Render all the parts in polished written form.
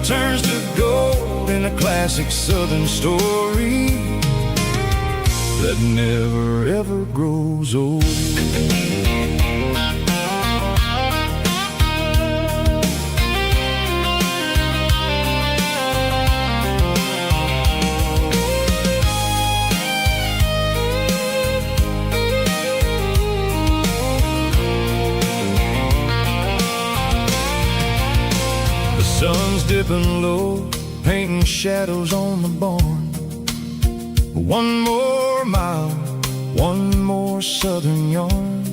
turns to gold in a classic southern story that never ever grows old. Sun's dipping low, painting shadows on the barn. One more mile, one more southern yarn.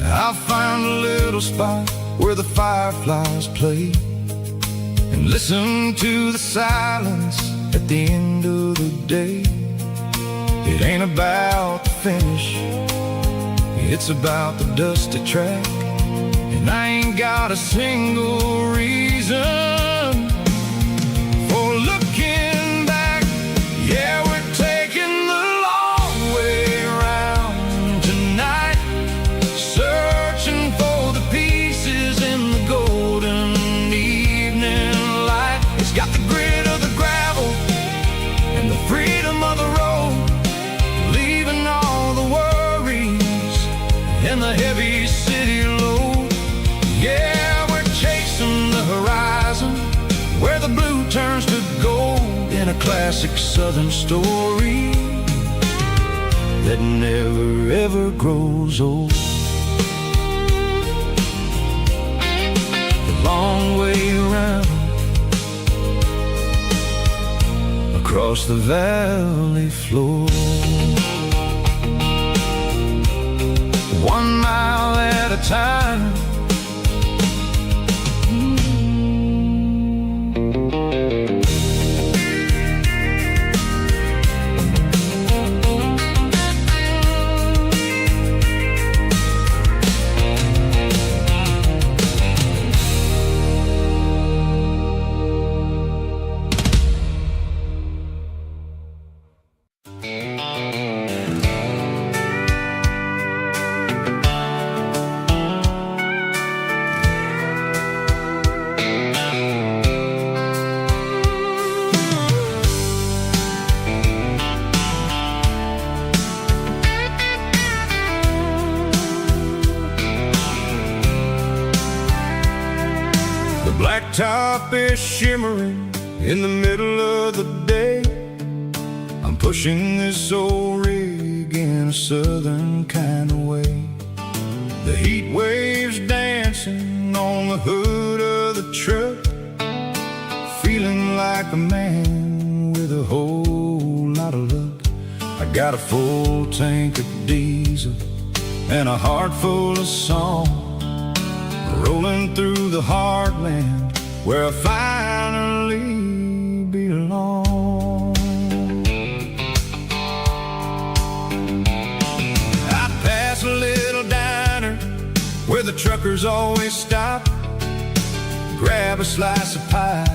I'll find a little spot where the fireflies play and listen to the silence at the end of the day. It ain't about the finish, it's about the dusty track. And I ain't got a single reason for looking back. Yeah, we're taking the long way around tonight, searching for the pieces in the golden evening light. It's got the grit of the gravel and the freedom of the road, leaving all the worries and the heavy city load. Yeah, we're chasing the horizon where the blue turns to gold in a classic southern story that never ever grows old. The long way around across the valley floor, 1 mile at a time. Blacktop is shimmering in the middle of the day. I'm pushing this old rig in a southern kind of way. The heat waves dancing on the hood of the truck, feeling like a man with a whole lot of luck. I got a full tank of diesel and a heart full of song, rolling through the heartland where I finally belong. I pass a little diner where the truckers always stop, grab a slice of pie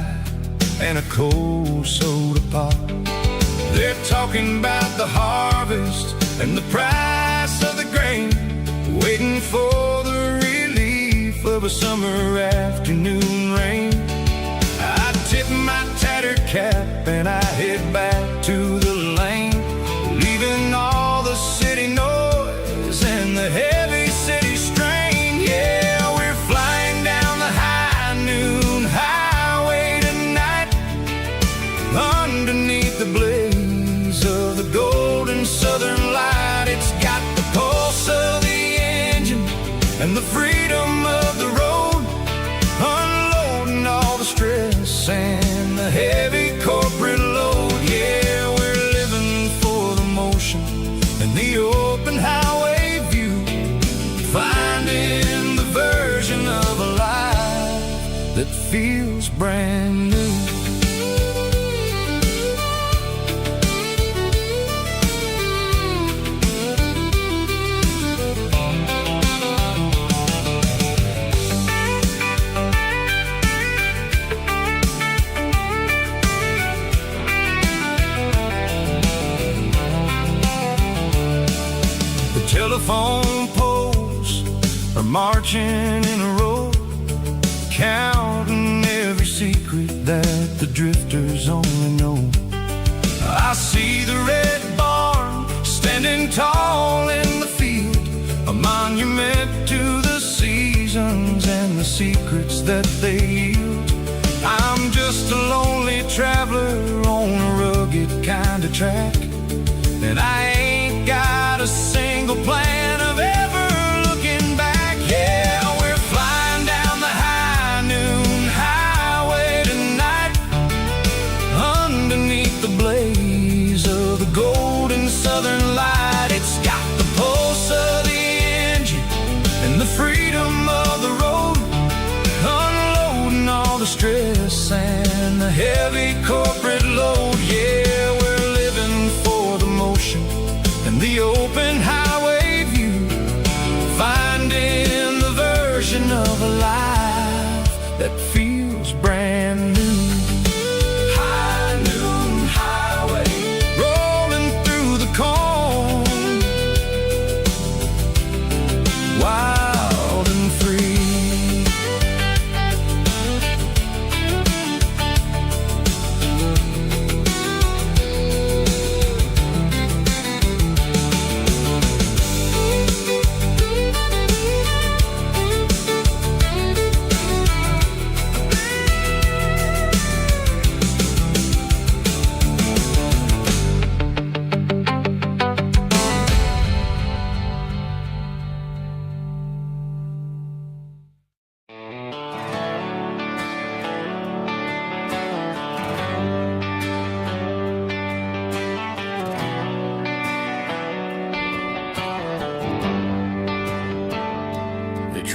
and a cold soda pop. They're talking about the harvest and the price of the grain, waiting for the relief of a summer afternoon rain. I tip my tattered cap and I head back to the lane, leaving all the city noise and the heavy city strain. Yeah, we're flying down the high noon highway tonight, underneath the blaze of the golden southern light. It's got the pulse of the engine and the freedom of the road, unloading all the stress and the heavy corporate load. Yeah, we're living for the motion and the open highway view, finding the version of a life that feels brand new. Telephone poles are marching in a row, counting every secret drifters only know. I see the red barn standing tall in the field, a monument to the seasons and the secrets that they yield. I'm just a lonely traveler on a rugged kind of track, and I ain't got a single plan of ever looking back. Yeah, we're flying down the high noon highway tonight, underneath the blaze of the golden southern light. It's got the pulse of the engine and the freedom of the road, unloading all the stress and the heavy corporate load. Yeah, we're living for the motion and the open highway view, finding the version of a life that feels brand new. High noon highway, rolling through the corn, wild and free.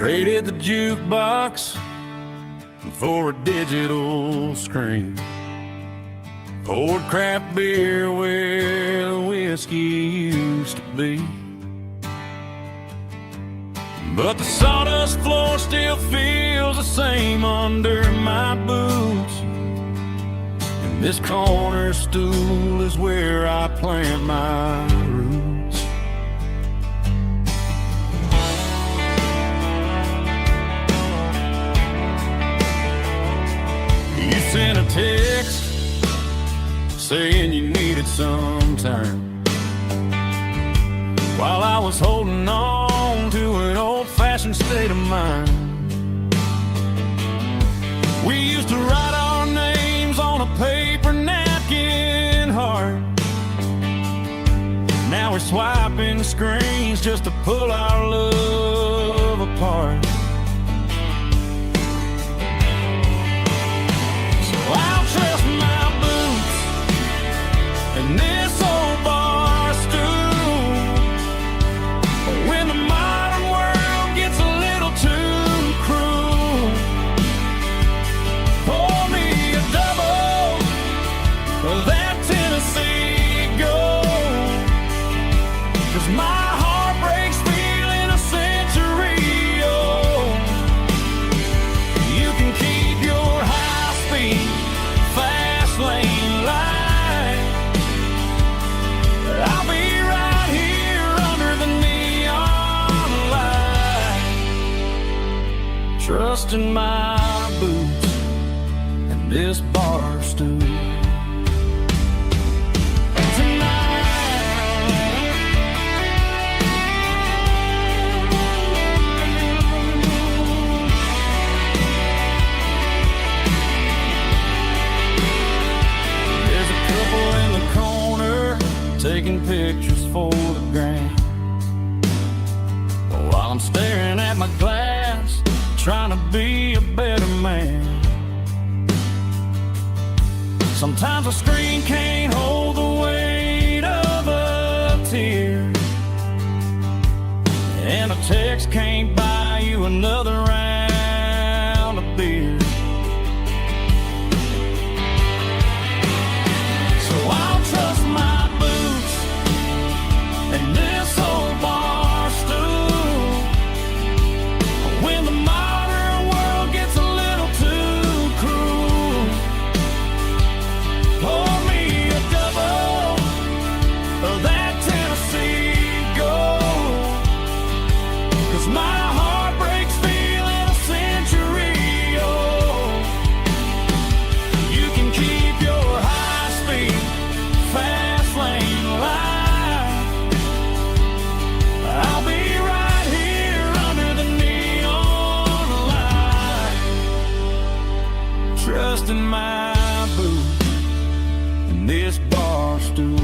Traded the jukebox for a digital screen, poured craft beer where the whiskey used to be. But the sawdust floor still feels the same under my boots, and this corner stool is where I plant my roots. You sent a text saying you needed some time, while I was holding on to an old-fashioned state of mind. We used to write our names on a paper napkin heart. Now we're swiping screens just to pull our love apart. I'll trust my boots and this old bar stool. When the modern world gets a little too cruel, pour me a double of that Tennessee Gold, 'cause my heart breaks feeling a century old. You can keep your high-speed fast lane light, I'll be right here under the neon light, trusting my boots and this bar stool. Taking pictures for the gram, while I'm staring at my glass, trying to be a better man. Sometimes a screen can't hold the weight of a tear, and a text can't buy you another round of beer. So I'll trust my and this old bar stool. When the modern world gets a little too cruel, pour me a double of that Tennessee Gold, 'cause my heart breaks feeling dust in my boots and this bar stool.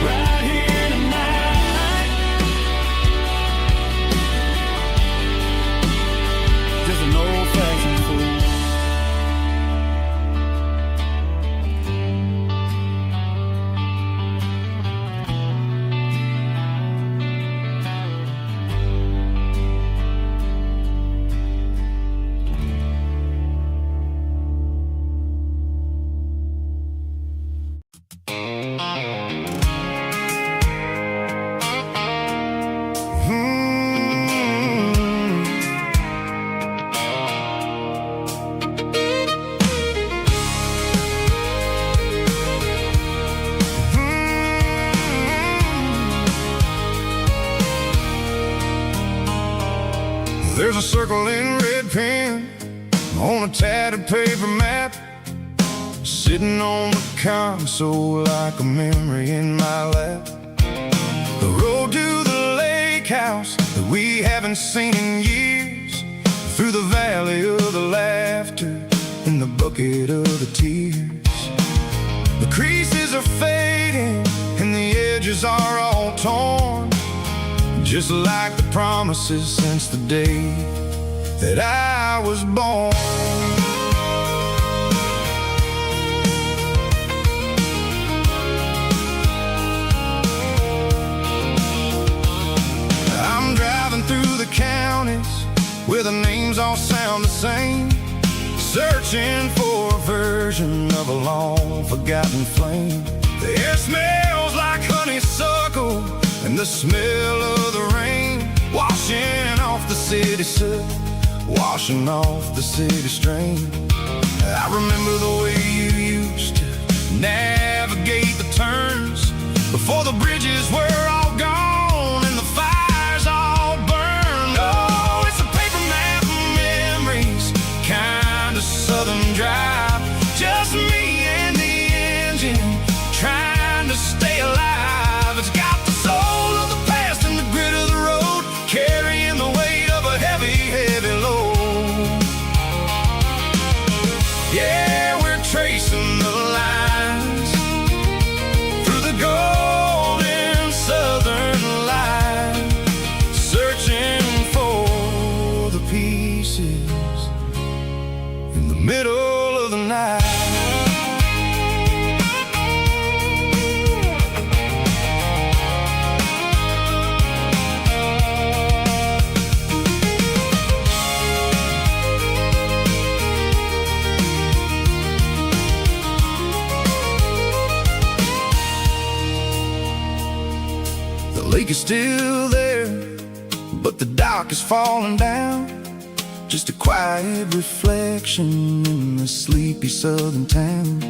Right here tonight, just an old-fashioned fool. There's a circle in red pen on a tattered paper map, sitting on the console like a memory in my lap. The road to the lake house that we haven't seen in years, through the valley of the laughter and the bucket of the tears. The creases are fading and the edges are all torn, just like the promises since the day that I was born. I'm driving through the counties where the names all sound the same, searching for a version of a long forgotten flame. The air smells like honeysuckle and the smell of the rain, washing off the city soot, washing off the city strain. I remember the way you used to navigate the turns before the bridges were all gone and the fires all burned. Oh, it's a paper map of memories, kind of southern drive, just me and the engine trying to stay alive. It's got the soul of the past and the grit of the road, carrying the weight of a heavy, heavy load. Yeah, we're tracing the lines through the golden southern light, searching for the pieces in the middle of the night. The lake is still there, but the dock is falling down, just a quiet reflection in the sleepy southern town.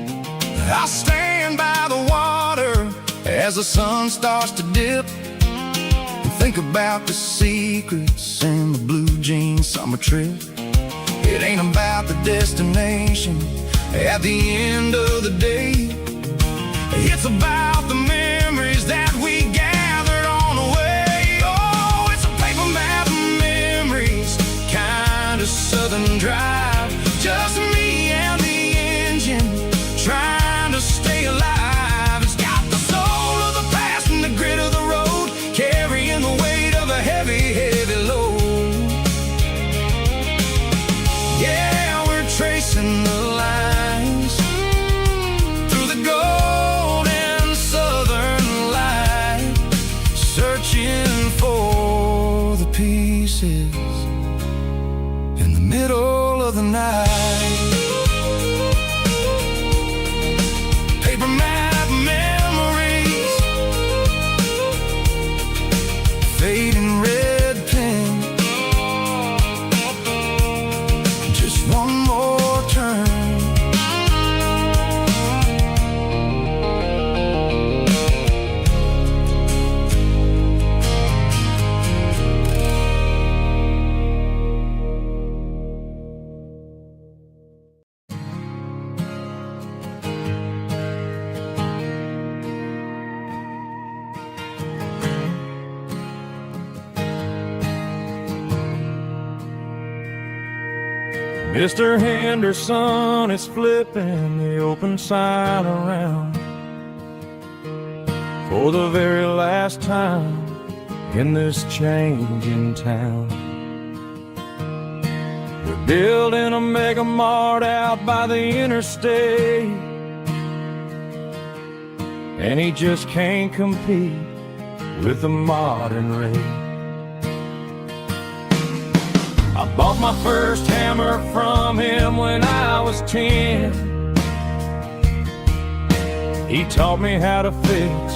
I'll stand by the water as the sun starts to dip and think about the secrets and the blue jean summer trip. It ain't about the destination at the end of the day, it's about the memories that we gathered on the way. Oh, it's a paper map of memories, kind of southern drive, just me and the engine trying to stay alive. It's got the soul of the past and the grit of the road, carrying the weight of a heavy, heavy load. Yeah, we're tracing the lines through the golden southern light, searching for the pieces in the middle of the night. Paper map memories, fading red pen, just one more turn. Mr. Henderson is flipping the open sign around for the very last time in this changing town. They're building a mega mart out by the interstate, and he just can't compete with the modern rate. I bought my first hammer from him when I was 10. He taught me how to fix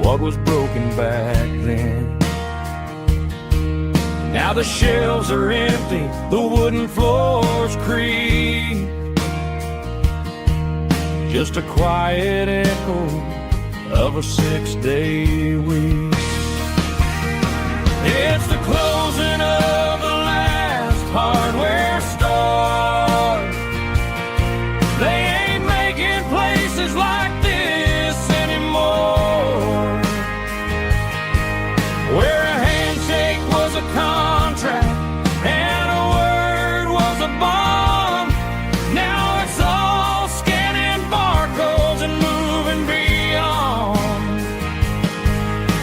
what was broken back then. Now the shelves are empty, the wooden floors creak, just a quiet echo of a 6-day week. It's the closing of the last hardware store. They ain't making places like this anymore, where a handshake was a contract and a word was a bond. Now it's all scanning barcodes and moving beyond.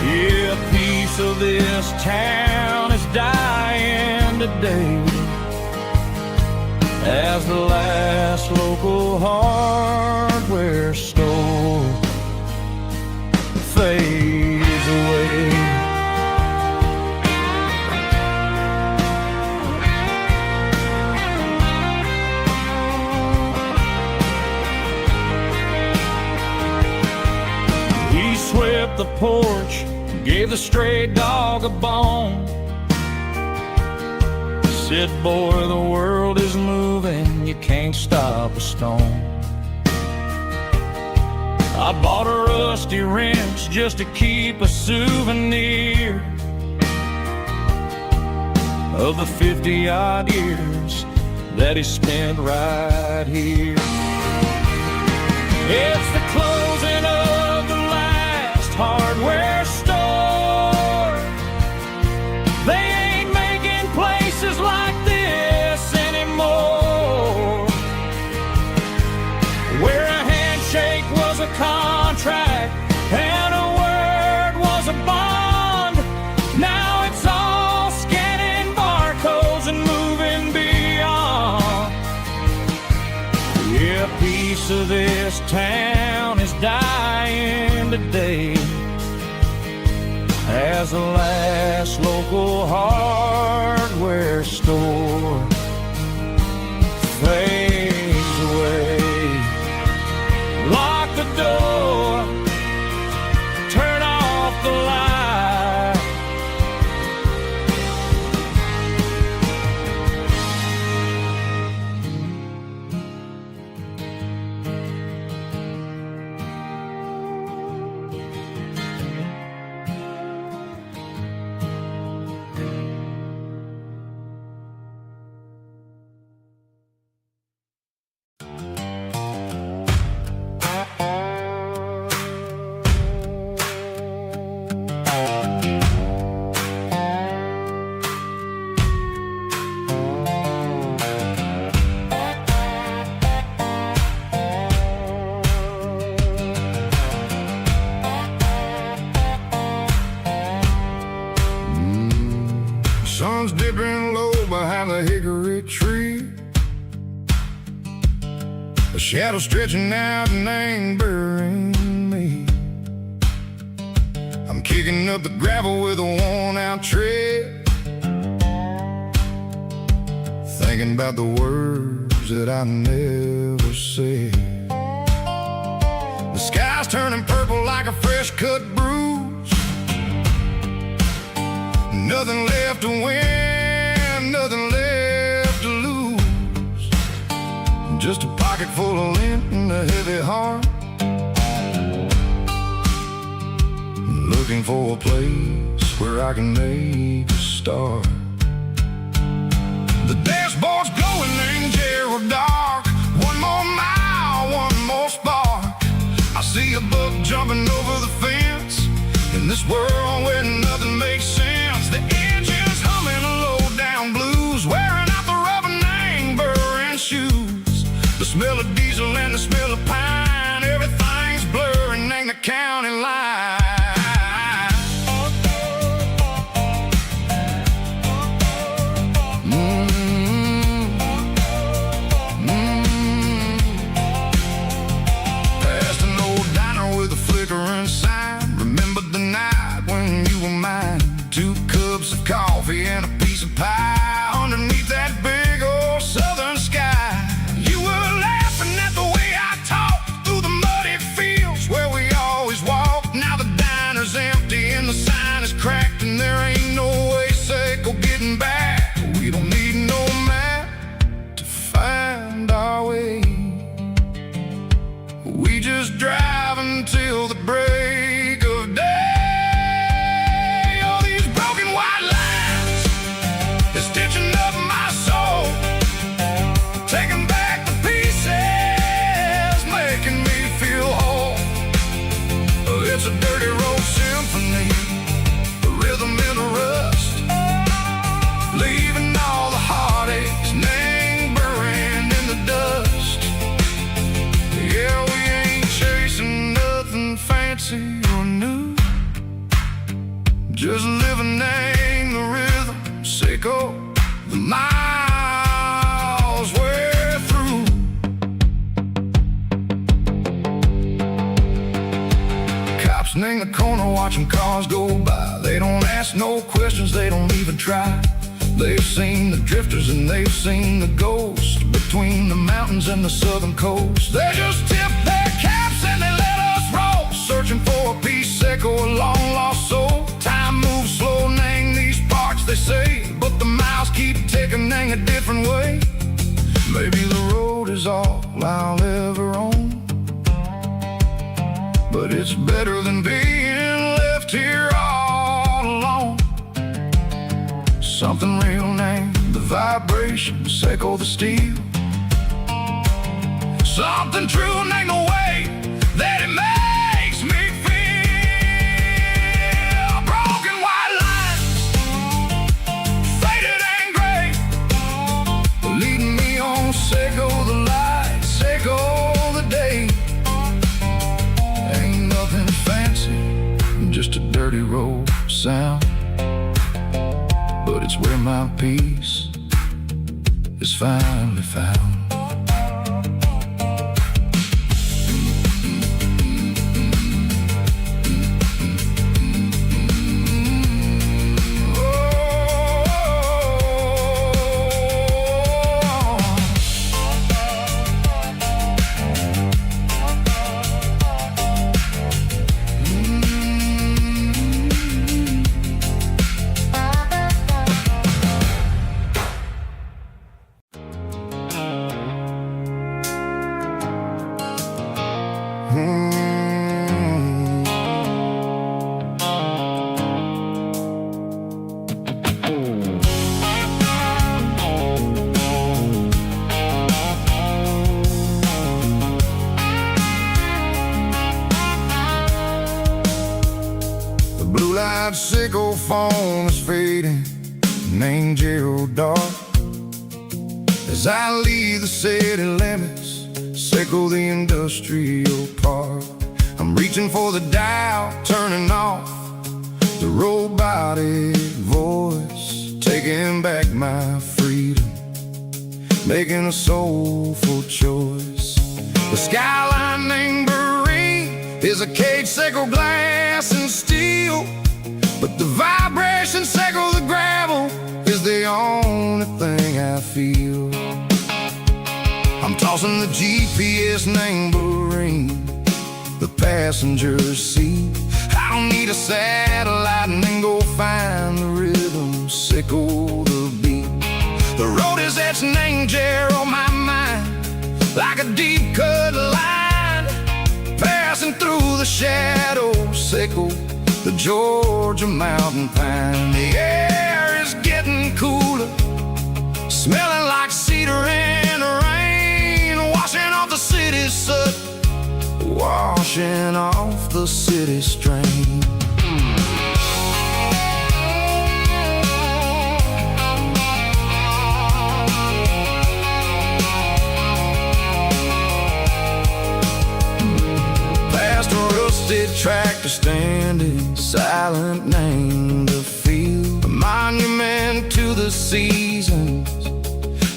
Yeah, a piece of this town is dying today as the last local hardware store fades away. He swept the porch, gave the stray dog a bone, said, boy, the world is moving, you can't stop a stone. I bought a rusty wrench just to keep a souvenir of the 50-odd years that he spent right here. It's the closing of the last hardware store. They ain't making places like this anymore, where a handshake was a contract and a word was a bond. Now it's all scanning barcodes and moving beyond. Yeah, a piece of this town is dying today as the last local hardware store fades away. Lock the door, turn off the light. Sun's dipping low behind the hickory tree, a shadow stretching out and angering me. I'm kicking up the gravel with a worn-out tread, thinking about the words that I never said. The sky's turning purple like a fresh-cut bruise. Nothing left to win, nothing left to lose. Just a pocket full of lint and a heavy heart, looking for a place where I can make a start. The dashboard's glowing in Gerald dark. One more mile, one more spark. I see a buck jumping over the fence in this world where nothing makes sense. The engine's humming a low down blues, wearing out the rubber name burr Smell of diesel and the smell of pine. Everything's blurring, ain't the county line. Past an old diner with a flickering sign. Remember the night when you were mine. 2 cups of coffee and a piece of pie underneath that big old southern sky. You were laughing at the way I talked through the muddy fields where we always walked. Now the diner's empty and the sign is cracked, and there ain't no way safe or getting back. We don't need no map to find our way. We just drive until the break of day. All these broken white lines is stitching up my soul, taking back the pieces, making me feel whole. It's a dirty road symphony, a rhythm in a rust, leaving all the heartaches lingering in the dust. Yeah, we ain't chasing nothing fancy or new, just living in the rhythm, sicko, the miles we're through. Cops in the corner watching cars go by. They don't ask no questions, they don't even try. They've seen the drifters and they've seen the ghosts between the mountains and the southern coast. They just tip their caps and they let us roll, searching for a piece seco, a long lost soul. Time moves slow, nang these parts they say, but the miles keep ticking, nang a different way. Maybe the road is all I'll ever own, but it's better than being left here all alone. Something real named the vibration, seco the steel. Something true named the way that it makes me feel. Broken white lines, faded and gray, leading me on, seco the light, seco the day. Ain't nothing fancy, just a dirty road sound, but it's where my peace is finally found. Blue-light sickle phone is fading, named Gerald dark. As I leave the city limits, sickle the industrial park. I'm reaching for the dial, turning off the robotic voice, taking back my freedom, making a soulful choice. The skyline named Marine is a cage, sickle glass and steel, but the vibration, sickle the gravel, is the only thing I feel. I'm tossing the GPS named Marine, the passenger seat. I don't need a satellite and then go find the rhythm, sickle the beat. The road is etched named Gerald on my mind, like a deep cut line, passing through the shadows, sickle the Georgia mountain pine. The air is getting cooler, smelling like cedar in the rain, washing off the city's soot, washing off the city strain. rusted tractor standing silent, named the field, a monument to the seasons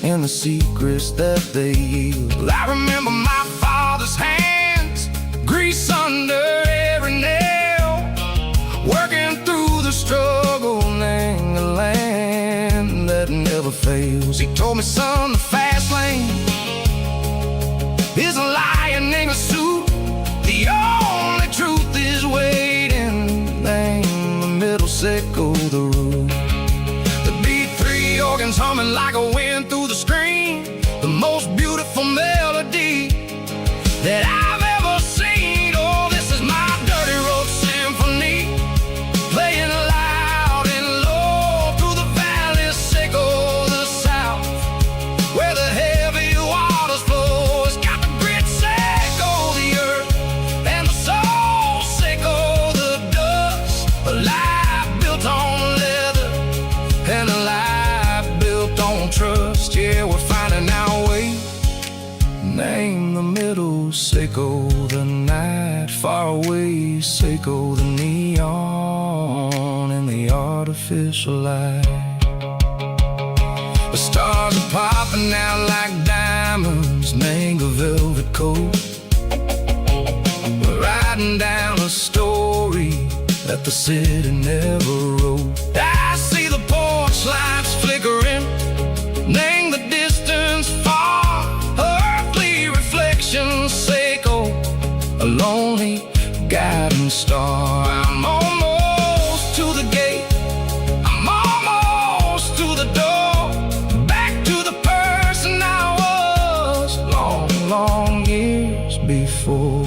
and the secrets that they yield. Well, I remember my father's hands, grease under every nail, working through the struggle, laying the land that never fails. He told me, son, the fast lane is a lion in a suit. The only truth is waiting. Name the middle, sickle the root. The B3 organs humming like a wind through the screen, the most beautiful melody that I've ever seen. Oh, this is my dirty road symphony, playing loud and low through the valley, sickle the south, where the heavy waters flow. It's got the grit, sickle the earth, and the soul, sickle the dust. A life built on leather and a life built on trust. Yeah, we're finding our way. Name the middle, sickle the night, far away, sickle the neon and the artificial light. The stars are popping out like diamonds, mango velvet coat. We're riding down a story that the city never wrote. I see the porch lights flickering, name the distance far, earthly reflections, sickle a lonely guiding star. I'm almost to the gate, I'm almost to the door, back to the person I was long, long years before.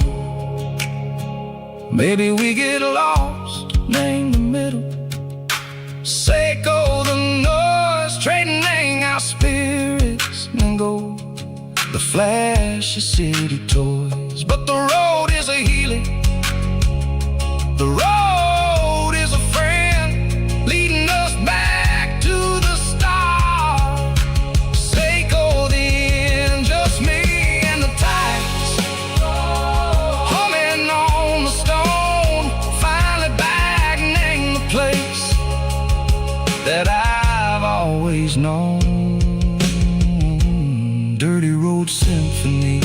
Maybe we get lost, name the middle, sickle the noise, trading our spirits and gold, the flash of city toys. But the road is a healing, the road is a friend, leading us back to the start. Sickle the end, just me and the tides, humming on the stone, finally back, name the place that I've always known. Dirty road symphony,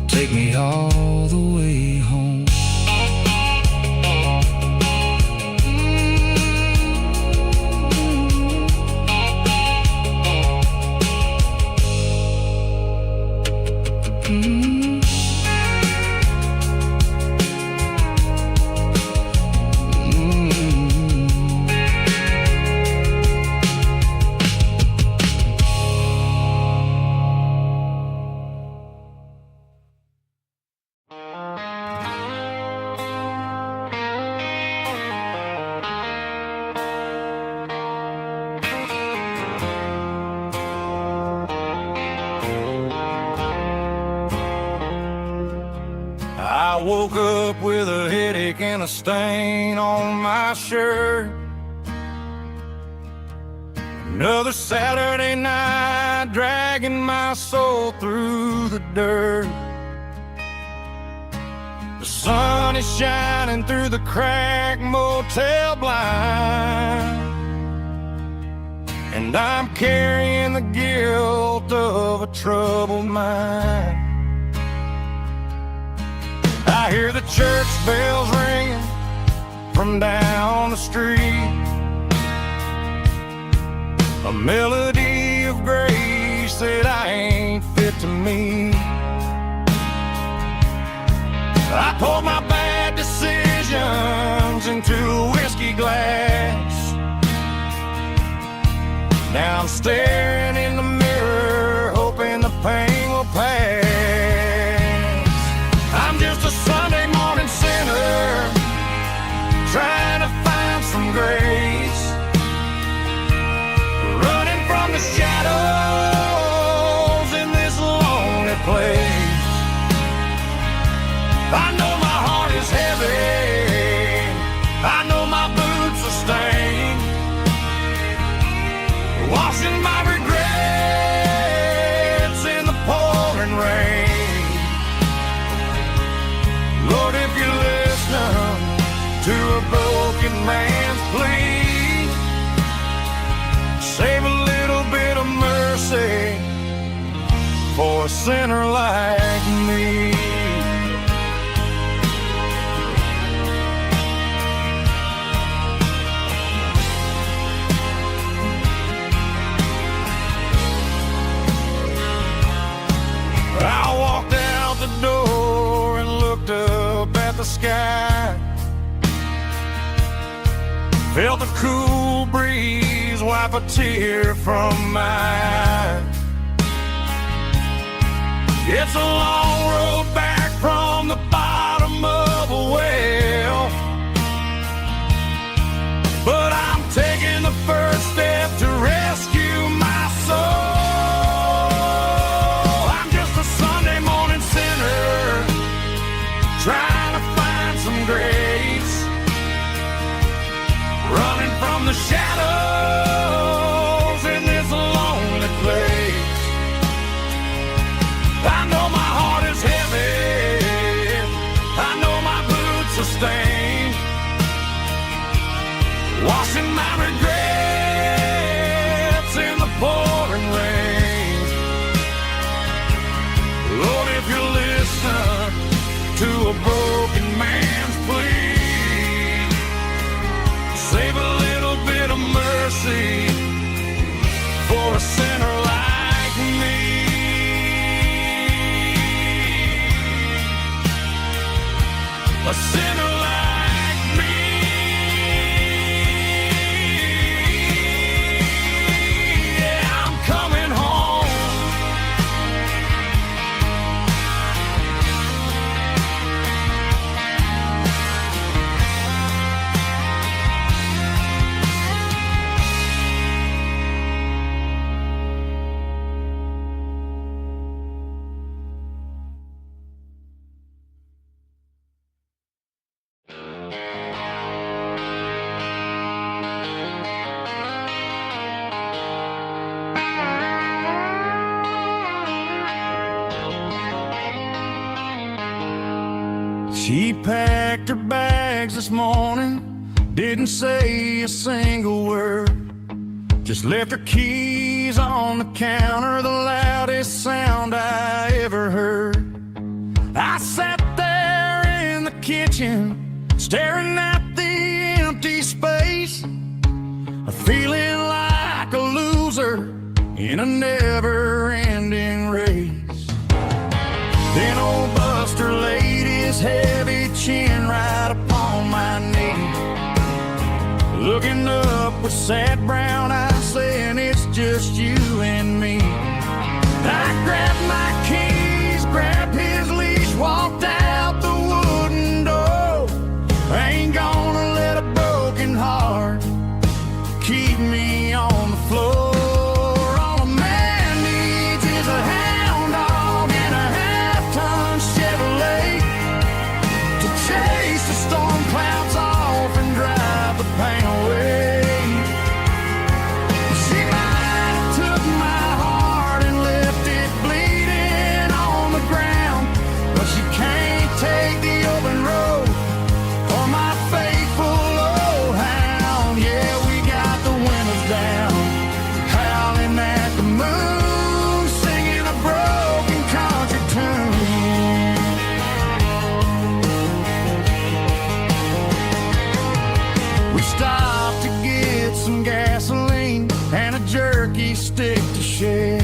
take me all the way home. I woke up with a headache and a stain on my shirt. Another Saturday night, dragging my soul through the dirt. The sun is shining through the cracked motel blind, and I'm carrying the guilt of a troubled mind. I hear the church bells ringing from down the street, a melody of grace that I ain't fit to meet. I poured my bad decisions into a whiskey glass. Now I'm staring in the mirror, hoping the pain will pass. I'm just a Sunday morning sinner, trying to find some grace, running from the shadows in this lonely place. I know my heart is heavy, I know my boots are stained, washing my regrets to a broken man's plea. Save a little bit of mercy for a sinner like me. I walked out the door and looked up at the sky. Felt the cool breeze wipe a tear from my eye. It's a long road back from the bottom of a well, but I'm taking the first step to rescue my soul. I'm just a Sunday morning sinner trying to find some grace, running from the shadows in this lonely place. I know my heart is heavy, I know my boots are stained, washing my regrets in the pouring rain. Lord, if you listen to a broken man's plea, save a little bit of mercy for a sinner like me. A sinner like me. Yeah, I'm coming home. She packed her bags this morning, didn't say a single word, just left her keys on the counter, the loudest sound I ever heard. I sat there in the kitchen, staring at the empty space, feeling like a loser in a never-ending race. Then old Buster laid his heavy chin right upon my knee, looking up with sad brown eyes, saying it's just you and me. I grabbed my keys, grabbed his leash, walked out the wooden door. I ain't gonna let a broken heart keep me on the floor. All a man needs is a hound dog and a half-ton Chevrolet to chase the storm clouds off and drive the pain away. She might have took my heart and left it bleeding on the ground, but she can't take the open road or my faithful old hound. Yeah, we got the windows down, howling at the moon, singing a broken country tune. We stopped to get some gasoline and a jerky stick to share.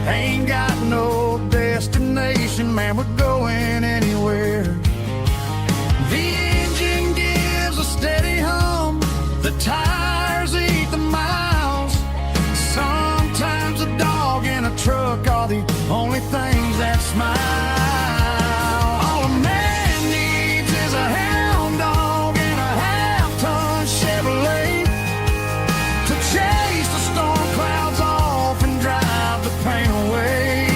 Ain't got no destination, man, we're going anywhere. The engine gives a steady hum, the tires eat the miles. Sometimes a dog and a truck are the only things that smile. All a man needs is a hound dog and a half-ton Chevrolet to chase the storm clouds off and drive the pain away.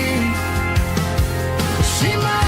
She might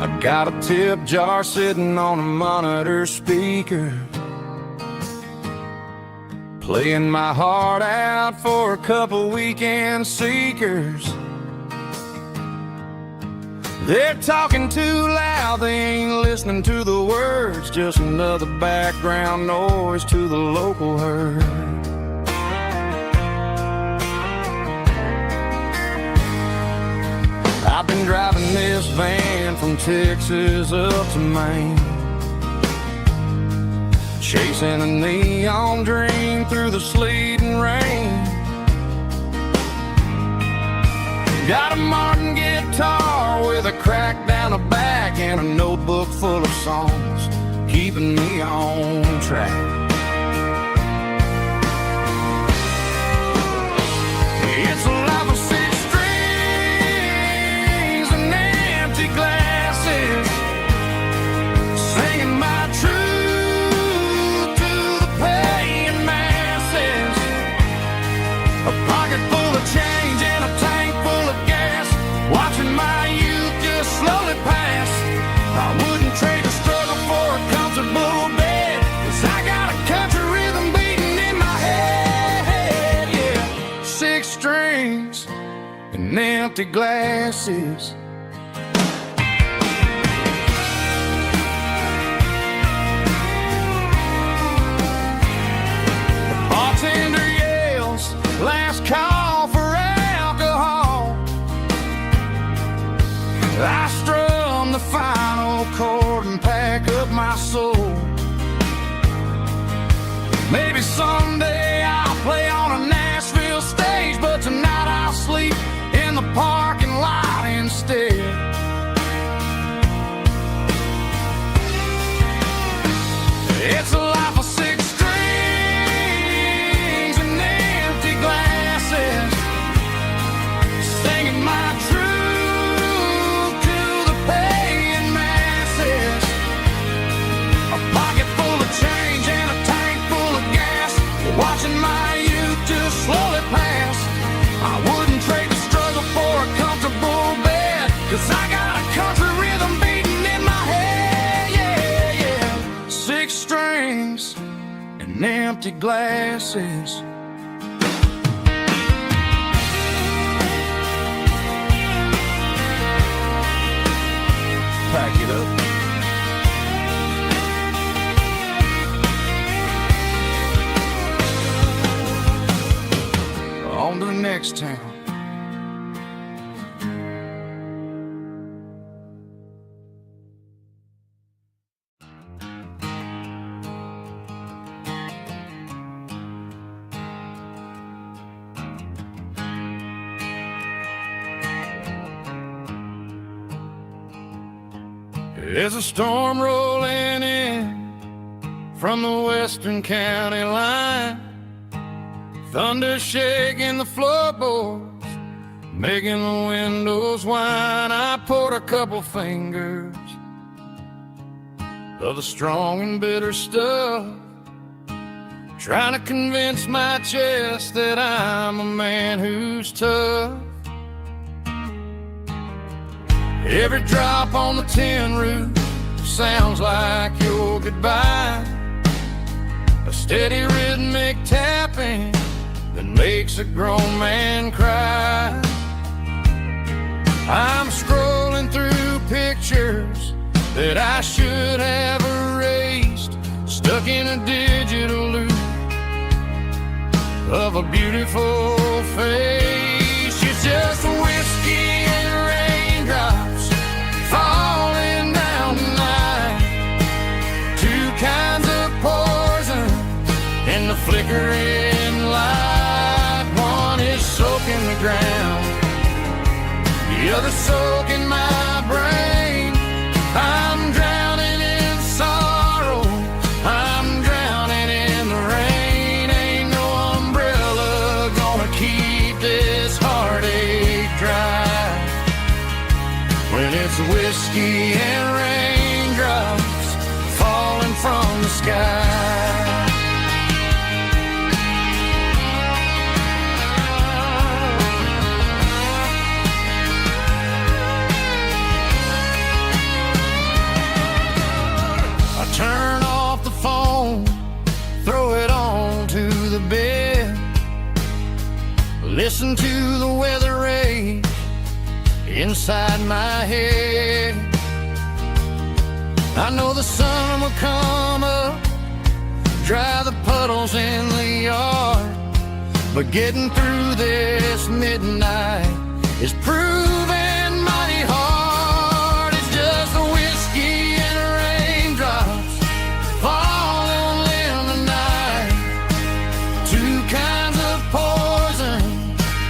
I got a tip jar sitting on a monitor speaker, playing my heart out for a couple weekend seekers. They're talking too loud, they ain't listening to the words, just another background noise to the local herd. I've been driving this van from Texas up to Maine, chasing a neon dream through the sleet and rain. Got a Martin guitar with a crack down the back and a notebook full of songs, keeping me on track. It's a life of six strings and empty glasses, singing my truth to the paying masses. A pocket full of change and a tank full of gas, watching my youth just slowly pass. I wouldn't trade a struggle for a comfortable bed, 'cause I got a country rhythm beating in my head. Yeah, six strings and empty glasses. The bartender yells, last call for alcohol. I strum the final chord and pack up my soul. Maybe someday I'll play on a Nashville stage, but tonight I'll sleep in the parking lot instead. It's a life of six strings and empty glasses, singing my truth to the paying masses. A pocket full of change and a tank full of gas, watching my youth just slowly pass. I wouldn't trade the struggle for a comfortable bed, 'cause I got a country rhythm beating in my head. Yeah, yeah. Six strings and empty glasses. Pack it up. On to the next town. There's a storm rolling in from the western county line, thunder shaking the floorboards, making the windows whine. I poured a couple fingers of the strong and bitter stuff, trying to convince my chest that I'm a man who's tough. Every drop on the tin roof sounds like your goodbye, a steady rhythmic tapping that makes a grown man cry. I'm scrolling through pictures that I should have erased, stuck in a digital loop of a beautiful face. It's just whiskey and raindrops falling down tonight, two kinds of poison in the flickering light. One is soaking the ground, the other soaking my brain. I'm drowning in sorrow, I'm drowning in the rain. Ain't no umbrella gonna keep this heartache dry when it's whiskey and raindrops falling from the sky. listen to the weather rage inside my head. I know the sun will come up, dry the puddles in the yard, but getting through this midnight is proving mighty hard. It's just a whiskey and raindrops falling in the night, two kinds of poison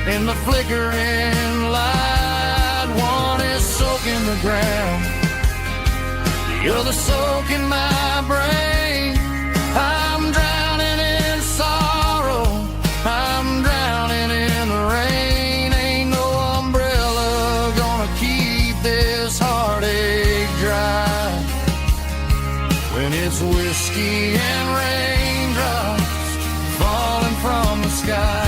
in the flickering light. One is soaking the ground, the other soaking my brain. I'm drowning in sorrow, I'm drowning in the rain. Ain't no umbrella gonna keep this heartache dry when it's whiskey and raindrops falling from the sky.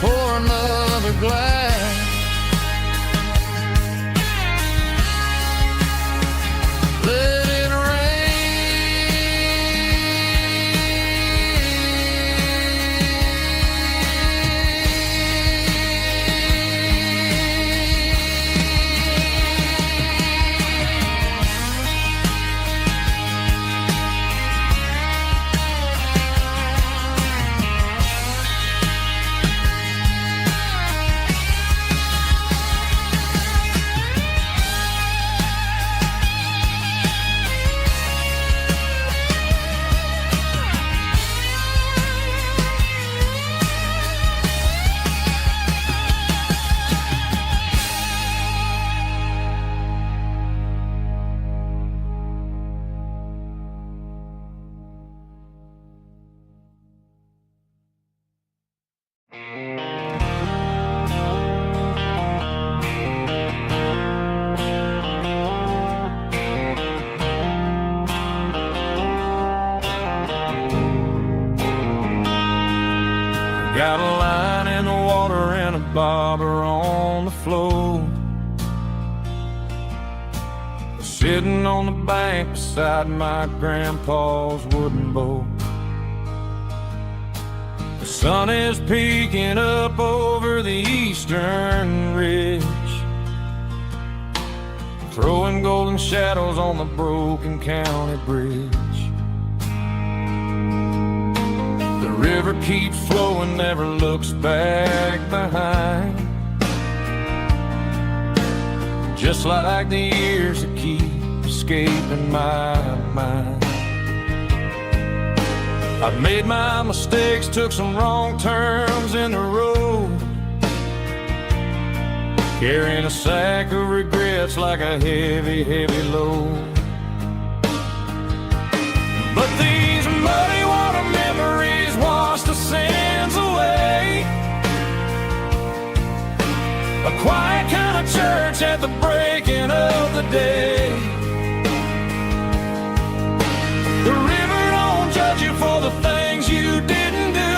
Pour another glass. Let it got a line in the water and a bobber on the floor, sitting on the bank beside my grandpa's wooden boat. The sun is peeking up over the eastern ridge, throwing golden shadows on the broken county bridge. The river keeps flowing, never looks back behind, just like the years that keep escaping my mind. I've made my mistakes, took some wrong turns in the road, carrying a sack of regrets like a heavy, heavy load. But these muddy water memories wash the sins away, a quiet kind of church at the breaking of the day. The river don't judge you for the things you didn't do,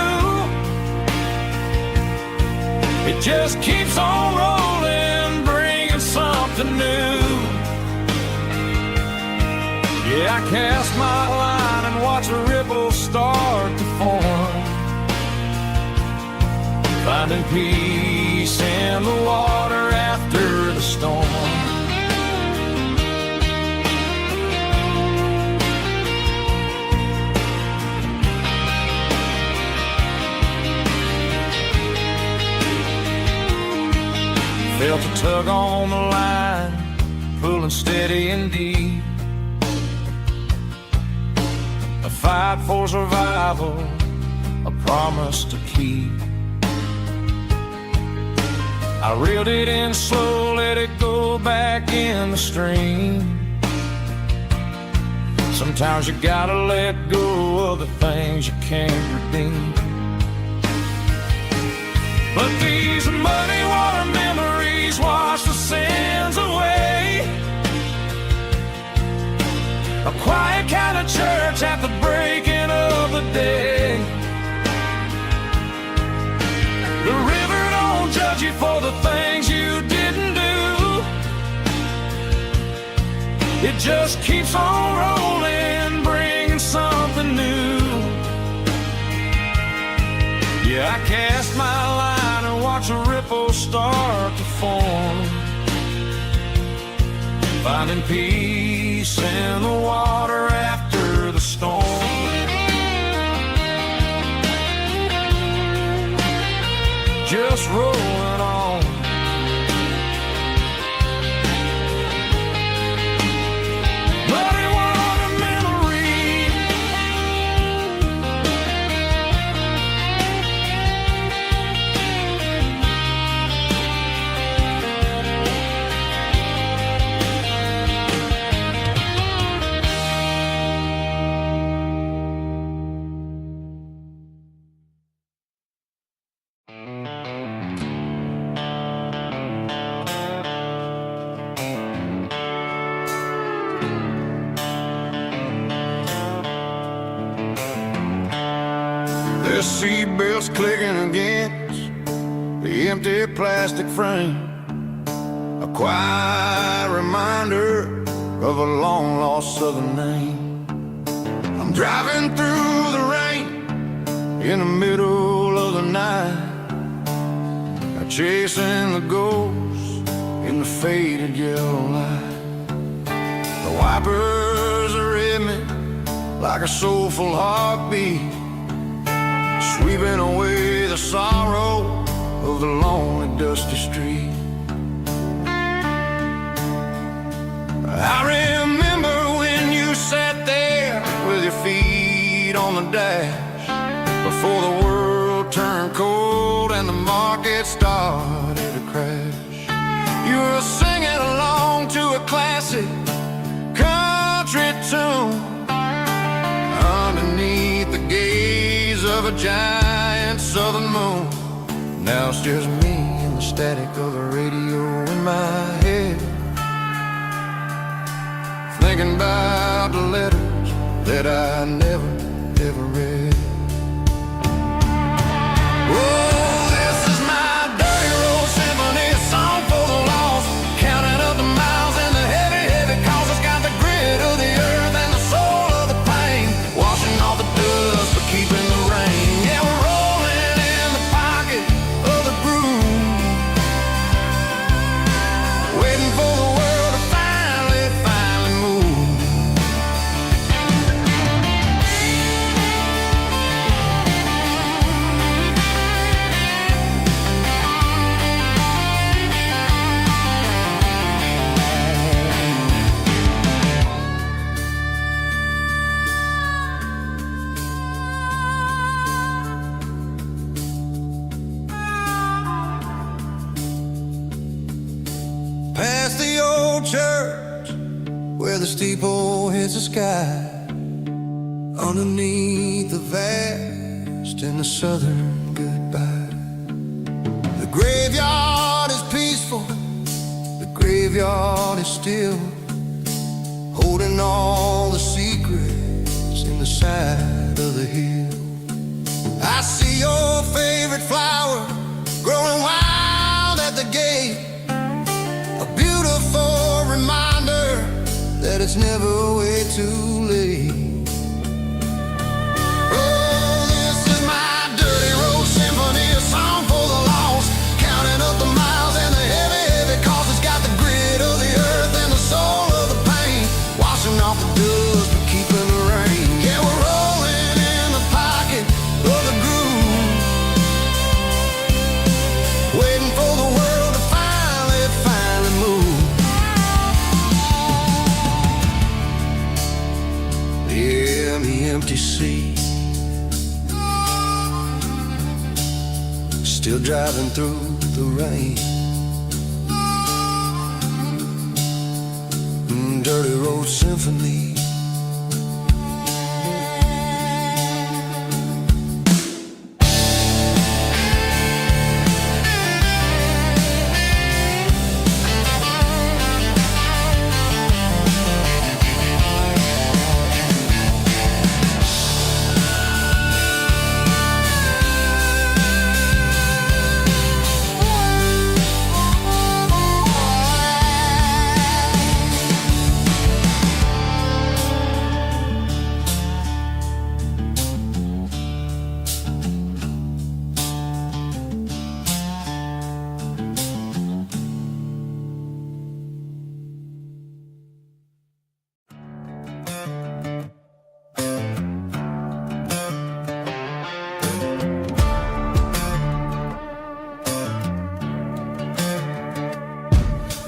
it just keeps on rolling, bringing something new. Yeah, I cast my line and watch the ripples start to form, finding peace in the water after the storm. Felt a tug on the line, pulling steady and deep, a fight for survival, a promise to keep. I reeled it in slow, let it go back in the stream. Sometimes you gotta let go of the things you can't redeem. But these muddy water memories wash the sins away, a quiet kind of church at the breaking of the day. The river don't judge you for the things you didn't do, it just keeps on rolling, bringing something new. cast my line and watch a ripple start to form, finding peace in the water after the storm. Just rolling on. But it was a memory. The seatbelt's clicking against the empty plastic frame, a quiet reminder of a long-lost southern name. I'm driving through the rain in the middle of the night, chasing the ghosts in the faded yellow light. The wipers are in me like a soulful heartbeat, sweeping away the sorrow of the lonely, dusty street. I remember when you sat there with your feet on the dash, before the world turned cold and the market started to crash. You were singing along to a classic country tune underneath the gaze of a giant southern moon. Now it's just me and the static of the radio in my head, thinking about the letters that I never, ever read. Oh, this is my dirty road symphony, a song for the lost, counting up the miles and the heavy, heavy calls. It's got the grit of the earth and the soul of the pain, washing off the dust but keeping the rain. Yeah, we're rolling in the pocket of the groove, waiting for the world to finally, finally move. Past the old church where the steeple hits the sky, underneath the vast and the southern goodbye. The graveyard is peaceful, the graveyard is still, holding all the secrets in the side of the hill. I see your favorite flower growing wild at the gate, a beautiful reminder that it's never way too late. Oh, this is my dirty road symphony, a song for the lost, counting up the miles and the heavy, heavy calls. It's got the grit of the earth and the soul of the pain, washing off the dust but keeping the rain. Yeah, we're rolling in the pocket of the groove, waiting for the world to finally, finally move. Yeah, the empty sea, still driving through the rain. Dirty road symphony.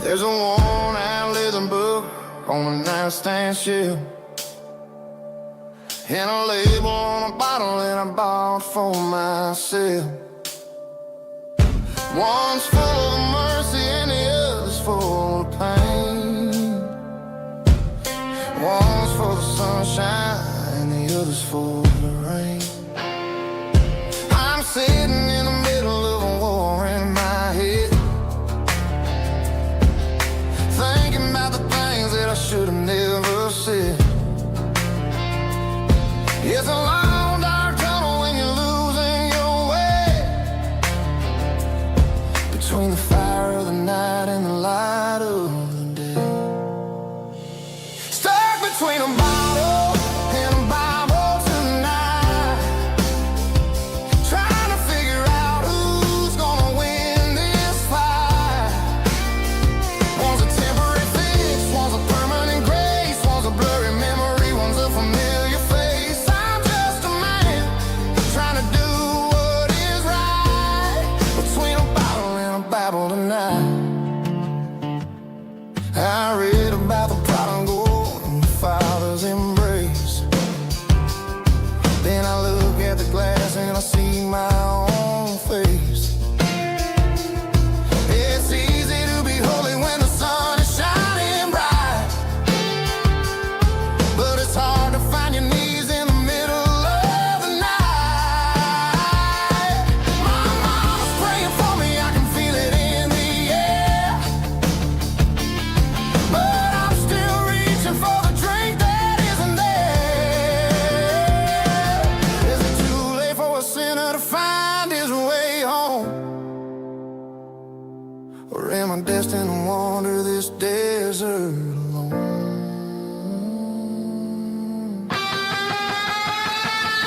There's a worn-out leather book on a nightstand shelf, and a label on a bottle that I bought for myself. One's full of mercy and the other's full of pain. One's full of sunshine and the other's full of rain. I'm sitting in the middle of a war in my head, thinking about the things that I should have never said. It's a long dark tunnel when you're losing your way, between the fire of the night and the light of the day. Stuck between a bottle and a Bible tonight, trying to figure out who's gonna win this fight. One's a temporary fix, one's a permanent grace, one's a blurry memory, one's a familiar face. I'm just a man trying to do what is right, between a bottle and a Bible tonight. I read about the prodigal and the father's embrace. Then I look at the glass and I see my own face. It's easy to be holy when the sun is shining bright, but it's hard to find your knees in the middle of the night. My mama's praying for me, I can feel it in the air, but I'm still reaching for the drink that isn't there. Is it too late for a sinner to find his way home? Or am I destined to wander this desert alone?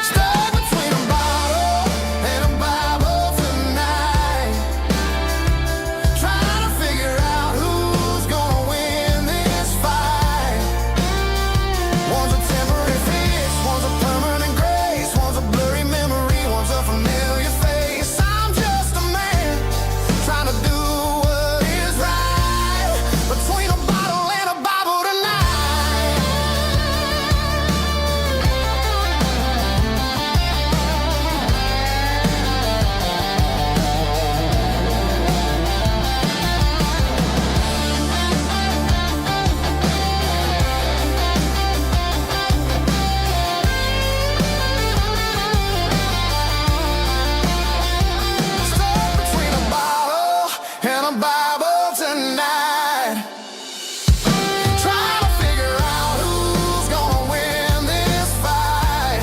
Stuck between a bottle and a Bible tonight, trying to figure out who's gonna win this fight. One's a temporary fix, one's a permanent grace, one's a blurry memory, one's a familiar face. I'm just a man trying to do what is right, between a bottle and a Bible tonight. Stuck between a bottle and a Bible tonight, trying to figure out who's gonna win this fight.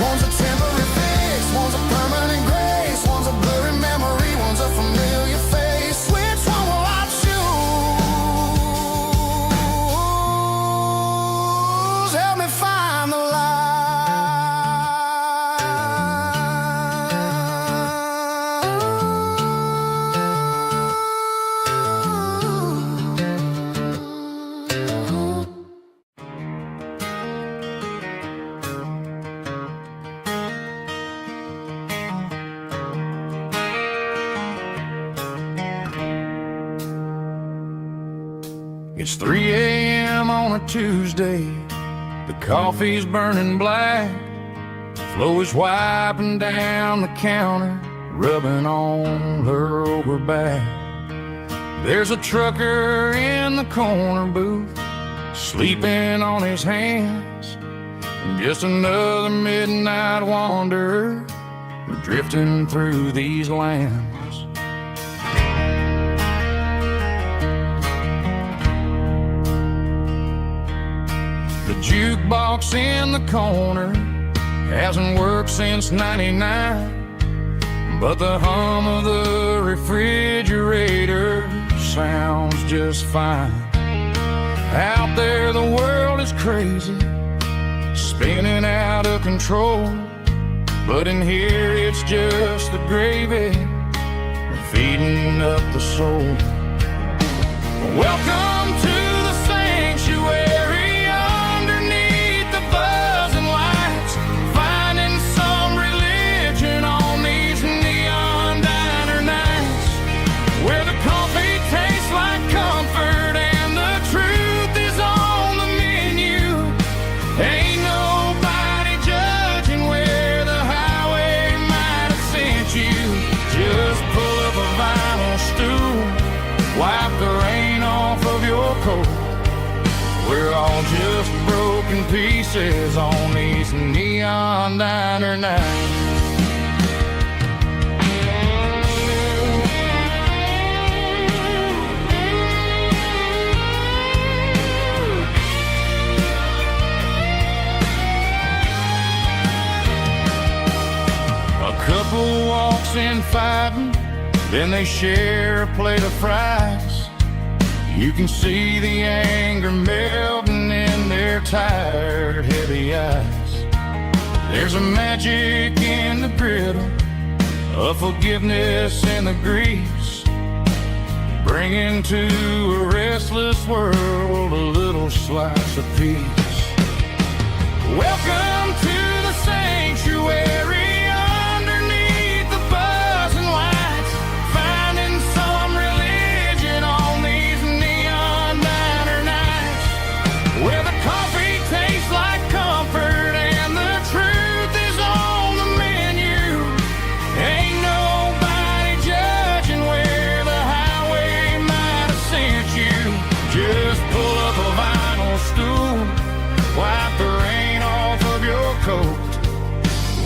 One's a temporary fix, one's a permanent grace, one's a blurry memory, one's a familiar face. Which one will I choose? Help me find the light. It's 3 a.m. on a Tuesday. The coffee's burning black. Flo is wiping down the counter, rubbing on her over back. There's a trucker in the corner booth, sleeping on his hands. Just another midnight wanderer, drifting through these lands. The jukebox in the corner hasn't worked since '99, but the hum of the refrigerator sounds just fine. Out there the world is crazy, spinning out of control, but in here it's just the gravy feeding up the soul. Welcome to the sanctuary, underneath the buzzing lights, finding some religion on these neon diner nights, where the coffee tastes like all just broken pieces on these neon diner nights. Couple walks in fighting, then they share a plate of fries. You can see the anger melting in their tired, heavy eyes. There's a magic in the griddle, a forgiveness in the grease, bringing to a restless world a little slice of peace. Welcome to the sanctuary.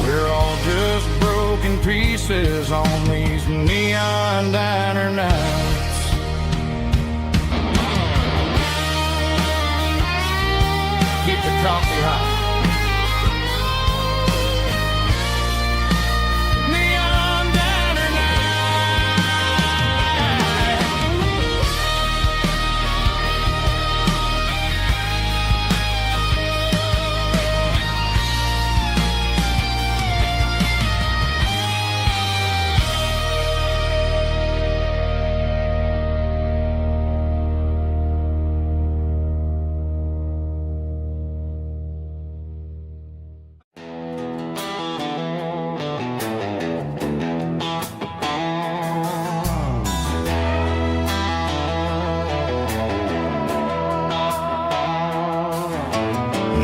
We're all just broken pieces on these neon diner nights. Keep the coffee hot.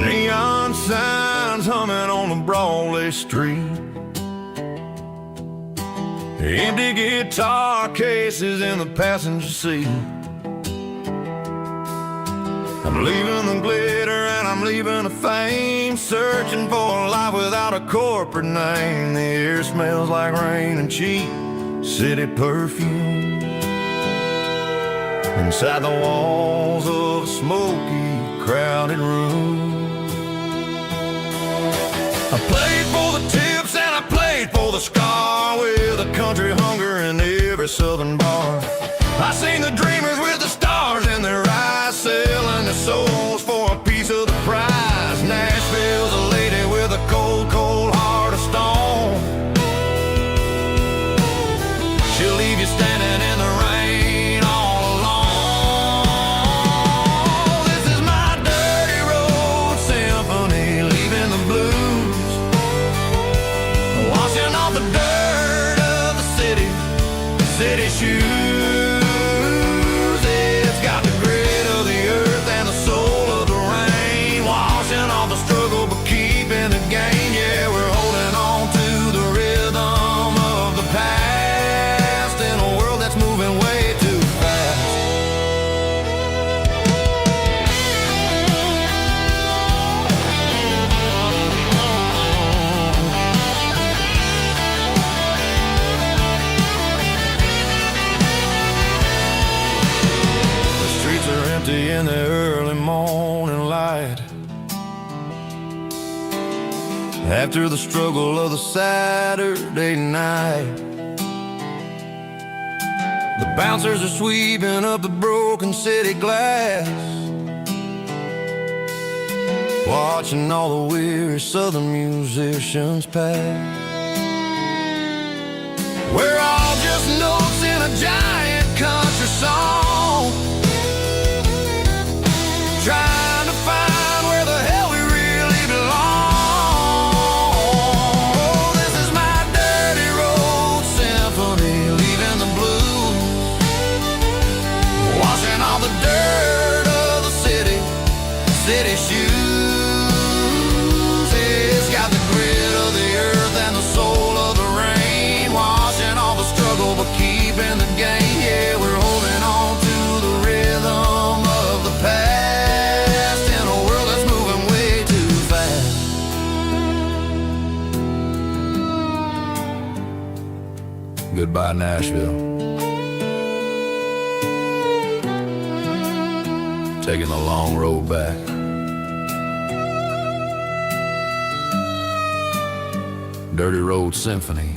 Neon signs humming on the Broadway street, empty guitar cases in the passenger seat. I'm leaving the glitter and I'm leaving the fame, searching for a life without a corporate name. The air smells like rain and cheap city perfume inside the walls of a smoky, crowded room. I played for the tips and I played for the scar, with a country hunger in every southern bar. I seen the dreamers with the stars in their eyes, selling their souls for a piece of the prize. Nashville's a lady with a cold, cold heart of stone. She'll leave you standing in the rain all alone. This is my dirty road symphony, leaving the blues, washing off the dirt of the city shoes. It's got the grit of the earth and the soul of the rain, washing off the struggle but keeping the gain. Yeah, we're holding on to the rhythm of the past in a world that's moving way too fast. Empty in the early morning light, after the struggle of the Saturday night. The bouncers are sweeping up the broken city glass, watching all the weary southern musicians pass. We're all just notes in a giant country song, trying to find where the hell we really belong. Oh, this is my dirty road symphony, leaving the blues, washing all the dirt of the city shoes. It's got the grit of the earth and the soul of the rain, washing all the struggle but keeping the gain. Yeah, we're holding on to the rhythm of the past in by Nashville, taking the long road back. Dirty Road Symphony.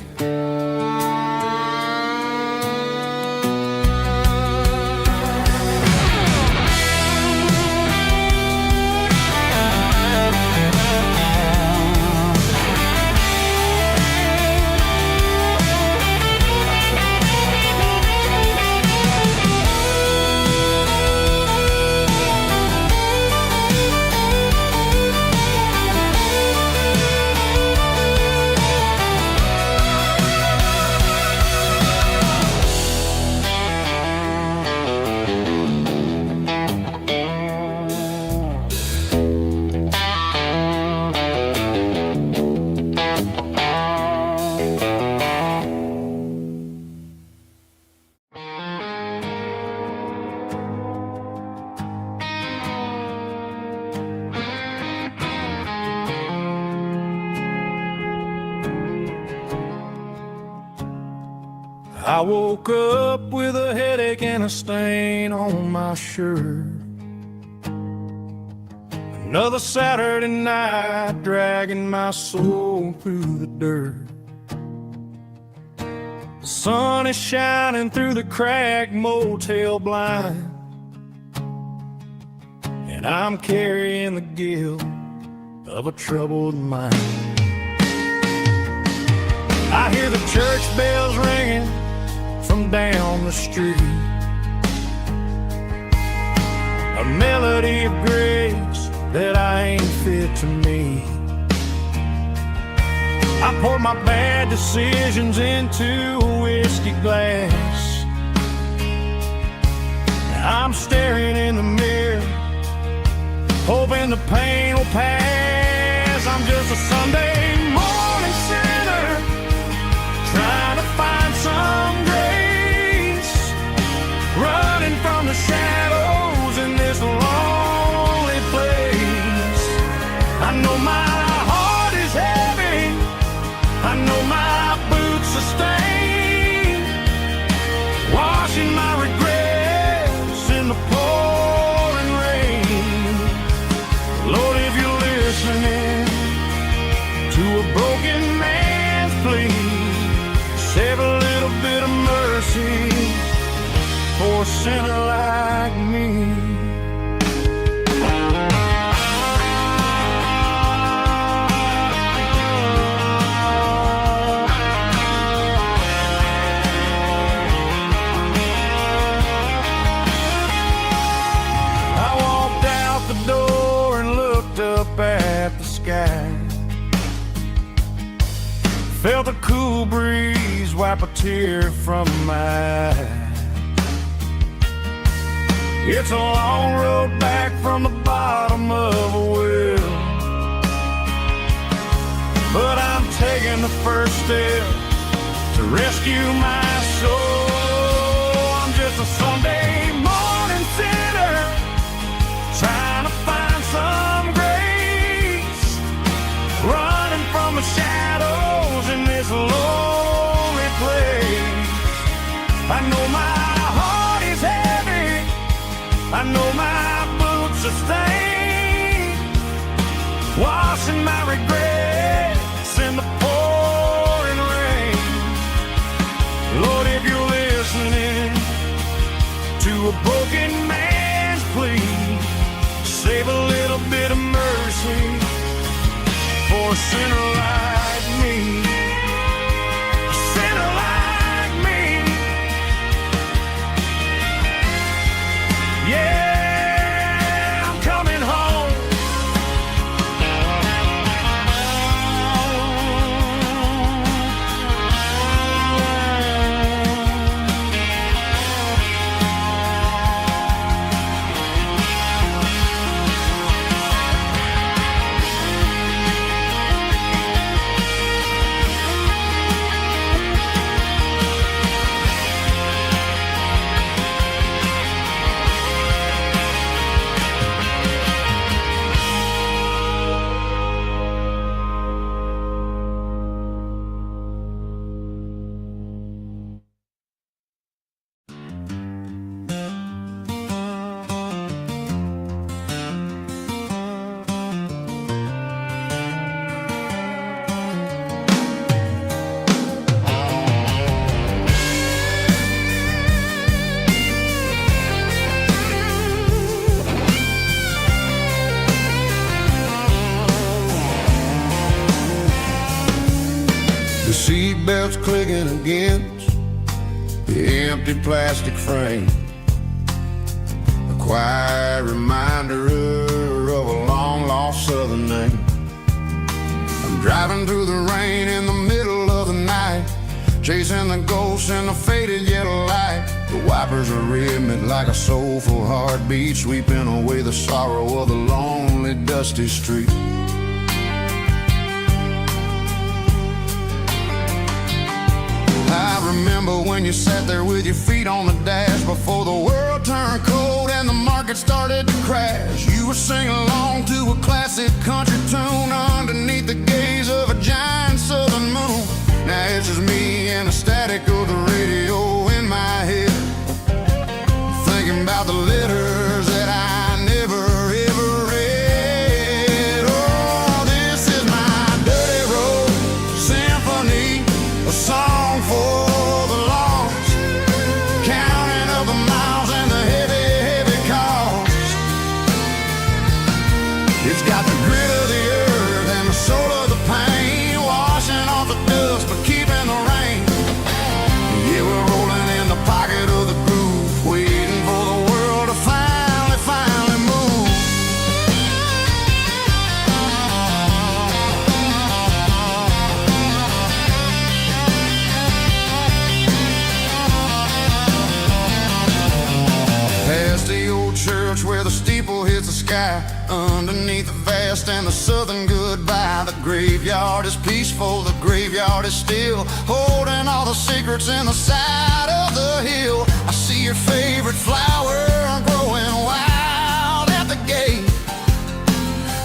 I woke up with a headache and a stain on my shirt. Another Saturday night dragging my soul through the dirt. The sun is shining through the cracked motel blind, and I'm carrying the guilt of a troubled mind. I hear the church bells ringing from down the street, a melody of grace that I ain't fit to meet. I pour my bad decisions into a whiskey glass. I'm staring in the mirror, hoping the pain will pass. I'm just a Sunday morning sinner, trying to find some grace, running from the shadows in this lonely place. I know my heart is heavy, I know my boots are stained, washing my regrets in the pouring rain. Lord, if you're listening to a broken man's plea, save a little bit of mercy for a sinner like me. I walked out the door and looked up at the sky, felt a cool breeze wipe a tear from my eye. It's a long road back from the bottom of a well, but I'm taking the first step to rescue my soul. I'm just a Sunday morning sinner, trying to find some grace, running from the shadows in this lonely place. I know my heart is heavy, I know my boots are stained, washing my regrets in the pouring rain. Lord, if you're listening to a broken man's plea, save a little bit of mercy for a sinner like me. A sinner like me. Yeah, I'm coming home. words clicking against the empty plastic frame. A quiet reminder of a long-lost southern name. I'm driving through the rain in the middle of the night, chasing the ghosts in the faded yellow light. The wipers are rhythmic like a soulful heartbeat, sweeping away the sorrow of the lonely, dusty street. I remember when you sat there with your feet on the dash before the world turned cold and the market started to crash. You were singing along to a classic country tune underneath the gaze of a giant southern moon. Now it's just me and the static of the radio in my head, thinking about the letters that I never ever read. Oh, this is my dirty road symphony, a song for the lost, counting up the miles and the heavy, heavy cost. It's got the grit of the earth and the soul of the pain, washing off the dust but keeping the rain. Yeah, we're rolling in the pocket of the groove, waiting for the world to finally move. Past the old church where the steeple hits the sky, underneath the vast and the southern goodbye. The graveyard is peaceful, the graveyard is still, holding all the secrets in the side of the hill. I see your favorite flower growing wild at the gate,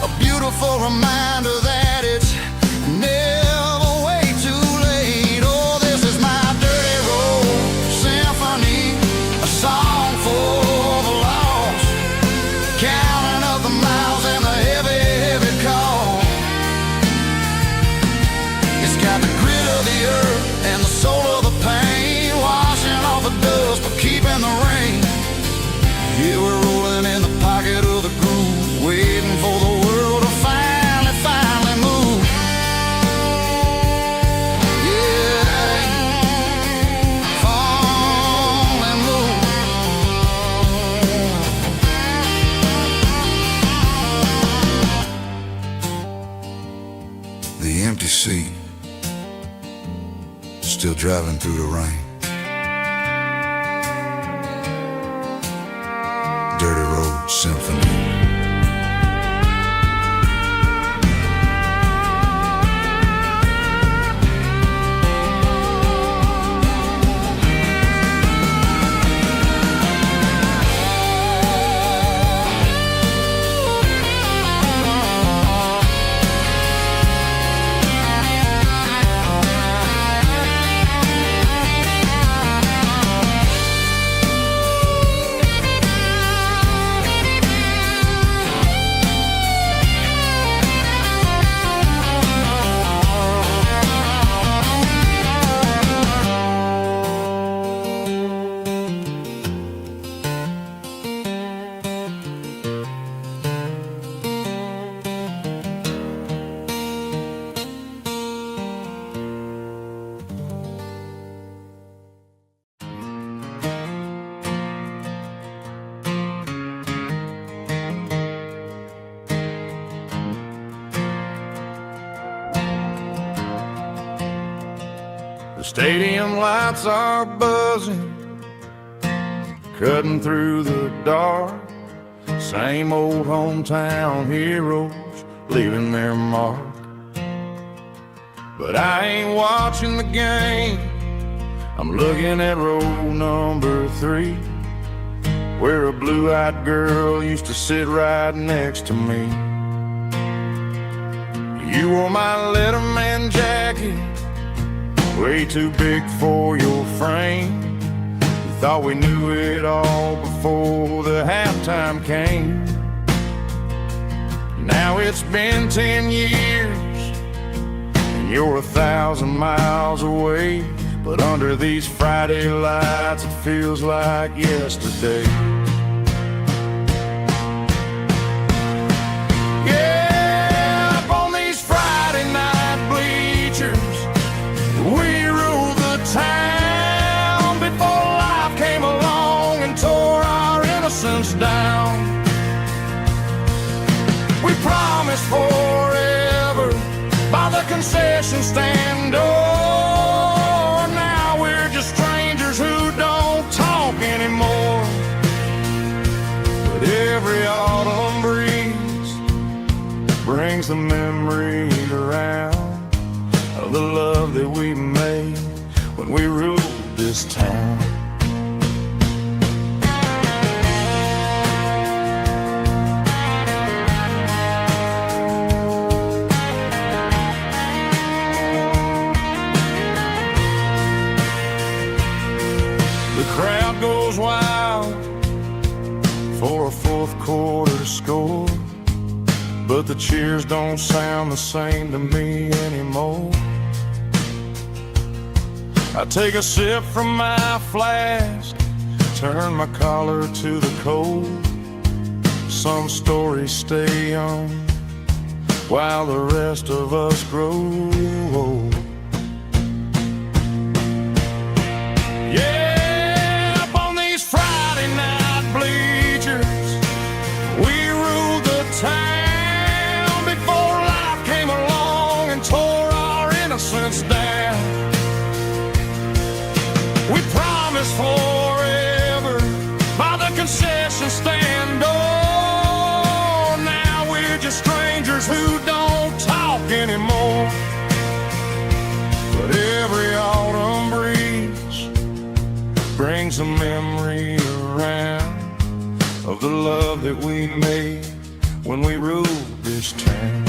a beautiful reminder that it's never way too late. Oh, this is my dirty road symphony, a song for the lost, counting up the miles and the heavy, heavy call. It's got the grit of the earth and the soul of the pain, washing off the dust but keeping the rain. Yeah, we're rolling in the pocket of the groove, waiting for the world to finally move. Yeah, finally move. The empty seat, still driving through the rain. Dirty road symphony. The stadium lights are buzzing, cutting through the dark. Same old hometown heroes leaving their mark. But I ain't watching the game, I'm looking at row number 3, where a blue-eyed girl used to sit right next to me. You wore my Letterman jacket, way too big for your frame. We thought we knew it all before the halftime came. Now it's been 10 years and you're 1,000 miles away, but under these Friday lights it feels like yesterday. Yeah, up on these Friday night bleachers we roll promised forever by the concession stand. Oh, now we're just strangers who don't talk anymore. But every autumn breeze brings the memories around of the love that we made when we ruled this town. The crowd goes wild for a fourth quarter score, but the cheers don't sound the same to me anymore. I take a sip from my flask, turn my collar to the cold. Some stories stay young while the rest of us grow old. Yeah, up on these Friday night bleachers, we ruled the town before life came along and tore our innocence down. We promised forever by the concession stand. Oh, now we're just strangers who don't talk anymore. But every autumn breeze brings a memory around of the love that we made when we ruled this town.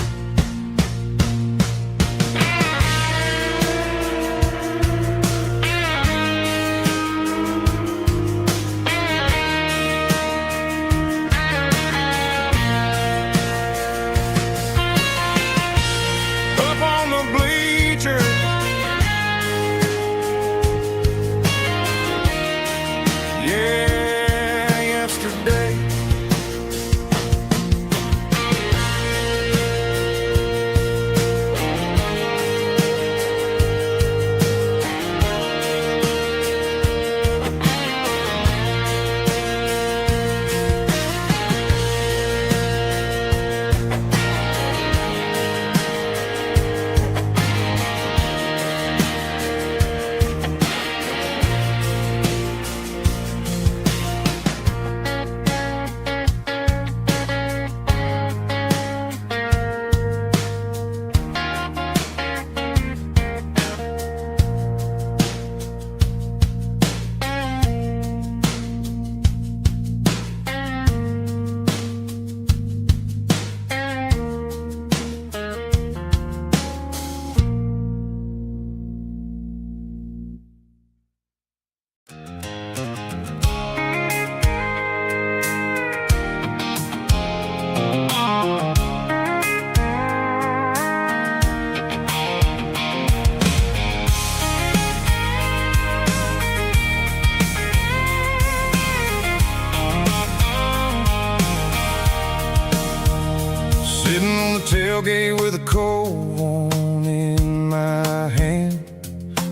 Sitting on the tailgate with a cold one in my hand,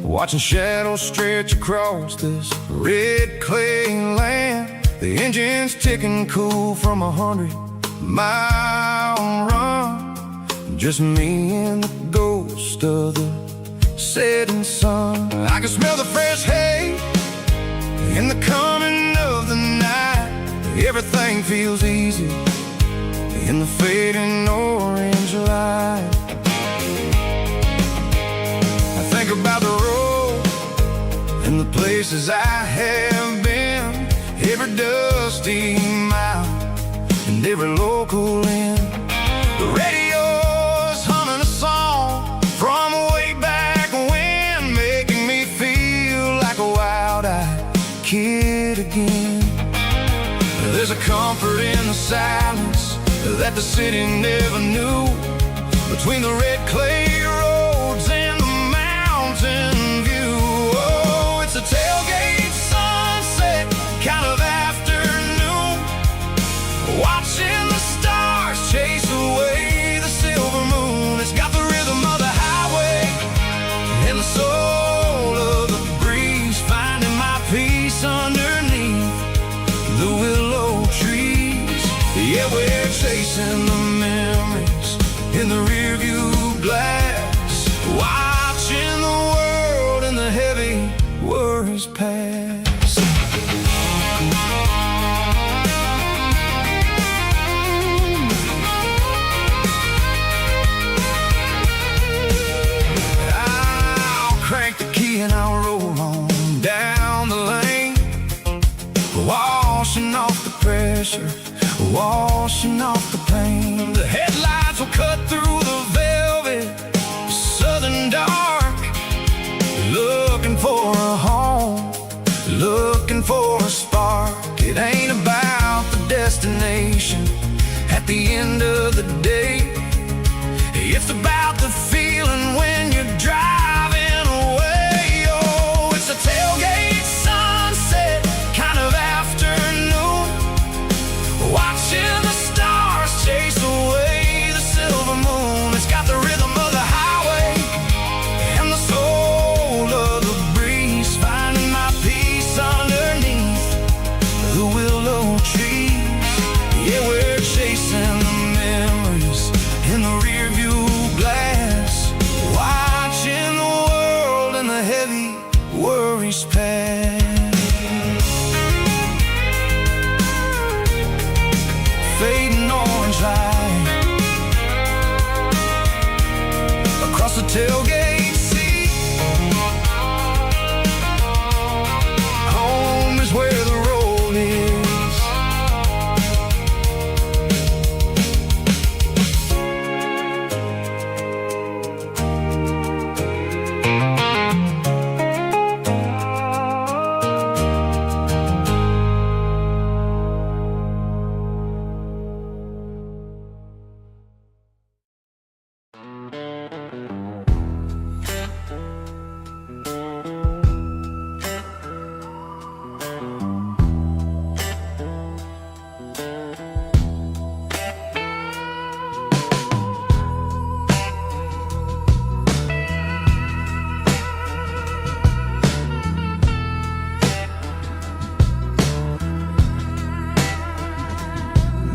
watching shadows stretch across this red clay land. The engine's ticking cool from 100-mile run. Just me and the ghost of the setting sun. I can smell the fresh hay in the coming of the night. Everything feels easy in the fading orange light. I think about the road and the places I have been, every dusty mile and every local inn. The radio's humming a song from way back when, making me feel like a wild-eyed kid again. There's a comfort in the silence that the city never knew, between the red clay roads and the mountain view. Oh, it's a tailgate sunset kind of afternoon, watching the stars chase away the silver moon. It's got the rhythm of the highway and the soul of the breeze, finding my peace underneath the willow trees. Yeah, we're chasing the memories in the rearview glass, watching the world and the heavy worries pass. I'll crank the key and I'll roll on down the lane, washing off the pressure, washing off the pain. The headlights will cut through the velvet southern dark, looking for a home, looking for a spark. It ain't about the destination at the end of the day, it's about the feeling when you're driving away. Oh, it's a tailgate sunset kind of afternoon, watching the stars chase away the silver moon. It's got the rhythm of the highway and the soul of the breeze, finding my peace underneath the willow trees. Yeah, we're chasing the memories in the rearview glass, watching the world and the heavy worries pass. Fading orange light across the tailgate seat. Home is where the road is.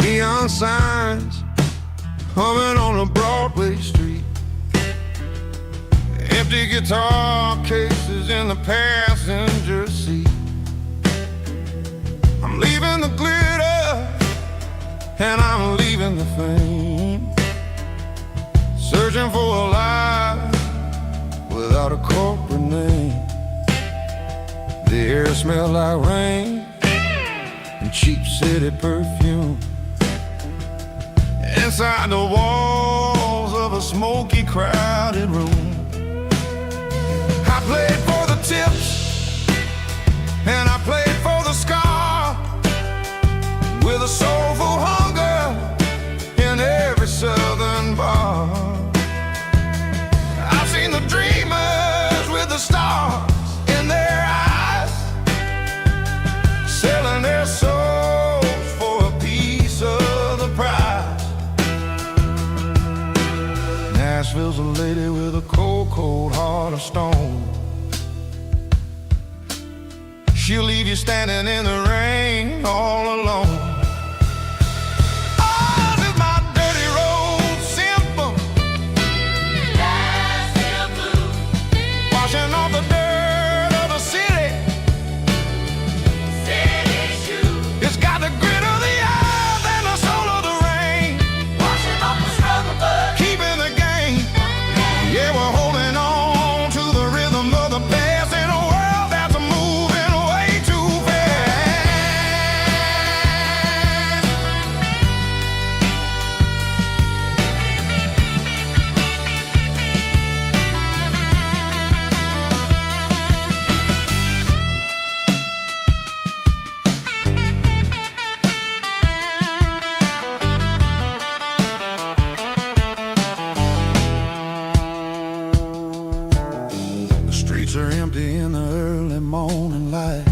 Neon signs humming on a Broadway street, empty guitar cases in the passenger seat. I'm leaving the glitter and I'm leaving the fame, searching for a life without a corporate name. The air smelled like rain and cheap city perfume. Inside the walls of a smoky, crowded room, I played for the tips and I played for the scar, with a soulful hunger in every southern bar. I've seen the dreamers with the stars in their eyes, selling their souls for a piece of the prize. Nashville's a lady with a cold, cold heart of stone. She'll leave you standing in the rain all alone. Ours is my dirty road simple, Nashville blue, washing off the dirt of the city, city shoes. It's got the grit of the earth and the soul of the rain, washing off the struggle but keeping the game. Yeah, we're holding on to the rhythm of the past in a world that's moving way too The streets are empty in the early morning light,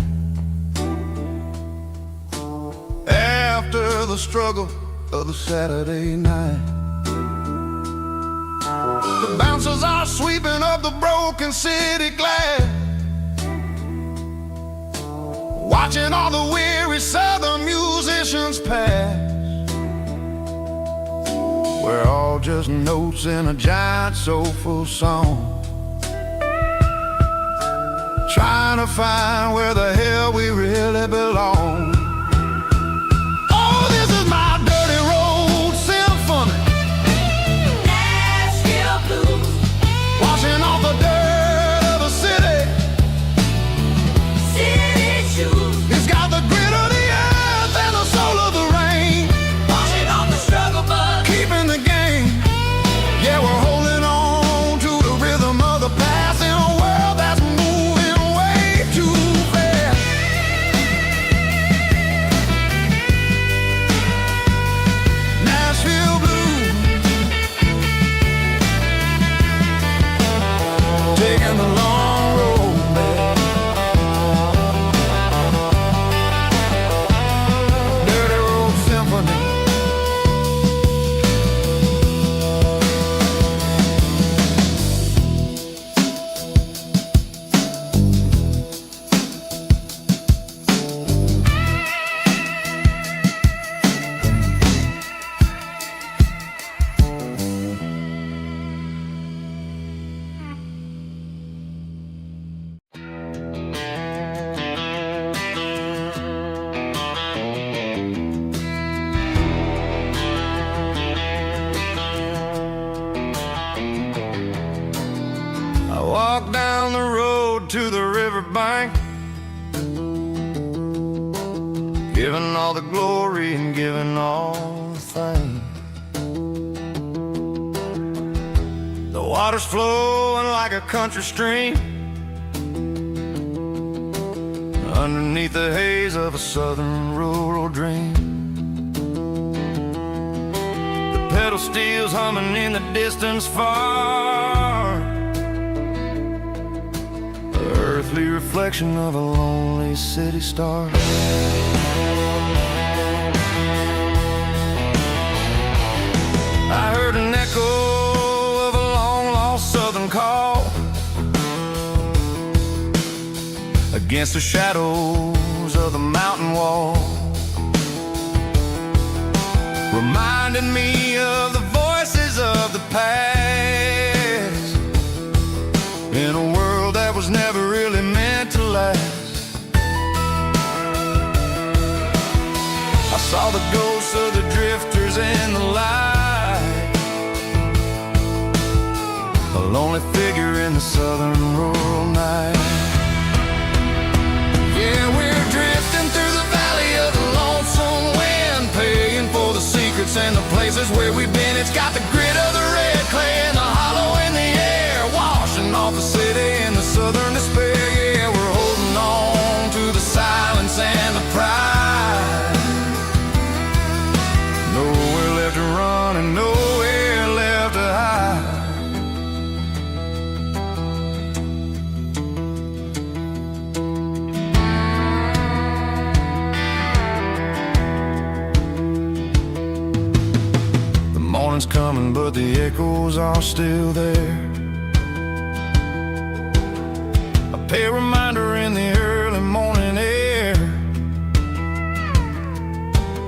after the struggle of the Saturday night. The bouncers are sweeping up the broken city glass, watching all the weary southern musicians pass. We're all just notes in a giant soulful song. Trying to find where the hell we really belong. Oh, this is my dirty road symphony. Nashville blues. Washing off the dirt of the city. City shoes. It's got the grit of the earth and the soul of the rain. Washing off the struggle bug. Keeping the game. Yeah, we're holding on to the rhythm of the past in a world that's moving way too fast. Nashville blues. Taking the long road back. Dirty road symphony. I walk down the road to the riverbank, giving all the glory and giving all the thanks. The water's flowing like a country stream underneath the haze of a southern rural dream. The pedal steel's humming in the distance far, the earthly reflection of a lonely city star. I heard an echo of a long-lost southern call against the shadows of the mountain wall, reminding me of the voices of the past in a world that was never really meant to last. I saw the ghosts of the drifters in the light, a lonely figure in the southern rural night. Yeah, we're drifting through the valley of the lonesome wind, paying for the secrets and the places where we've been. It's got the grit of the red clay and the hollow in the air, washing off the city and the southern despair. Yeah, we're holding on to the silence and the pride. Nowhere left to run and nowhere left to hide. The morning's coming, but the echoes are still there. A pale reminder in the early morning air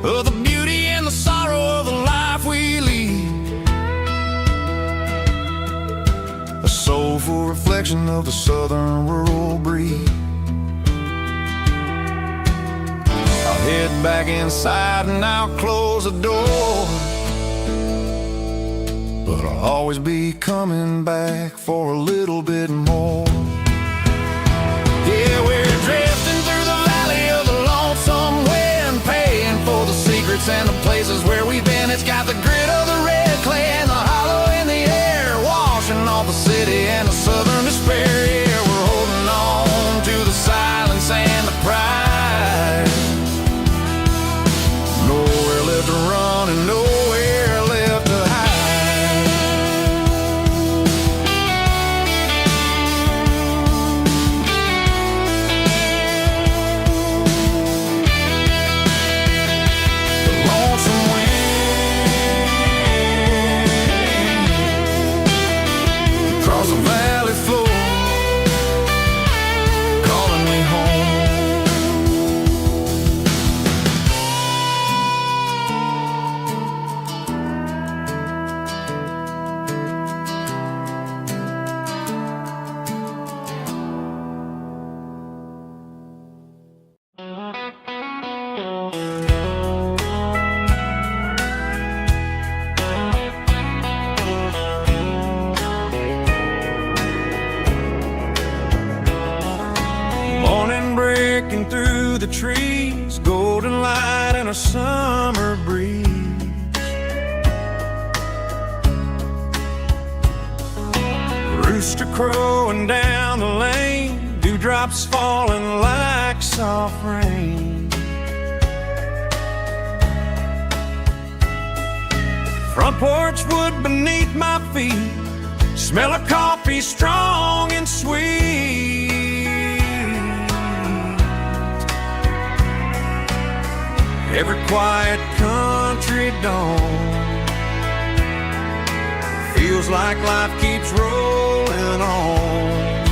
of the beauty and the sorrow of the life we lead, a soulful reflection of the southern rural breed. I'll head back inside and I'll close the door, but I'll always be coming back for a little bit more. Yeah, we're drifting through the valley of the lonesome wind, paying for the secrets and the places where we've been. It's got the grit of the red clay and the hollow in the air, washing off the city and the southern despair. Yeah, we're holding on to the silence and the pride. Nowhere left to run and nowhere left to hide. The lonesome wind It's golden light and a summer breeze. Rooster crowing down the lane, dewdrops falling like soft rain. Front porch wood beneath my feet, smell of coffee strong and sweet. Every quiet country dawn feels like life keeps rolling on.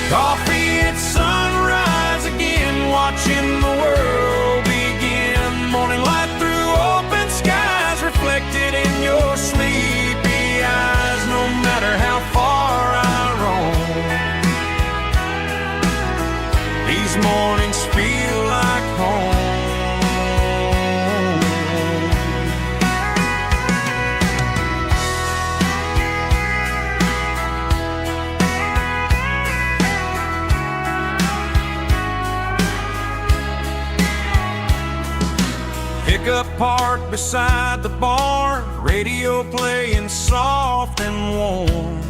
Coffee at sunrise again, watching the world begin. Morning light through open skies, reflected in your sleepy eyes. No matter how far I roam, these mornings feel like home. Pickup parked beside the barn, radio playing soft and warm.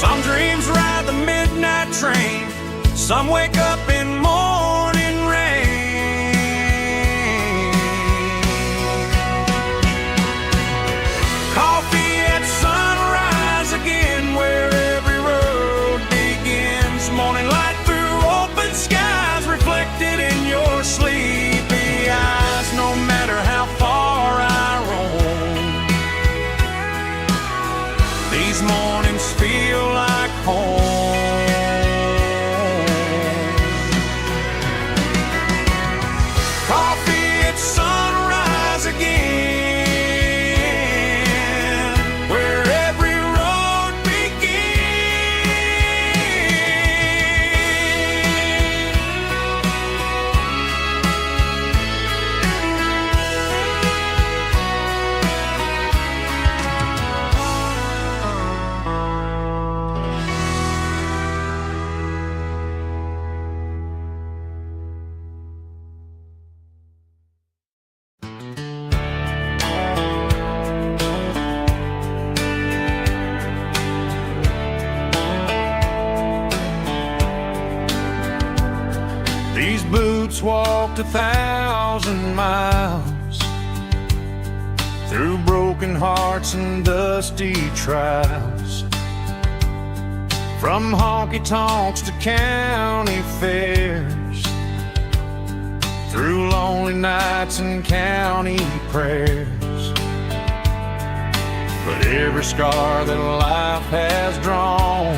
Some dreams ride the midnight train, some wake up in morning rain. Coffee at sunrise again, where every road begins. Morning light through open skies, reflected in your sleepy eyes. No matter how far I roam, these mornings feel like home. Coffee at sunrise again, where every road These boots walked 1,000 miles through broken hearts and dusty trials, from honky-tonks to county fairs, through lonely nights and county prayers. But every scar that life has drawn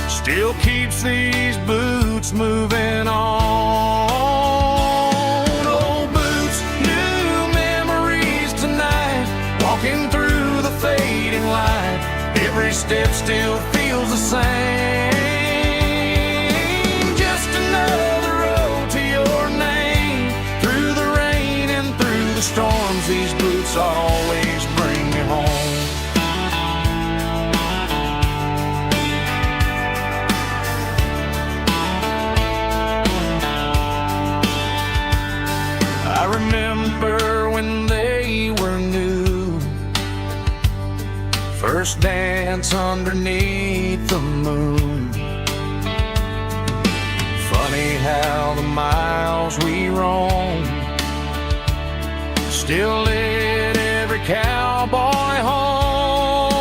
still keeps these boots moving on. Old boots, new memories tonight, walking through the fading light. Every step still feels the same. Just another road to your name. Through the rain and through the storms, these boots always bring me home. I remember when they were new, first dance underneath the moon. Funny how the miles we roam still lit every cowboy home.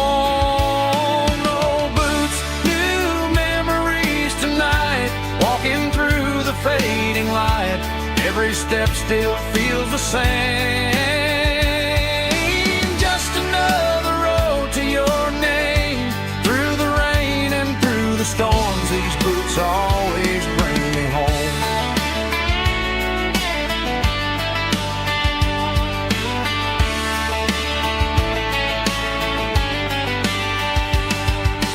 No boots, new memories tonight, walking through the fading light. Every step still feels the same. Just another road to your name. Through the rain and through the storms, these boots always bring me home.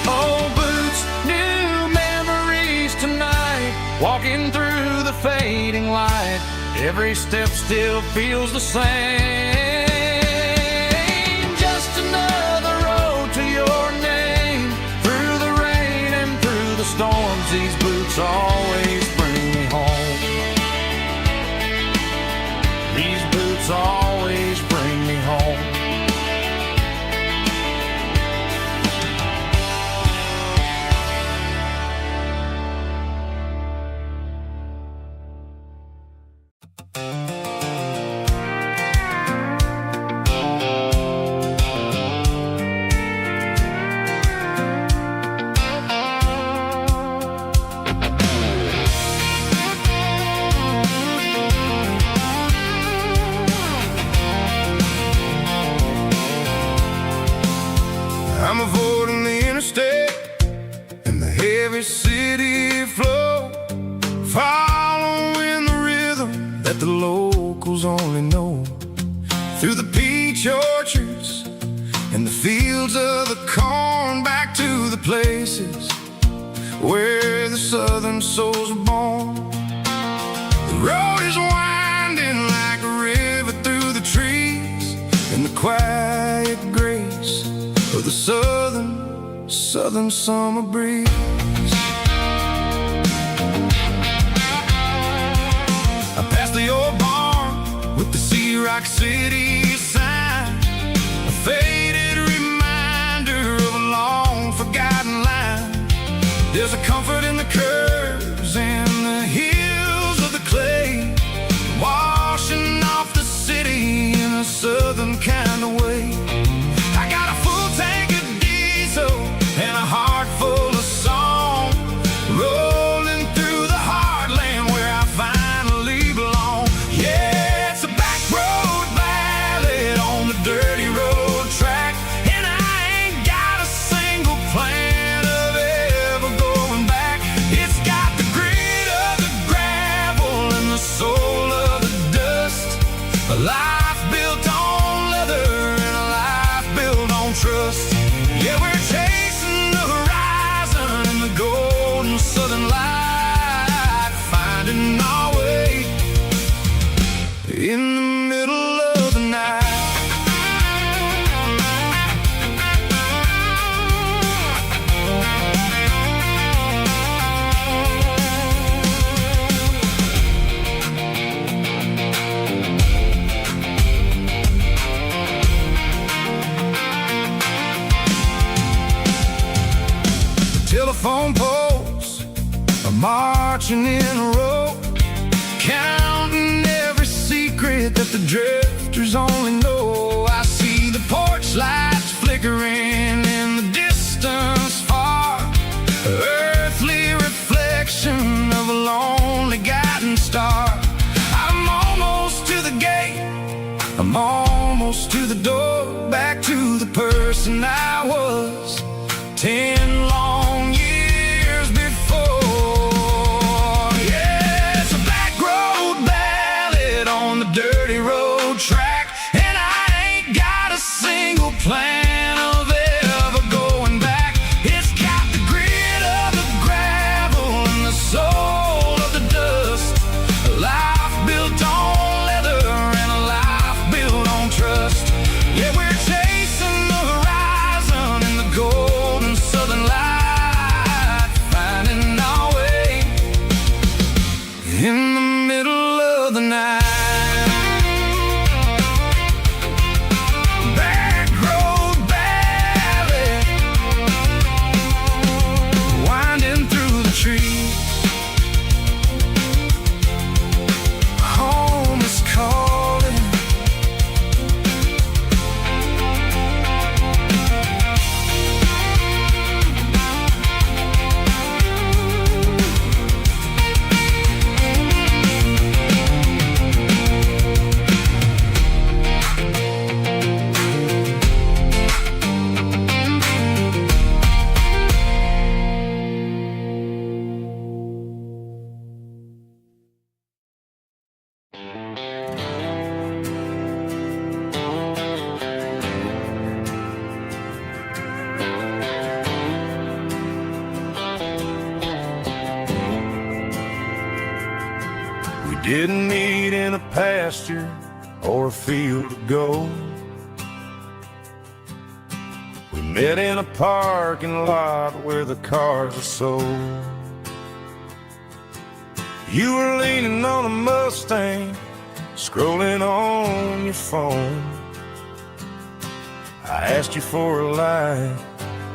Old boots, new memories tonight, walking through the fading light. Every step still feels the same. Just another road to your name. Through storms, these boots always bring me home. These boots always bring me home. I'm avoiding the interstate and the heavy city flow, following the rhythm that the locals only know. Through the peach orchards and the fields of the corn, back to the places where the southern souls are born. The road is winding like a river through the trees, and the quiet grace of the southern summer breeze. I passed the old barn with the Sea Rock City sign, a faded reminder of a long forgotten line. There's a comfort in the curves and the hills of the clay, washing off the city in a southern kind of way. I got a full tank of diesel and a heart full of song, rolling through the heartland where I finally belong. Yeah, it's a back road ballad on the dirty road track, and I ain't got a single plan of ever going back. It's got the grit of the gravel and the soul of the dust, a life built on leather and a life built on trust. Yeah, we're chasing the horizon in the golden southern light, finding our way in the middle of the night. Telephone poles are marching in a row, counting every secret that the drifters only know. I see the porch lights flickering in the distance far, earthly reflection of a lonely guiding star. I'm almost to the gate, I'm almost to the door, back to the person I was 10 long years before. Yeah, it's a back road ballad on the dirty road track, and I ain't got a single plan of ever going back. It's got the grit of the gravel and the soul of the dust, a life built on leather and a life built on trust. Yeah, we're chasing the horizon in the golden southern light, finding our way in the middle of the night. Back road ballad, winding through the trees. Home is calling. Didn't meet in a pasture or a field of gold. We Met in a parking lot where the cars are sold. You were leaning on a Mustang, scrolling on your phone. I asked you for a light,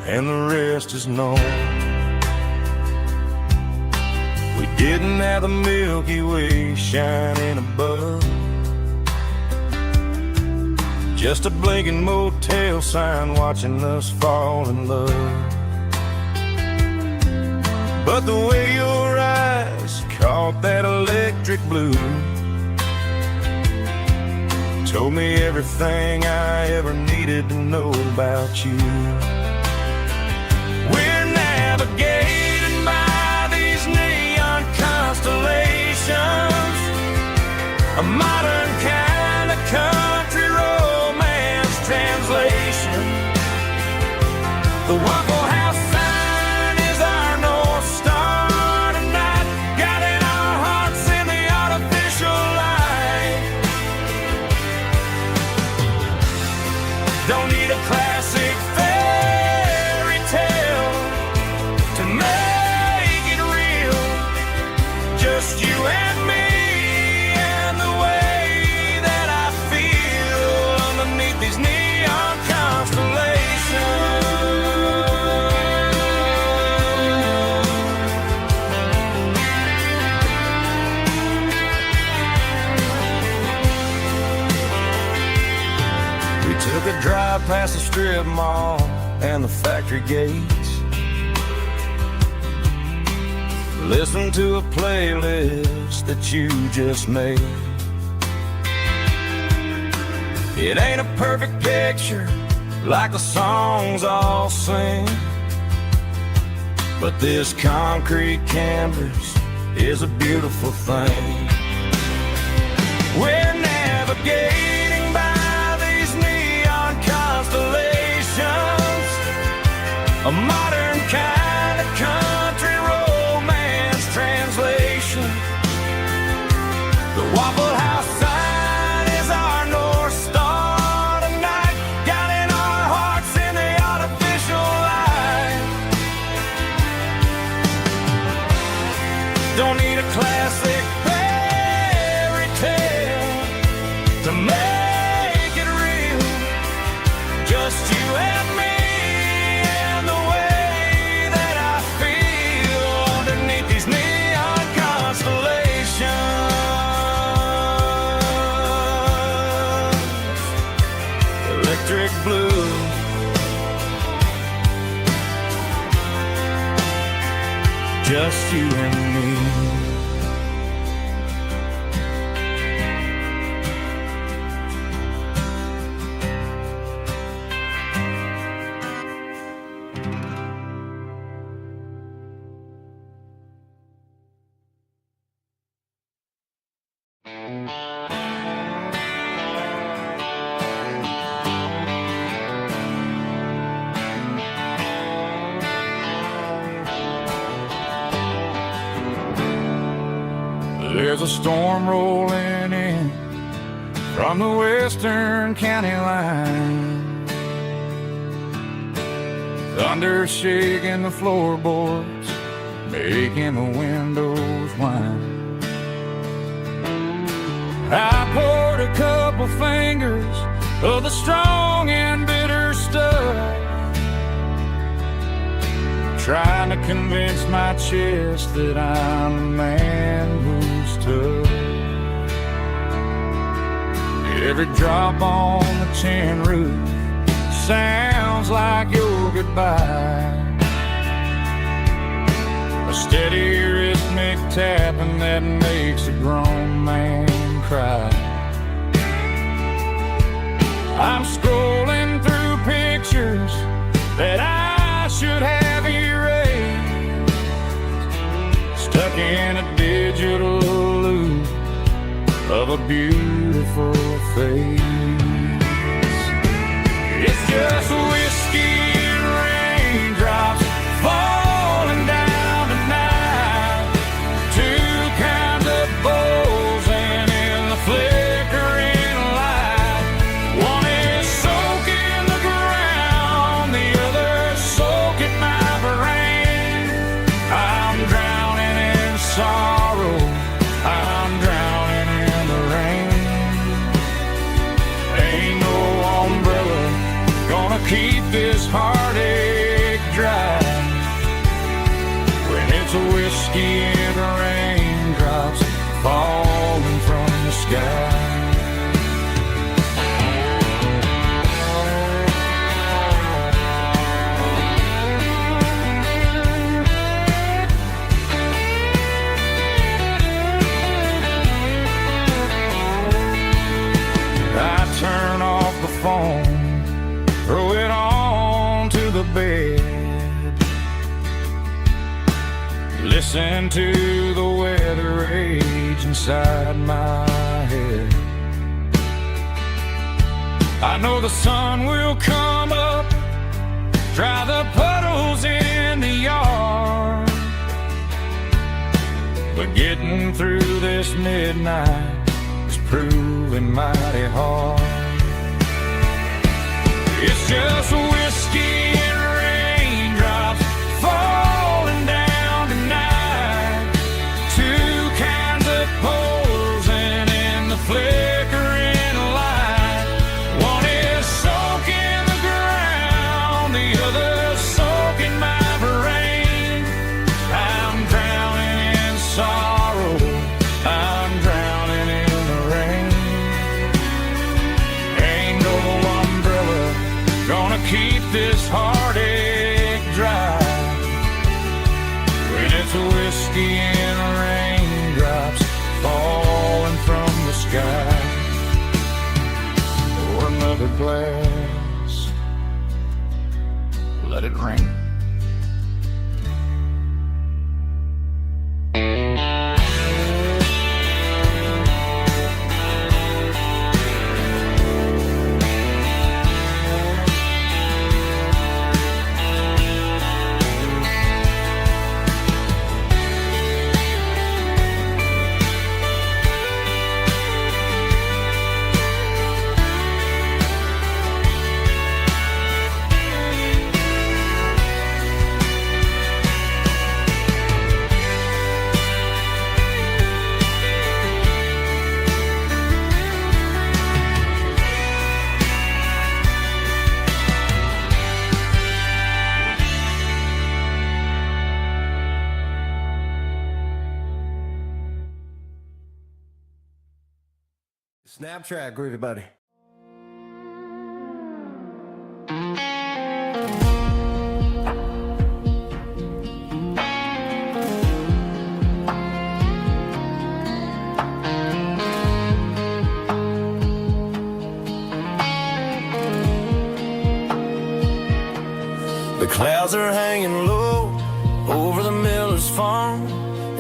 and the rest is known. We didn't have the Milky Way shining above, just a blinking motel sign watching us fall in love. But the way your eyes caught that electric blue told me everything I ever needed to know about you. We're navigated by these neon constellations, a modern kind of country romance translation. The Waffle House sign is our North Star tonight, guiding our hearts in the artificial light. Don't need a classic fairy tale to make it real. Just you and me and the way that I feel underneath these neon constellations. We took a drive past the strip mall and the factory gates, listened to a playlist that you just made. It ain't a perfect picture like the songs all sing, but this concrete canvas is a beautiful thing. We're navigating by these neon constellations, a modern kind of country romance translation. The Waffle House sign is our North Star tonight, guiding our hearts in the artificial light. Don't need a classic fairy tale to make it real. Just you and me and the way that I feel underneath these neon constellations. Electric blue, just you and me. There's a storm rolling in from the western county line, thunder shaking the floorboards, making the windows whine. I poured a couple fingers of the strong and bitter stuff, trying to convince my chest that I'm a man who's tough. Every drop on the tin roof sounds like your goodbye, a steady rhythmic tapping that makes a grown man cry. I'm scrolling through pictures that I should have erased, stuck in a digital loop of a beautiful face. It's just whiskey and raindrops falling down tonight, two kinds of bowls and in the flickering light. One is soaking the ground, the other whiskey and the raindrops falling from the sky. Turn off the phone, throw it on to the bed, listen to the weather rage inside my head. I know the sun will come up, dry the puddles in the yard, but getting through this midnight is proving mighty hard. It's just whiskey and raindrops falling down tonight. Two kinds of posing in the flickering light. One is soaking the ground, the other soaking my brain. I'm drowning in sorrow, I'm drowning in the rain. Ain't no umbrella gonna keep this heartache dry when it's whiskey and raindrops falling from the sky. Pour another glass, let it rain. Snap track, groovy buddy. The clouds are hanging low over the miller's farm,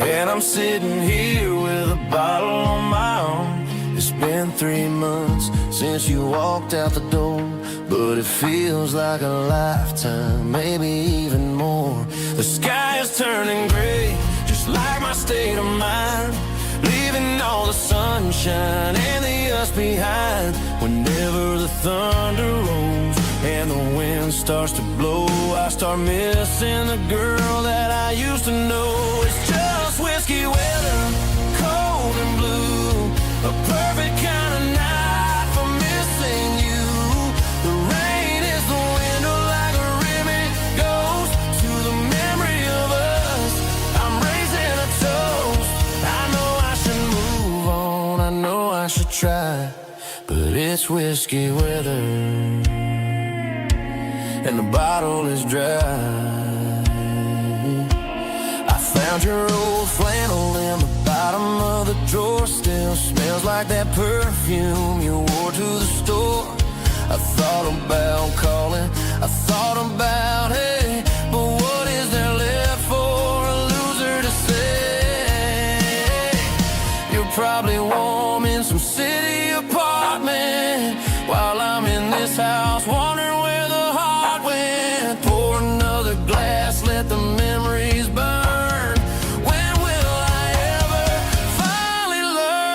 and I'm sitting here with a bottle on my arm. It's been 3 months since you walked out the door, but it feels like a lifetime, maybe even more. The sky is turning gray, just like my state of mind, leaving all the sunshine and the us behind. Whenever the thunder rolls and the wind starts to blow, I start missing the girl that I used to know. It's just whiskey weather, cold and blue, a perfect kind of night for missing you. The rain is the window like a ribbon goes to the memory of us. I'm raising a toast. I know I should move on, I know I should try, but it's whiskey weather and the bottle is dry. I found your old flannel in the bottom of the drawer, still smells like that perfume you wore to the store. I thought about calling, I thought about, hey, but what is there left for a loser to say? You're probably warm in some city apartment, while I'm in this house wondering where the heart went. Pour another glass, let the memories burn. When will I ever finally learn?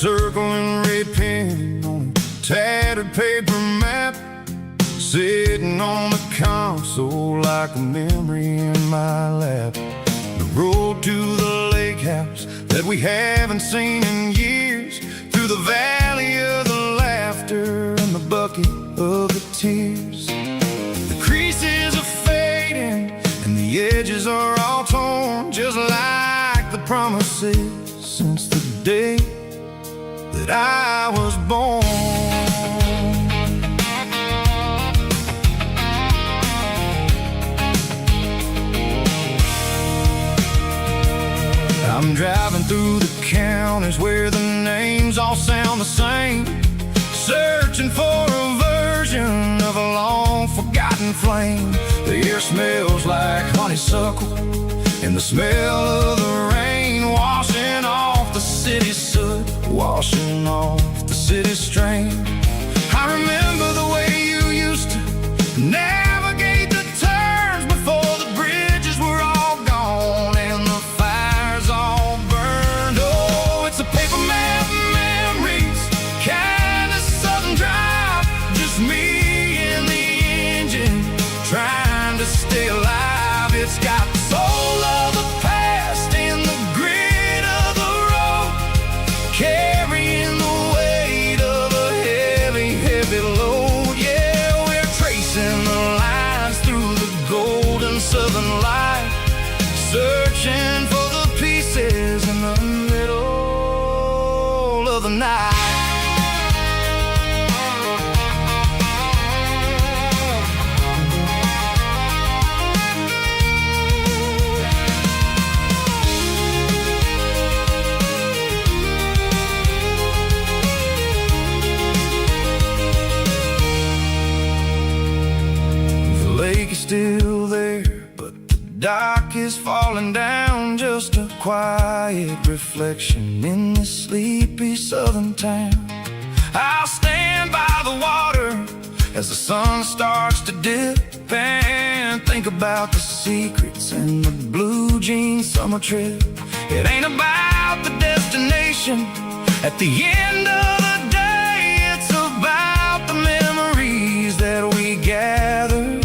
circling red pen on a tattered paper map, sitting on the console like a memory in my lap. The road to the lake house that we haven't seen in years, through the valley of the laughter and the bucket of the tears. The creases are fading and the edges are all torn, just like the promises since the day that I was born. I'm driving through the counties where the names all sound the same, searching for a version of a long-forgotten flame. The air smells like honeysuckle, and the smell of the rain washing off the city soot, washing off the city strain. I remember the way you used to navigate the turns before the bridges were all gone and the fires all burned. Oh, it's a paper map memories, kind of southern drive, just me and the engine trying to stay alive. It's got the soul of the past and the grit of the road, carrying the weight of a heavy, heavy load. Yeah, we're tracing the lines through the golden southern light, searching for the pieces in the middle of the night. Still there, but the dock is falling down, just a quiet reflection in this sleepy southern town. I'll stand by the water as the sun starts to dip and think about the secrets and the blue jean summer trip. It ain't about the destination at the end of the day, it's about the memories that we gather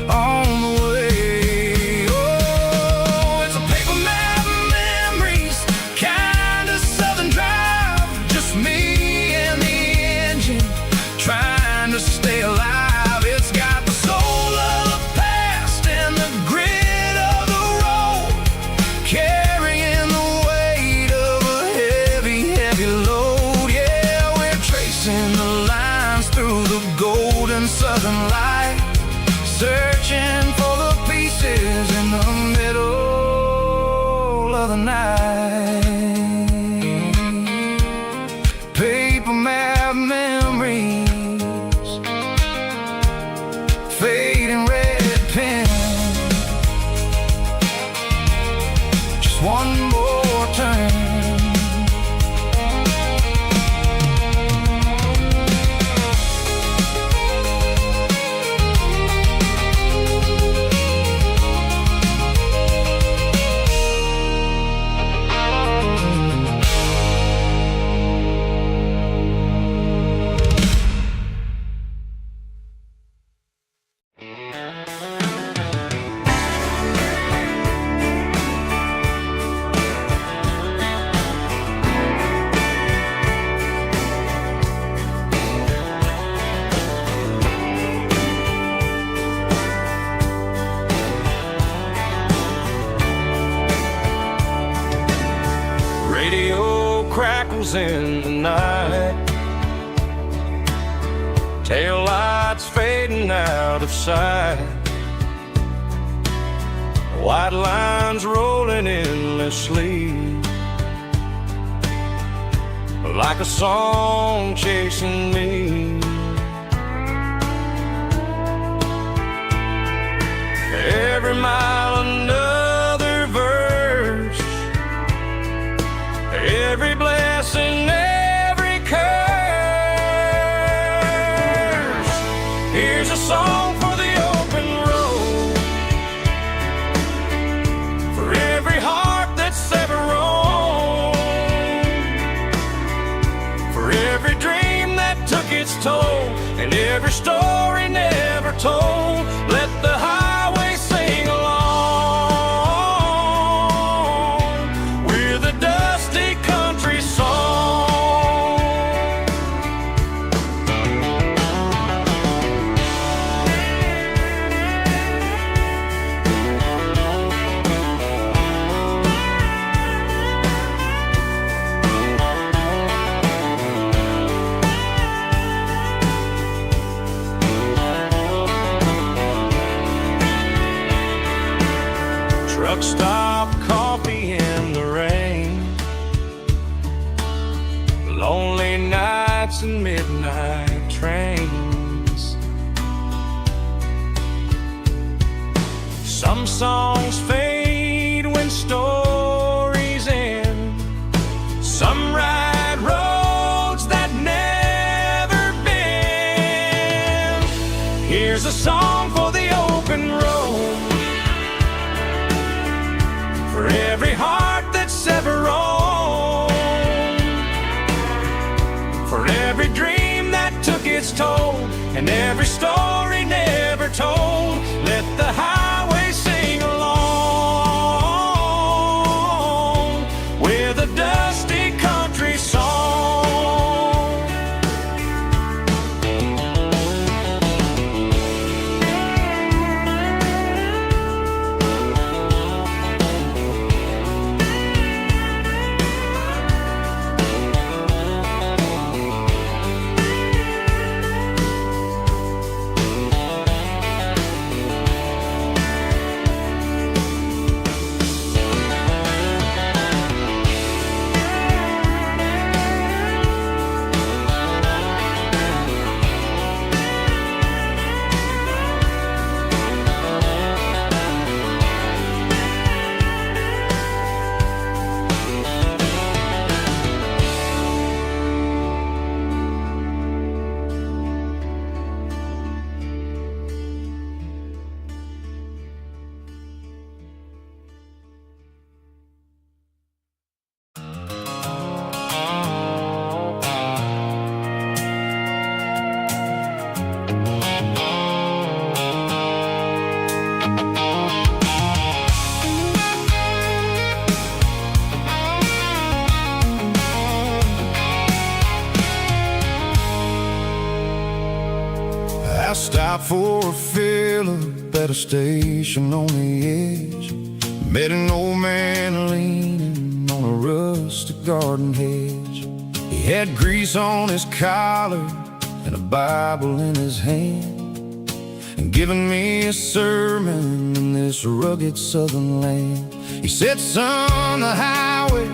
on the way. Oh, it's a paper map memories, kind of southern drive, just me and the engine trying to stay alive. It's got the soul of the past and the grit of the road, carrying the weight of a heavy, heavy load. Yeah, we're tracing the lines through the golden southern light, searching for the pieces in the middle of the night. Paper map memories, fading red pen, just one more turn. Radio crackles in the night, tail lights fading out of sight, white lines rolling endlessly, like a song chasing me. Every mile another verse, every blessing, every curse. Here's a song for the open road, for every heart that's ever roamed. every story never told. Let the highway sing along with a dusty country song. Truck stop, coffee in the rain, lonely nights and midnight trains. Some songs fade when stories end. Some ride roads that never bend. Here's a song for the open road, for every heart that's ever roamed, for every dream that took its toll, and every story never told. Let the highway sing along with a dusty country song. I stopped for a fill-up at a station on the edge. Met an old man leaning on a rustic garden hedge. He had grease on his collar and a Bible in his hand, and giving me a sermon in this rugged southern land. He said, son, the highway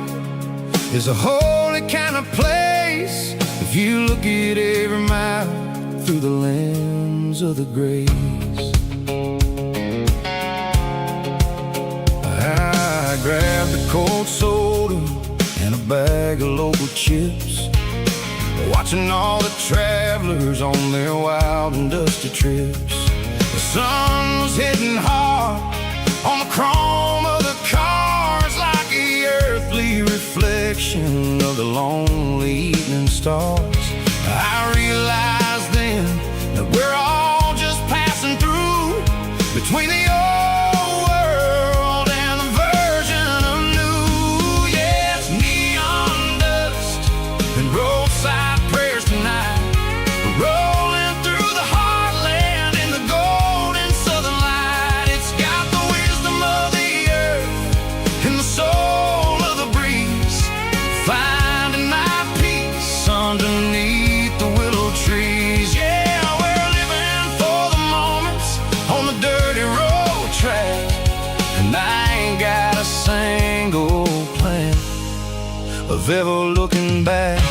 is a holy kind of place if you look at every mile through the lens of the grace. I grabbed a cold soda and a bag of local chips, watching all the travelers on their wild and dusty trips. The sun was hitting hard on the chrome of the cars, like the earthly reflection of the lonely evening stars. I realized then that we're all just passing through between the old world and the version of new. Yeah, it's neon dust and roadside prayers tonight, rolling through the heartland in the golden southern light. It's got the wisdom of the earth and the soul of the breeze, finding my peace underneath the willow trees. Yeah, we're living for the moments on the dirty road track, and I ain't got a single plan of ever looking back.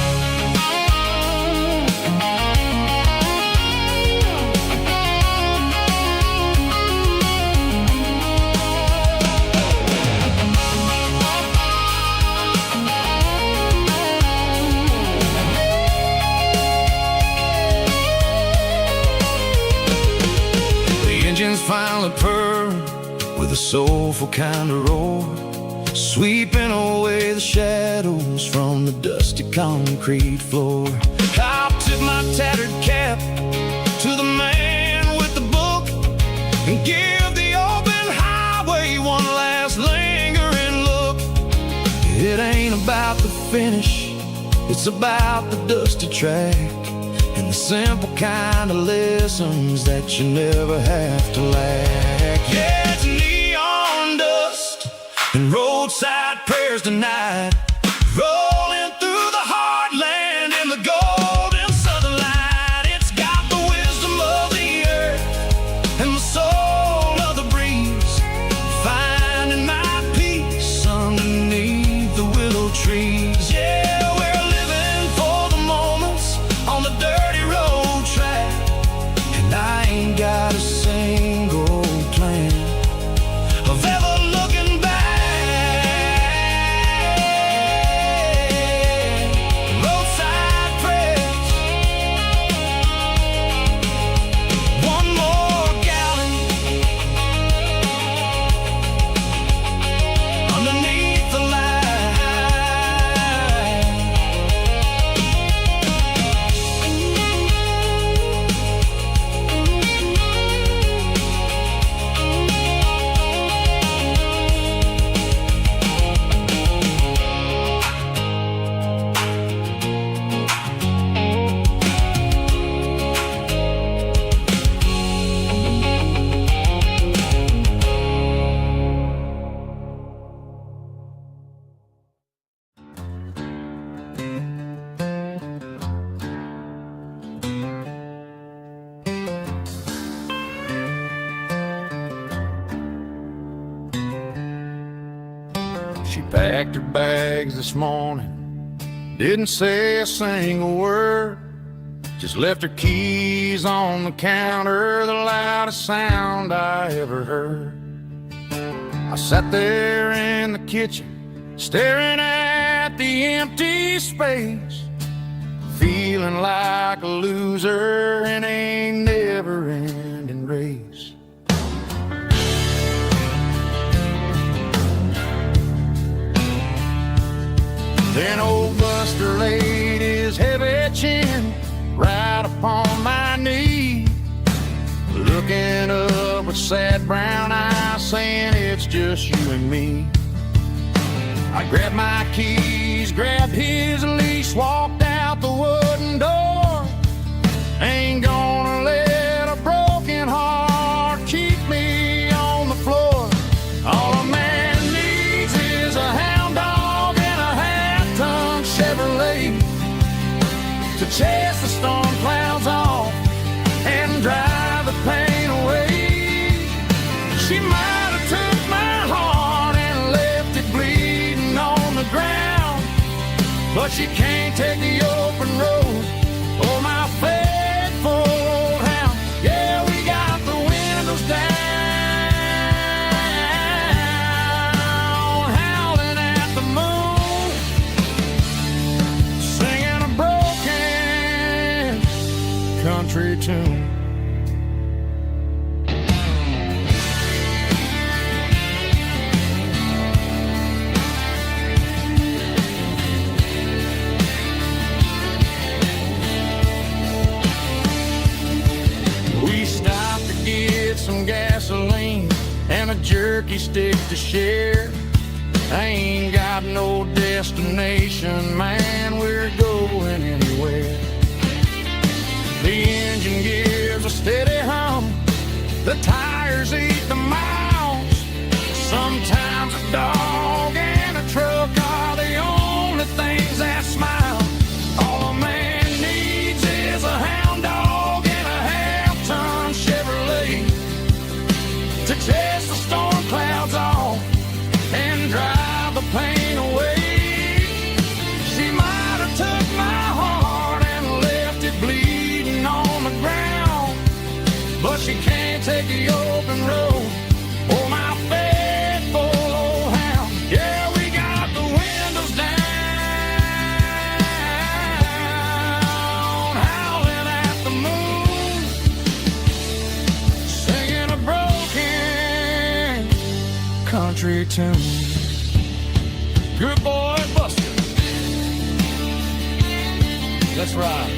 Engines finally purr with a soulful kind of roar, sweeping away the shadows from the dusty concrete floor. I tip my tattered cap to Give the open highway one last lingering look. It ain't about the finish, it's about the dusty track and the simple kind of lessons that you never have to lack. Yeah, it's neon dust and roadside prayers tonight, rolling through the heartland in the golden southern light. It's got the wisdom of the earth and the soul of the breeze, finding my peace underneath the willow trees. Yeah, we're living for the moments on the dirty road track, and I ain't got a single plan of ever looking back. Roadside prayers, one more gallon underneath the light. She packed her bags this morning, didn't say a single word, just left her keys on the counter, the loudest sound I ever heard. I sat there in the kitchen, staring at the empty space, feeling like a loser in a never-ending race. Then old Buster laid his heavy chin right upon my knee, looking up with sad brown eyes, saying it's just you and me. I grabbed my keys, grabbed his leash, walked out the wooden door. Ain't gonna let a broken heart keep me on the floor. All a man needs is a hound dog and a half-ton Chevrolet to chase the storm clouds off and drive the pain away. She might have took my heart and left it bleeding on the ground, but she can't take the open road or my faithful old hound. Yeah, we got the windows down, howling at the moon, singing a broken country tune. We stopped to get some gasoline and a jerky stick to share. I ain't got no destination, man, we're going anywhere. The engine gives a steady hum, the tires eat the miles. Sometimes a dog and a truck are the only things that smile. All a man needs is a hound dog and a half-ton Chevrolet to chase the storm clouds off and drive the pain away. She might have took my heart and left it bleeding on the ground, but she can't take the open road or my faithful old hound. Yeah, we got the windows down, howling at the moon, singing a broken country tune. Good boy, Buster. Let's ride.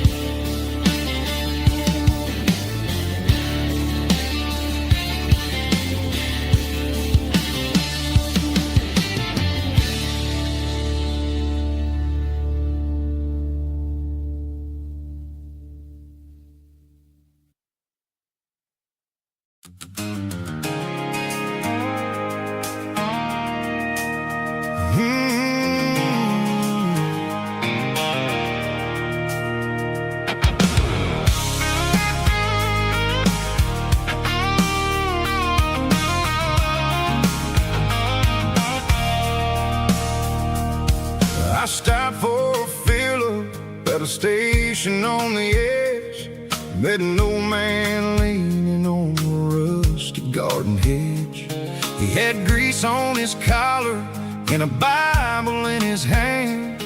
stopped for a fill-up at a station on the edge. Met an old man leaning on a rusty garden hedge. He had grease on his collar and a Bible in his hand,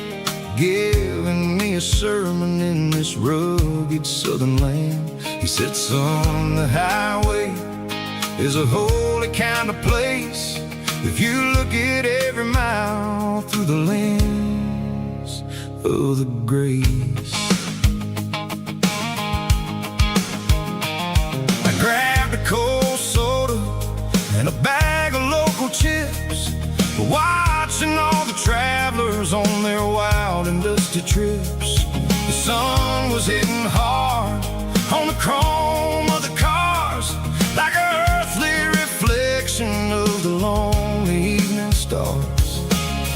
giving me a sermon in this rugged southern land. He said, son, the highway is a holy kind of place if you look at every mile through the lens of the grace. I grabbed a cold soda and a bag of local chips, watching all the travelers on their wild and dusty trips. The sun was hitting hard on the chrome of the cars, like an earthly reflection of the lonely evening stars.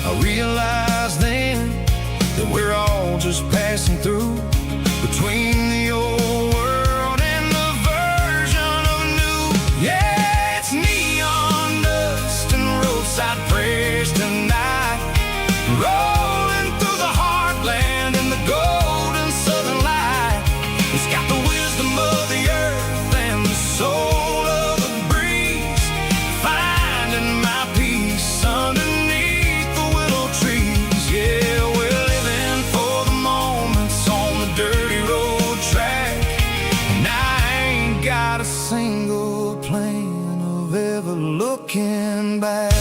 I realized then that we're all just passing through between the old world and the version of new. Yeah, it's neon dust and roadside prayers tonight, rolling through the heartland in the golden southern light. It's got the wisdom of the earth and the soul of the breeze, finding my peace underneath the willow trees. Yeah, we're living for the moments on the dirty road track, and I ain't got a single plan of ever looking back.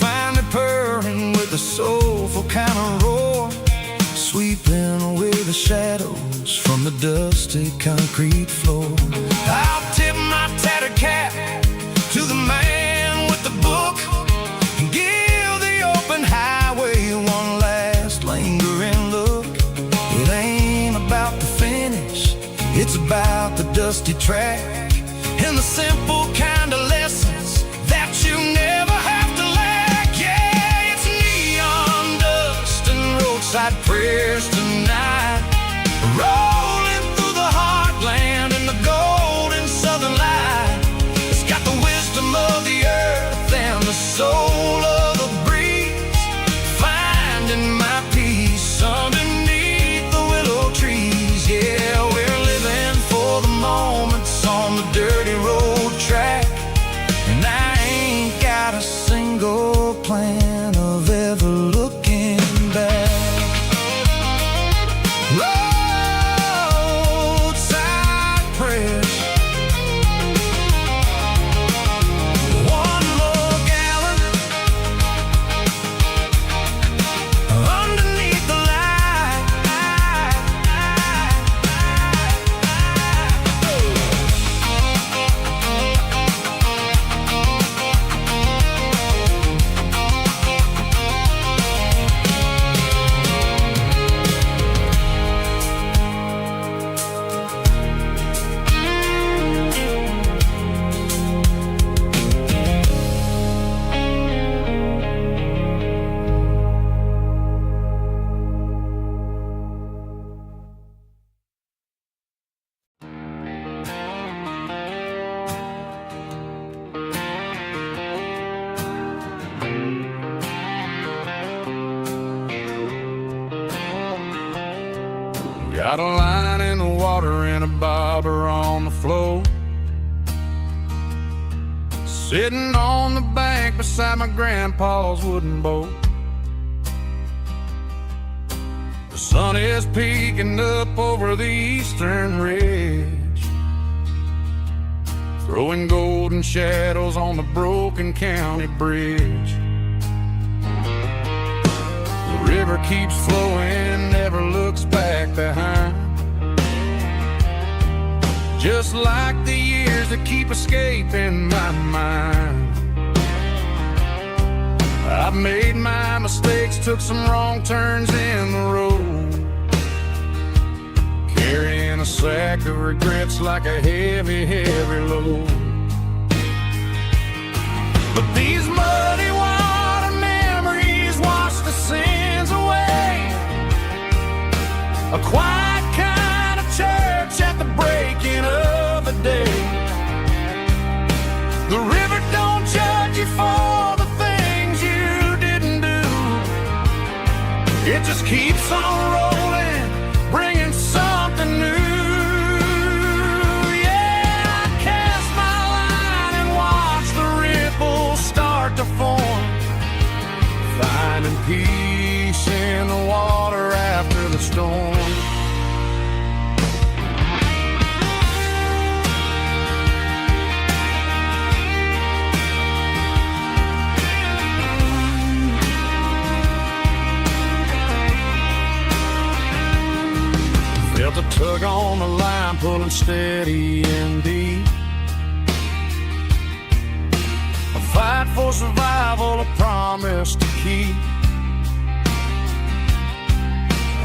Finally purring with a soulful kind of roar, sweeping away the shadows from the dusty concrete floor. I'll tip my tattered cap to the man with the book and give the open highway one last lingering look. It ain't about the finish, it's about the dusty track and the simple kind of lessons that you never have to lack. Yeah, it's neon dust and roadside prayers tonight, rolling through the heartland in the golden southern light. It's got the wisdom of the earth and the soul of the breeze, finding my peace underneath the willow trees. Yeah, we're living for the moments on the dirty road track, and I ain't got a single plan of ever looking back. Roadside prayers, one more gallon underneath the light. Got a line in the water and a bobber on the floor, sitting on the bank beside my grandpa's wooden boat. The sun is peeking up over the eastern ridge, throwing golden shadows on the broken county bridge. The river keeps flowing, never looks back behind, just like the years that keep escaping my mind. I've made my mistakes, took some wrong turns in the road, carrying a sack of regrets like a heavy, heavy load. But these muddy water memories wash the sins away. A quiet kind of church at the breaking of the day. The river don't judge you for the things you didn't do. It just keeps on rolling, bringing something new. Yeah, I cast my line and watch the ripples start to form, finding peace in the water after the storm. Felt a tug on the line, pulling steady and deep. A fight for survival, a promise to keep.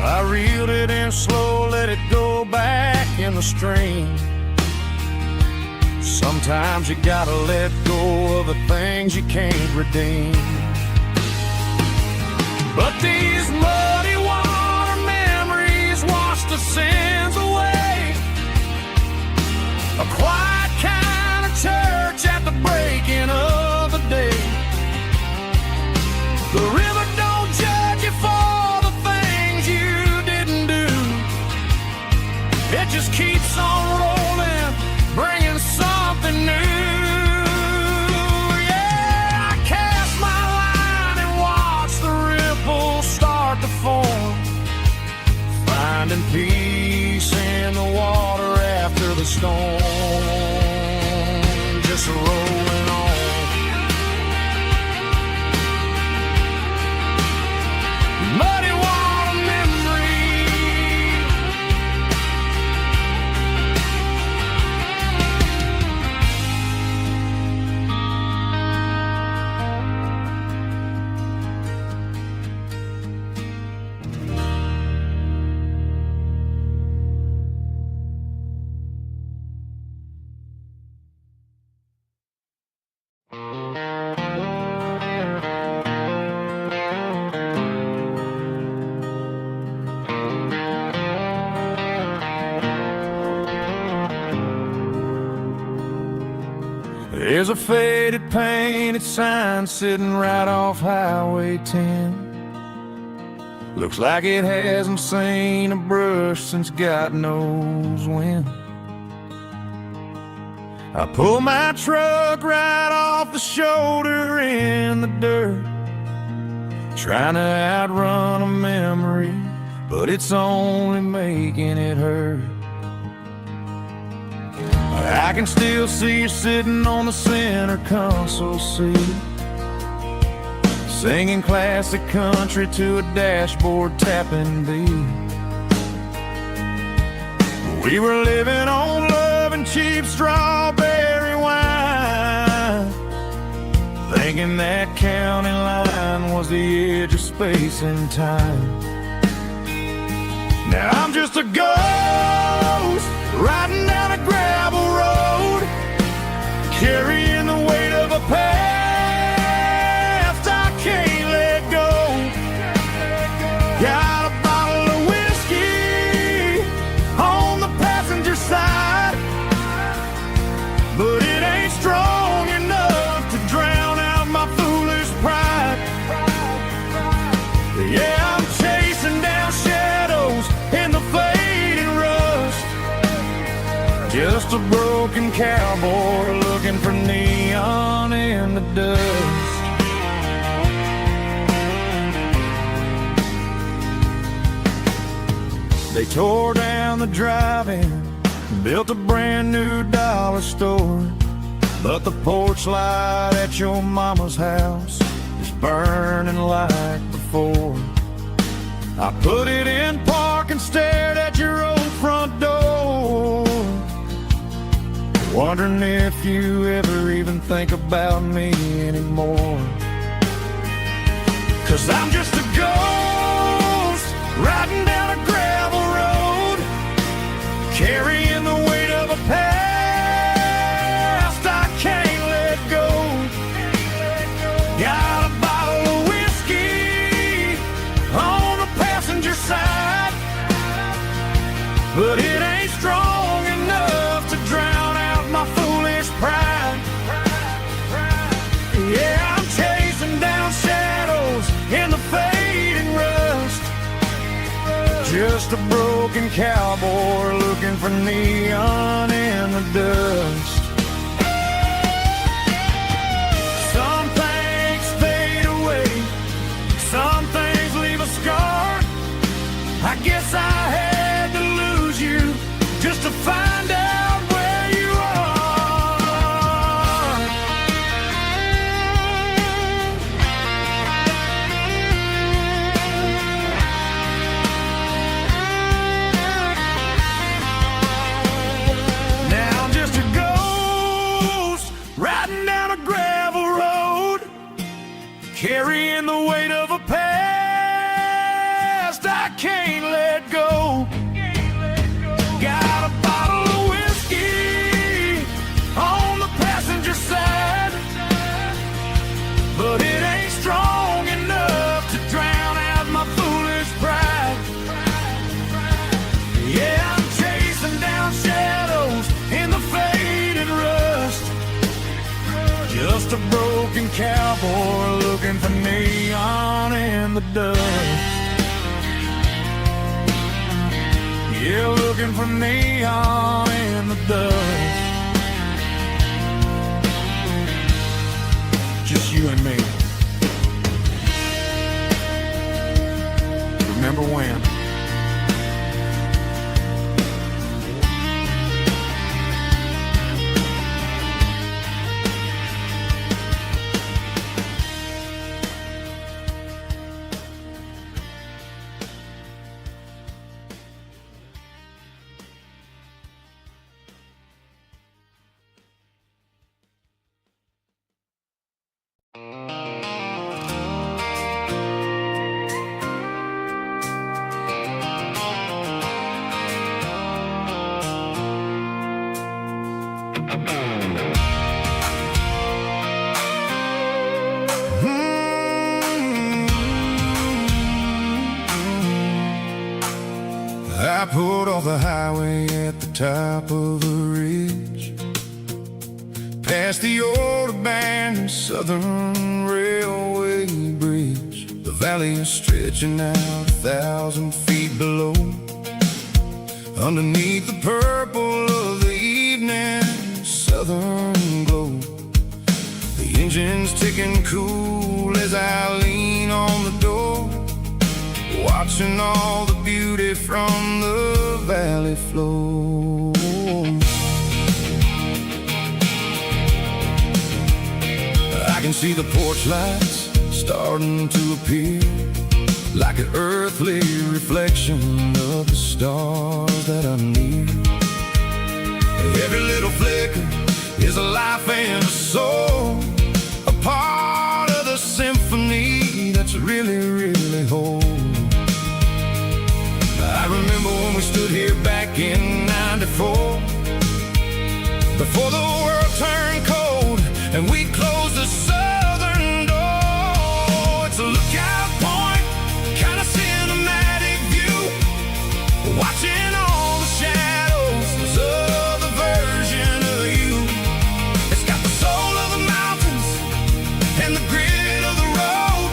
I reeled it in slow, let it go back in the stream. Sometimes you gotta let go of the things you can't redeem. But these muddy water memories wash the sins away. A quiet kind of church at the breaking of the day. The river don't judge you for the things you didn't do. It just keeps on rolling, bringing something new. Yeah, I cast my line and watch the ripples start to form, finding peace in the water after the storm. Just rolling on. Muddy water memory. There's a faded painted sign sitting right off Highway 10. Looks like it hasn't seen a brush since God knows when. I pull my truck right off the shoulder in the dirt, trying to outrun a memory, but it's only making it hurt. I can still see you sitting on the center console seat, singing classic country to a dashboard tapping beat. We were living on love and cheap strawberry wine, thinking that county line was the edge of space and time. Now I'm just a ghost riding down a gravel road, carrying the weight of a past I can't let go. Got a bottle of whiskey on the passenger side, but it ain't strong enough to drown out my foolish pride. Yeah, I'm chasing down shadows in the fading rust, just a broken cowboy looking for neon in the dust. They tore down the drive-in, built a brand new dollar store, but the porch light at your mama's house is burning like before. I put it in park and stared at your old front door, wondering if you ever even think about me anymore. 'Cause I'm just a ghost riding down a gravel road, carrying the weight of a past I can't let go. but it ain't strong enough to drown out my foolish pride. Yeah, I'm chasing down shadows in the fading rust, just a broken cowboy looking for neon in the dust. Some things fade away, some things leave a scar. I guess I had to lose you just to find out where you are. Now I'm just a ghost riding down a gravel road, carrying the weight of a past I can't let go. Got a bottle of whiskey on the passenger side, but it ain't strong enough to drown out my foolish pride. Yeah, I'm chasing down shadows in the faded rust, just a broken cowboy looking for neon in the dust. Yeah, looking for neon in the dust. Just you and me. Remember when? I pulled off the highway at the top of the ridge, past the old abandoned Southern Railway bridge. The valley is stretching out 1,000 feet below, underneath the purple of the evening southern glow. The engine's ticking cool as I lean on the door, watching all the beauty from the valley flow. I can see the porch lights starting to appear, like an earthly reflection of the stars that are near. Every little flicker is a life and a soul, a part of the symphony that's really, really whole. I remember when we stood here back in '94, before the world turned cold and we closed the southern door. It's a lookout point, kind of cinematic view, watching all the shadows of the version of you. It's got the soul of the mountains and the grit of the road,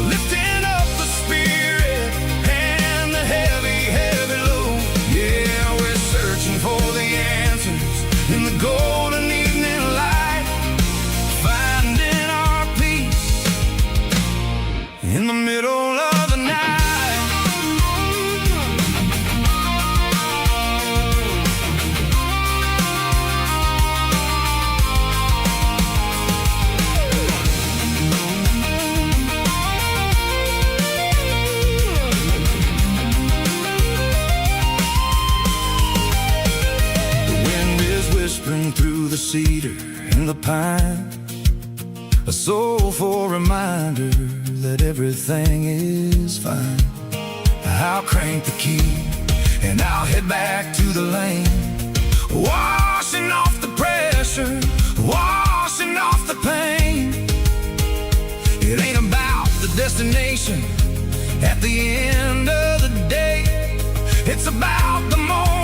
lifting up the spirit and the heavy, heavy load. Yeah, we're searching for the answers in the golden evening light, finding our peace in the middle of the night. Whispering through the cedar and the pine, a soulful reminder that everything is fine. I'll crank the key and I'll head back to the lane, washing off the pressure, washing off the pain. It ain't about the destination at the end of the day, it's about the moment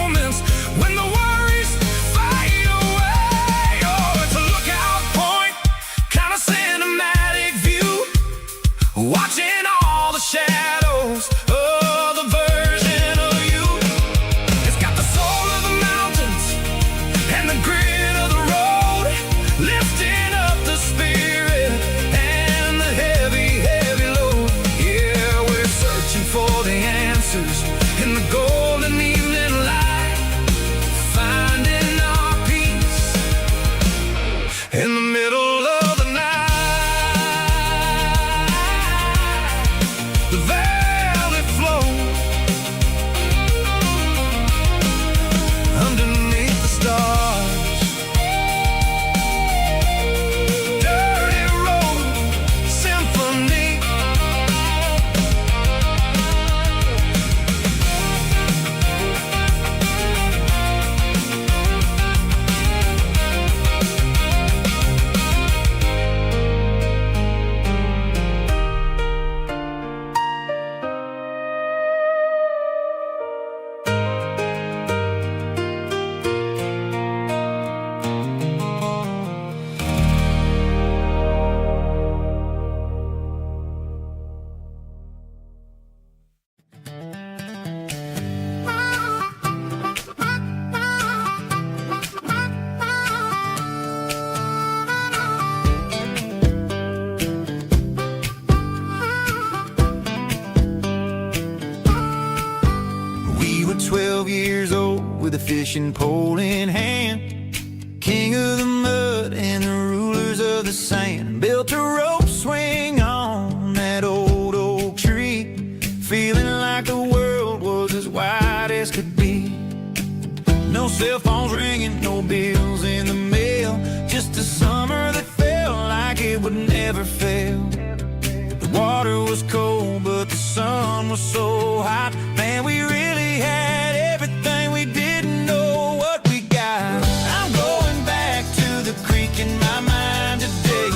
fishing pole in hand, king of the mud and the rulers of the sand. Built a rope swing on that old oak tree, feeling like the world was as wide as could be. No cell phones ringing, no bills in the mail, just a summer that felt like it would never fail. The water was cold, but the sun was so hot. Man, we really had everything, we didn't know what we got. I'm going back to the creek in my mind today,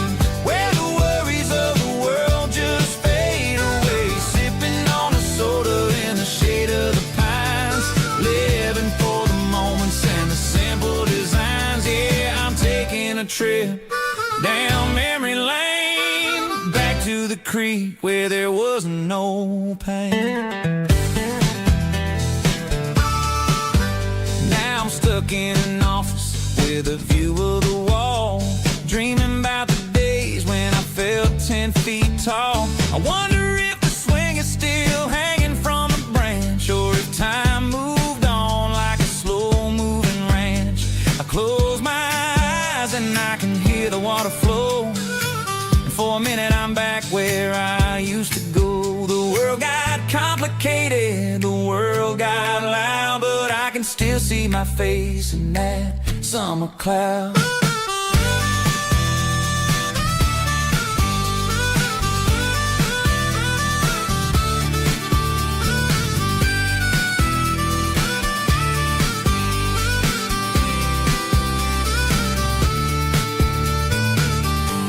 where the worries of the world just fade away. Sipping on a soda in the shade of the pines, living for the moments and the simple designs. Yeah, I'm taking a trip down memory lane, back to the creek where there was no pain. Now I'm stuck in an office with a view of the wall, dreaming about the days when I felt 10 feet tall. I wonder if the swing is still hanging from a branch, or if time moved on like a slow-moving ranch. I close my eyes and I can hear the water flow, and for a minute I'm back where I used to go. The world got complicated, the world got loud, but I can still see my face in that summer cloud.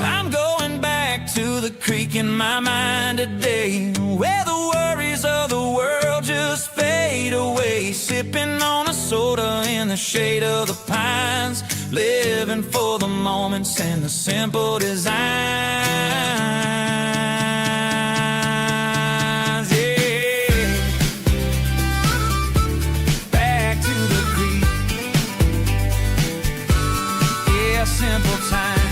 I'm going back to the creek in my mind today, where the worries of the world just fade away. Sipping on a soda in the shade of the pines, living for the moments and the simple designs. Yeah, back to the creek. Yeah, simple times.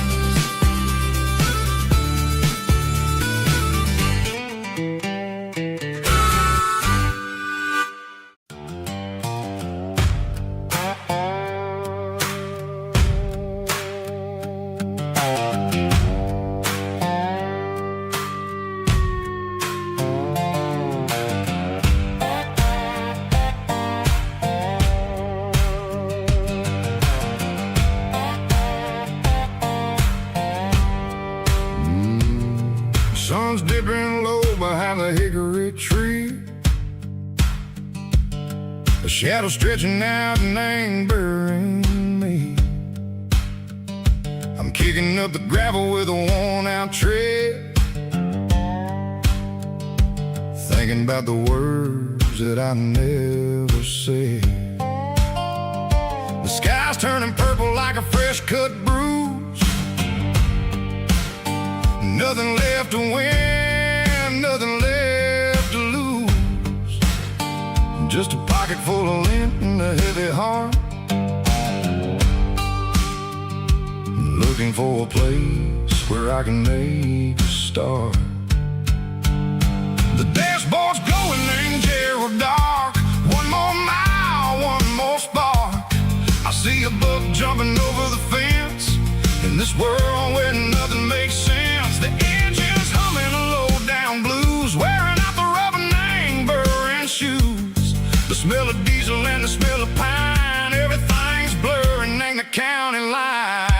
Sun's dipping low behind the hickory tree, a shadow stretching out and angering me. I'm kicking up the gravel with a worn-out tread, thinking about the words that I never said. The sky's turning purple like a fresh-cut bruise, nothing left to win, nothing left to lose. Just a pocket full of lint and a heavy heart, looking for a place where I can make a start. The dashboard's glowing in Gerald dark. One more mile, one more spark. I see a buck jumping over the fence, in this world where nothing makes sense. The engine's humming a low-down blues, wearing out the rubber name burring shoes. The smell of diesel and the smell of pine, everything's blurring in the county line.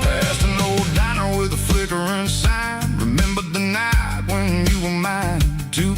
Past an old diner with a flickering sign, remembered the night when you were mine. 2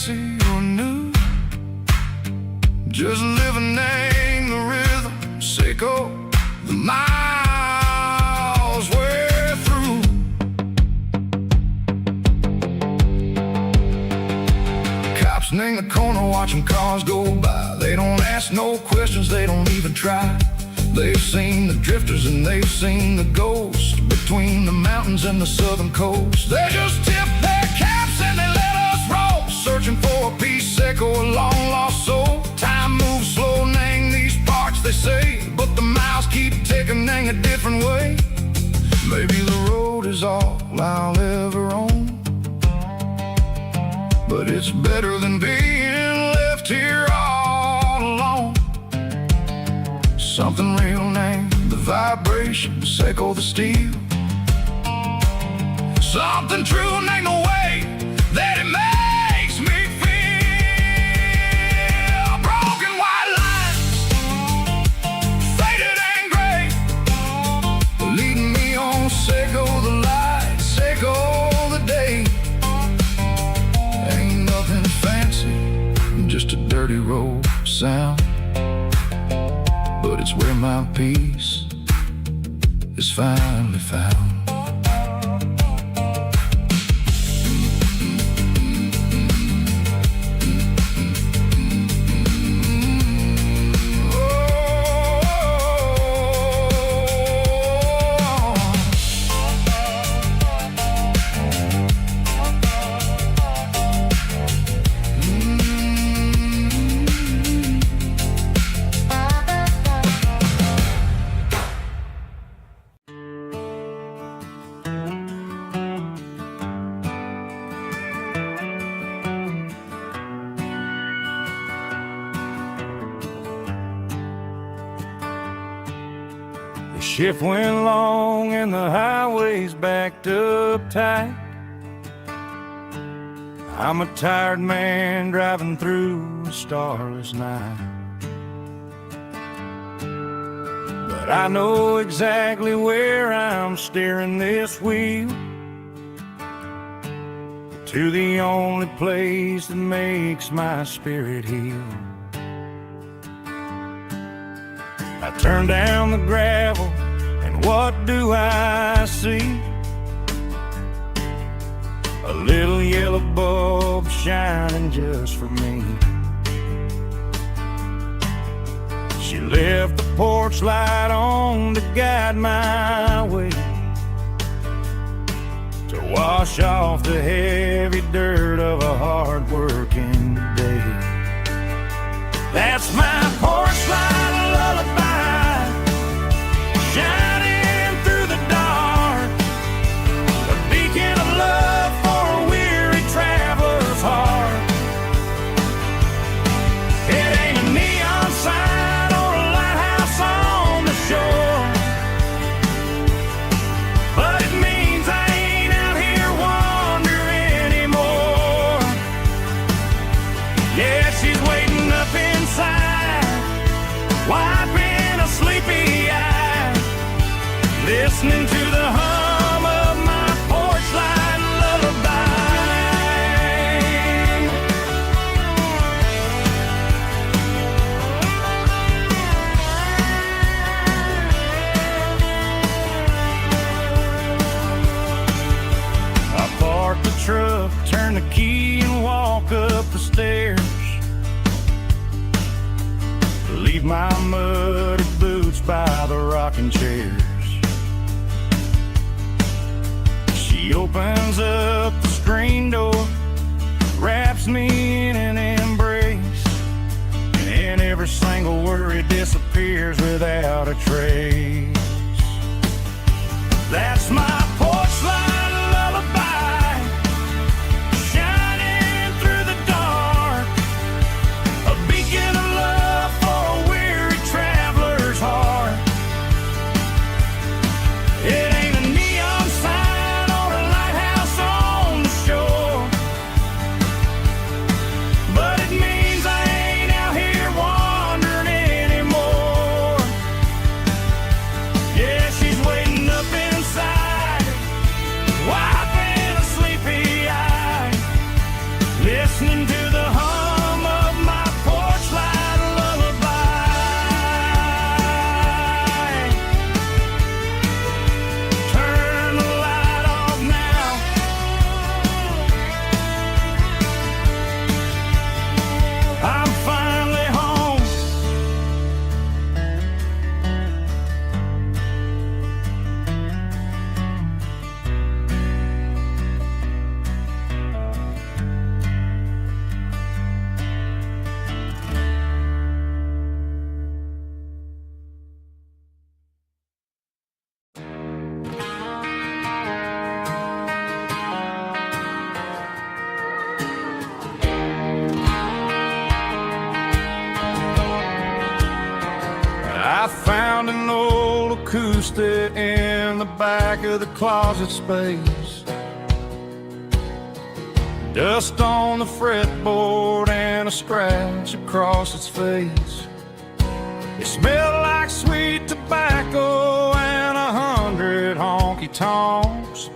fancy or new, just living in the rhythm, Seiko, the miles we're through. Cops in the corner watching cars go by. They don't ask no questions, they don't even try. They've seen the drifters and they've seen the ghosts between the mountains and the southern coast. They just tip their caps and they let us roll, searching for a piece, Seiko, a long lost soul. Time moves slow, Nang, these parts they say, but the miles keep ticking, Nang, a different way. Maybe the road is all I'll ever own, but it's better than being left here all alone. Something real, Nang, the vibration, Seiko, the steel. Something true, Nang, the way that it makes me feel. Broken white lines, faded and gray, leading me on, Seiko, the light, Seiko, the day. Ain't nothing fancy, just a dirty road sound, but it's where my peace is finally found. The shift went long and the highway's backed up tight. I'm a tired man driving through a starless night, but I know exactly where I'm steering this wheel, to the only place that makes my spirit heal. I turn down the gravel, and what do I see? A little yellow bulb shining just for me. She left the porch light on to guide my way, to wash off the heavy dirt of a hard-working day. That's my porch light lullaby, shining through the dark, a beacon of love for a weary traveler's heart. It ain't a neon sign or a lighthouse on the shore, but it means I ain't out here wandering anymore. Yeah, she's waiting up inside, wiping a sleepy eye, listening to the hum of my porch light lullaby. I park the truck, turn the key and walk up the stairs, leave my muddy boots by the rocking chairs. She opens up the screen door, wraps me in an embrace, and every single worry disappears without a trace. That's my porch light lullaby, shining through the dark, a beacon of love for a weary traveler's heart. It ain't a neon sign or a lighthouse on the shore, but it means I ain't out here wandering anymore. Yeah, she's waiting up inside, listening to the hum of my porch light lullaby. Turn the light off now. I'm finally home. I found an old acoustic in the back of the closet space. Dust on the fretboard and a scratch across its face. It smelled like sweet tobacco and 100 honky-tonks.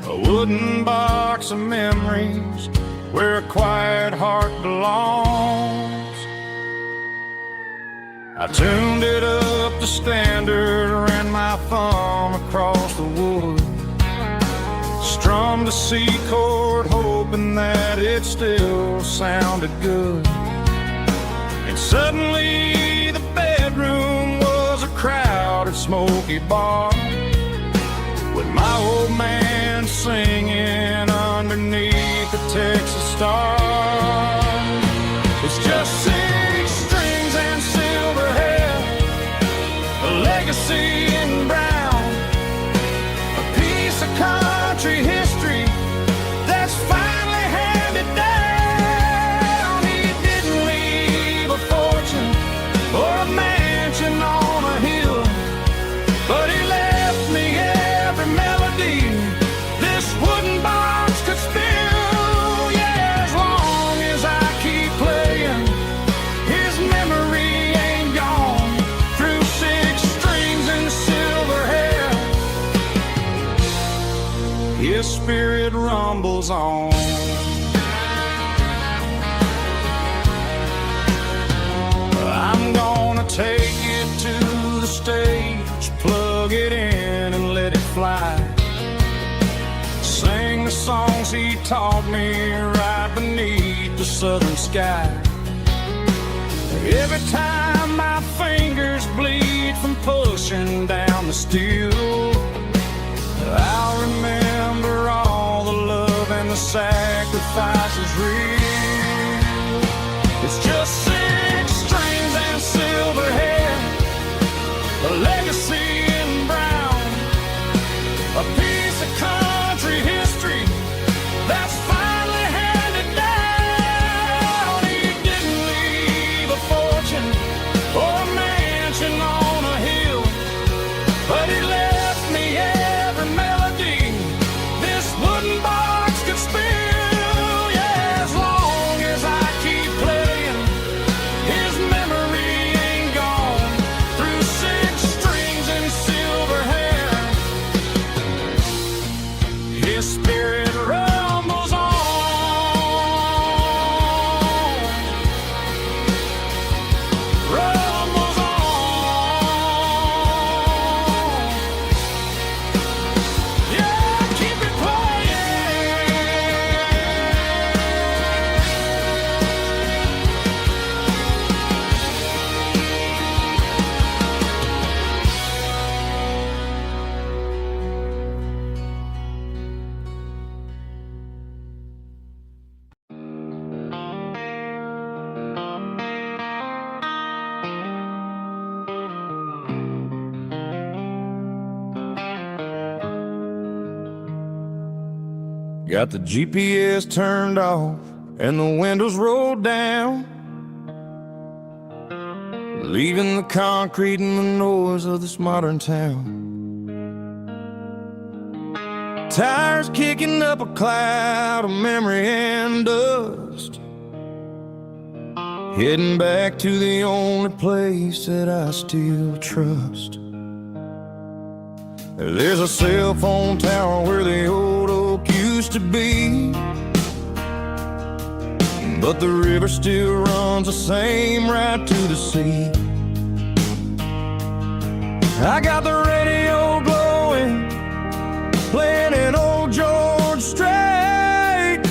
A wooden box of memories where a quiet heart belongs. I tuned it up to standard, ran my thumb across the wood, strummed a C chord hoping that it still sounded good. And suddenly the bedroom was a crowded smoky bar, with my old man singing underneath the Texas stars. It's just 6 strings and silver hair, a legacy in brown, a piece of country history that's finally handed down. He didn't leave a fortune or a mansion on a hill, but he left me every melody this wooden box could spill. Yeah, as long as I keep playing, his memory ain't gone. Through 6 strings and silver hair, his spirit rumbles on. I'm gonna take it to the stage, plug it in and let it fly. Sing the songs he taught me right beneath the southern sky. Every time my fingers bleed from pushing down the steel, I'll remember all the love and the sacrifices real. It's just 6 strings and silver hair, a legacy in brown, a piece of country history that's finally handed down. He didn't leave a fortune or a mansion on a hill, but he left me every melody this wooden box could spill. Yeah, as long as I keep playing, his memory ain't gone. Through 6 strings and silver hair, his spirit rumbles on. Rumbles on. Yeah, keep it playing. Got the GPS turned off and the windows rolled down, leaving the concrete and the noise of this modern town. Tires kicking up a cloud of memory and dust, heading back to the only place that I still trust. There's a cell phone tower where the old oak used to be, but the river still runs the same right to the sea. I got the radio glowing, playing an old George Strait,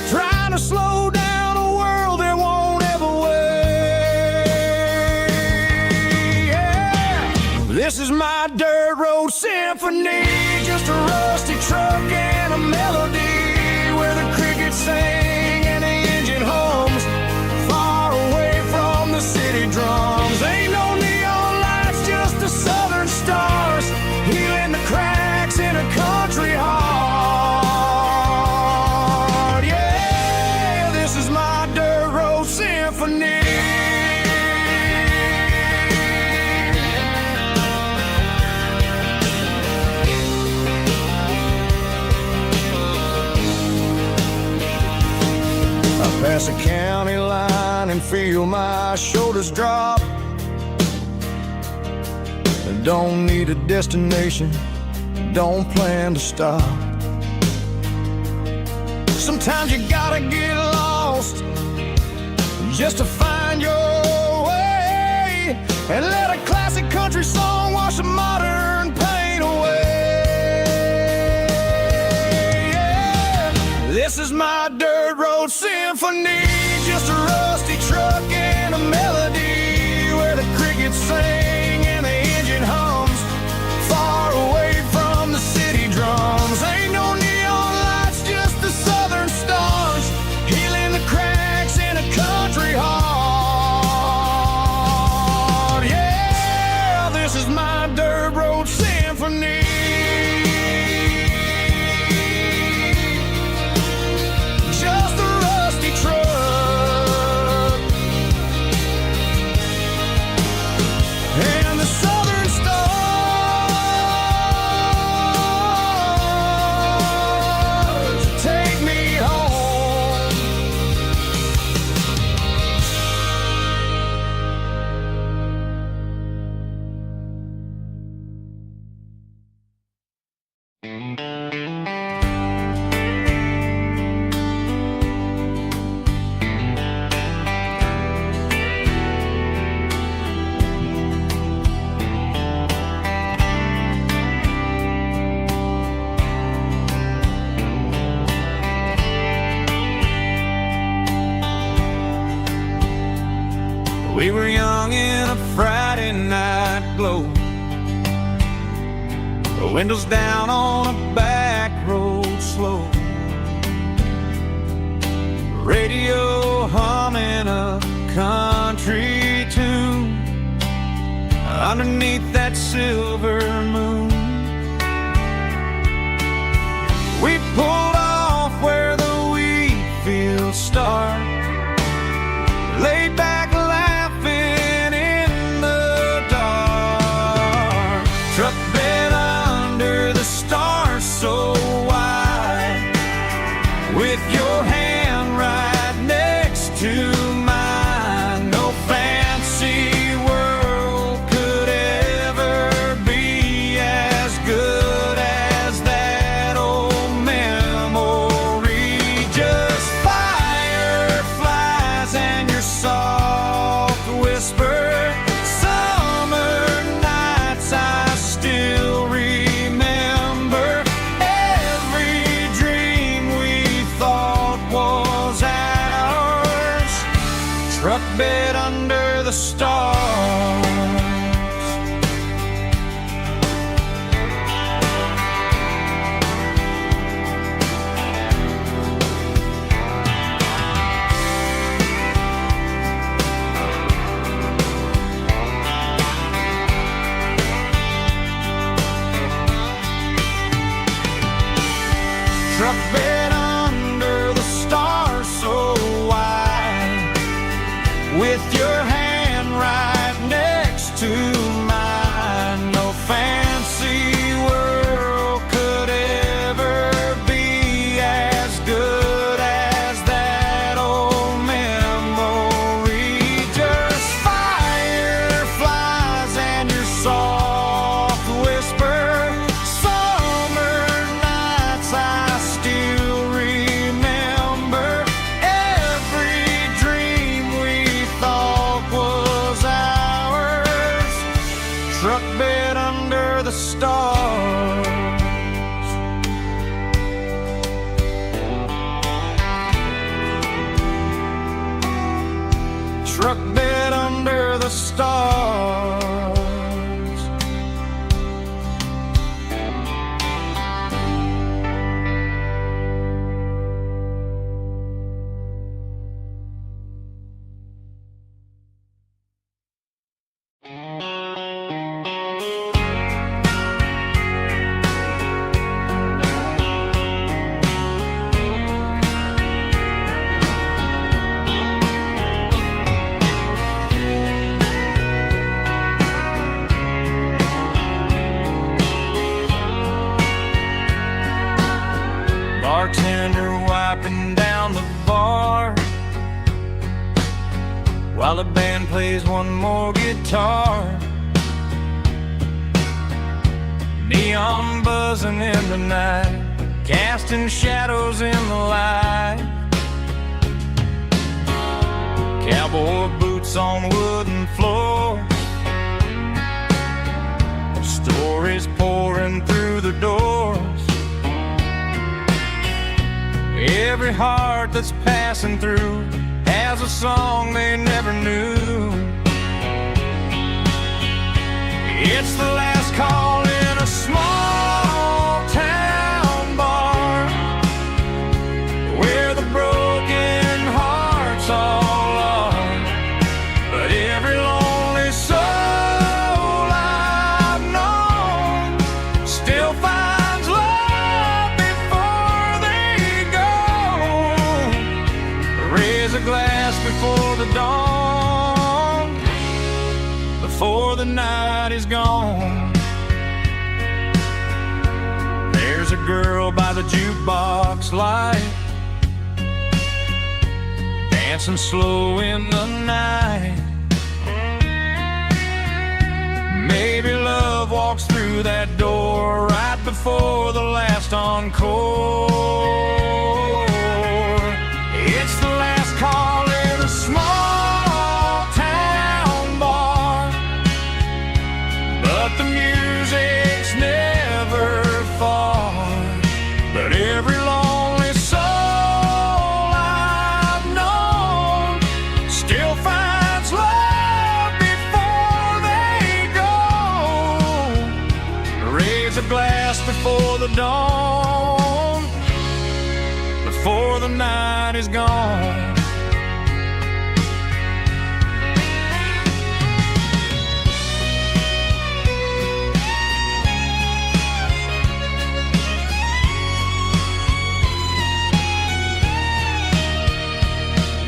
trying to slow down a world that won't ever wait. Yeah. This is my dirt road symphony, just a rusty truck and a melody where the crickets sing and the engine hums, far away from the city drums. Ain't no neon lights, just the southern stars, healing the cracks in a country heart. Yeah, this is my dirt road symphony. Pass a county line and feel my shoulders drop. Don't need a destination, don't plan to stop. Sometimes you gotta get lost just to find your way, and let a classic country song wash a modern pain away. Yeah. This is my dirt road symphony, just a rusty truck and a melody where the crickets sing and the engine hums, far away from the city drums. Ain't no neon lights, just the southern stars, healing the cracks in a country heart. Yeah, this is my dirt road symphony. Just a rusty truck and the southern stars take me home. We were young in a Friday night glow, windows down on a back road slow, radio humming a country tune underneath that silver moon. We pulled off where the wheat fields start, laid back laughing in the dark, truck bed under the stars so wide, with your hand right next to mine. No fancy world could ever be as good as that old memory. Just fireflies and your soft whisper, summer nights I still remember. Every dream we thought was ours, truck bed under the stars. Truck bed under the stars so wide, with your hand right truck bed under the stars. Bartender wiping down the bar while the band plays one more guitar. Neon buzzing in the night, casting shadows in the light. Cowboy boots on wooden floors, stories pouring through the doors. Every heart that's passing through has a song they never knew. It's the last call in a small town bar where the broken hearts all are. But every lonely soul I've known still finds love before they go. Raise a glass before the dawn, before the night is gone. There's a girl by the jukebox light, dancing slow in the night. Maybe love walks through that door right before the last encore. It's the last call in a small town bar, but the music's never far. But every lonely soul I've known still finds love before they go. Raise a glass before the dawn, before the night is gone.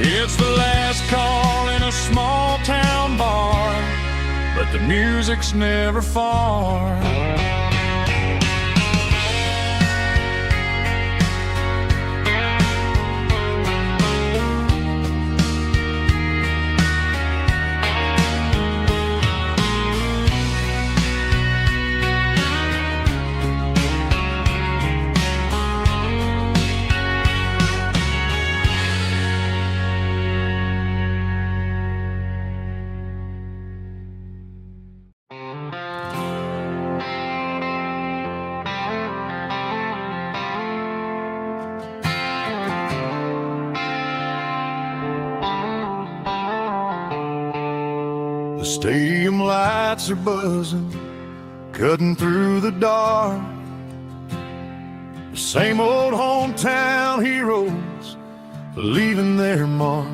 It's the last call in a small town bar, but the music's never far. The stadium lights are buzzing, cutting through the dark. The same old hometown heroes leaving their mark.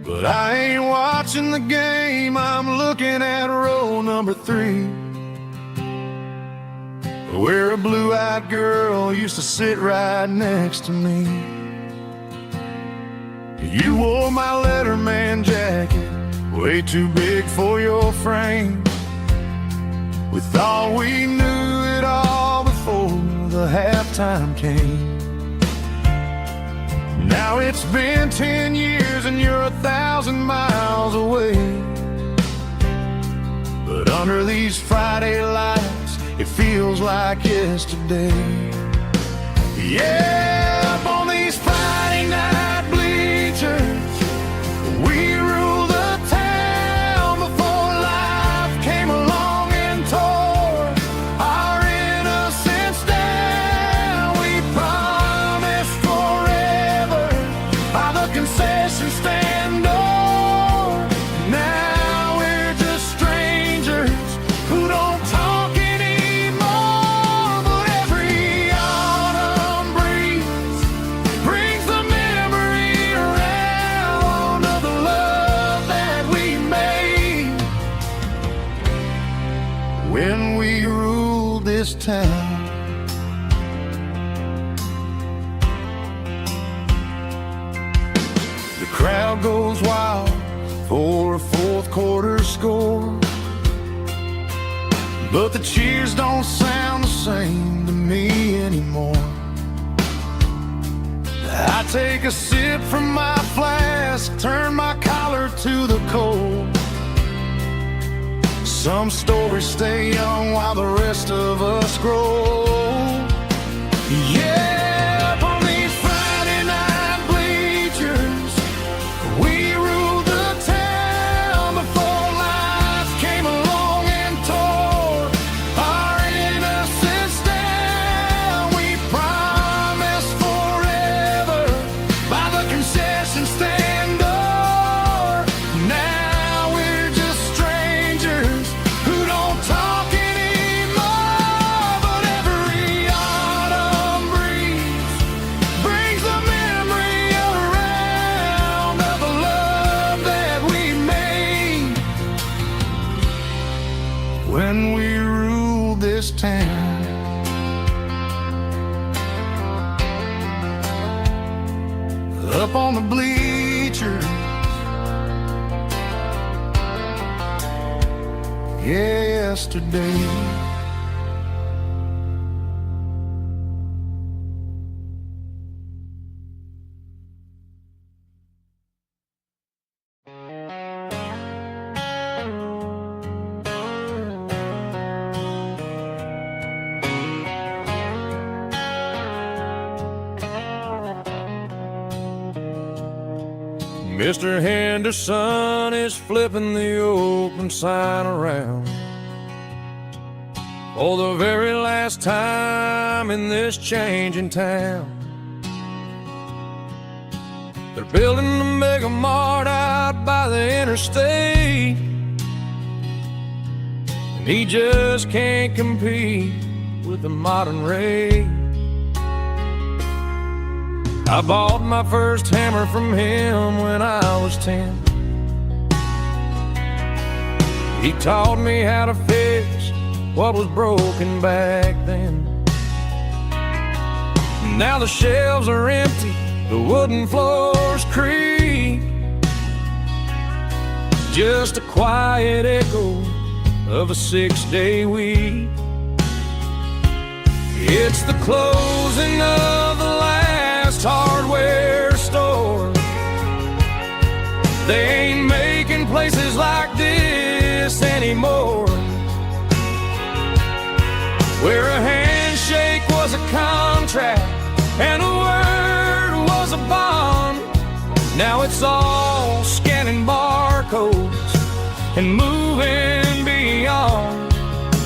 But I ain't watching the game, I'm looking at row number 3, where a blue-eyed girl used to sit right next to me. You wore my Letterman jacket, way too big for your frame. We thought we knew it all before the halftime came. Now it's been 10 years and you're 1,000 miles away. But under these Friday lights, it feels like yesterday. Yeah, up on these Friday night bleachers, we rule the town before life came along and tore our innocence down. We promised forever by the concession stand. Crowd goes wild for a fourth quarter score, but the cheers don't sound the same to me anymore. I take a sip from my flask, turn my collar to the cold. Some stories stay young while the rest of us grow. Yeah, up on these Friday night bleachers, we ruled the town before life came along and tore our innocence down. We promised forever by the concession stand door. Now we're just strangers who don't talk anymore. But every autumn breeze brings the memory around of the love that we made when we ruled this town. Up on the bleachers, yesterday. Mr. Henderson is flipping the open sign around for the very last time in this changing town. They're building the mega mart out by the interstate, and he just can't compete with the modern rate. I bought my first hammer from him when I was 10. He taught me how to fix what was broken back then. Now the shelves are empty, the wooden floors creak, just a quiet echo of a 6-day week. It's the closing of the last hardware store. They ain't making places like this anymore, where a handshake was a contract and a word was a bond. Now it's all scanning barcodes and moving beyond.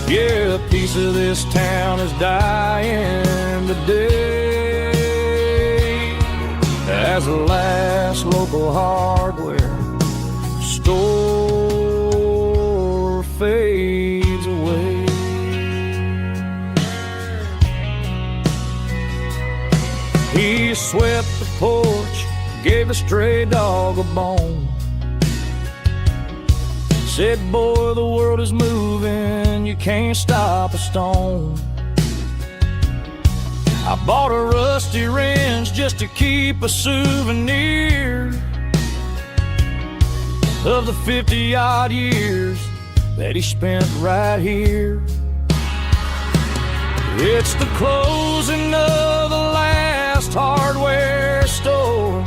Yeah, a piece of this town is dying today as the last local hardware store fades away. He swept the porch, gave the stray dog a bone, said, boy, the world is moving, you can't stop a stone. I bought a rusty wrench just to keep a souvenir of the 50-odd years that he spent right here. It's the closing of the last hardware store.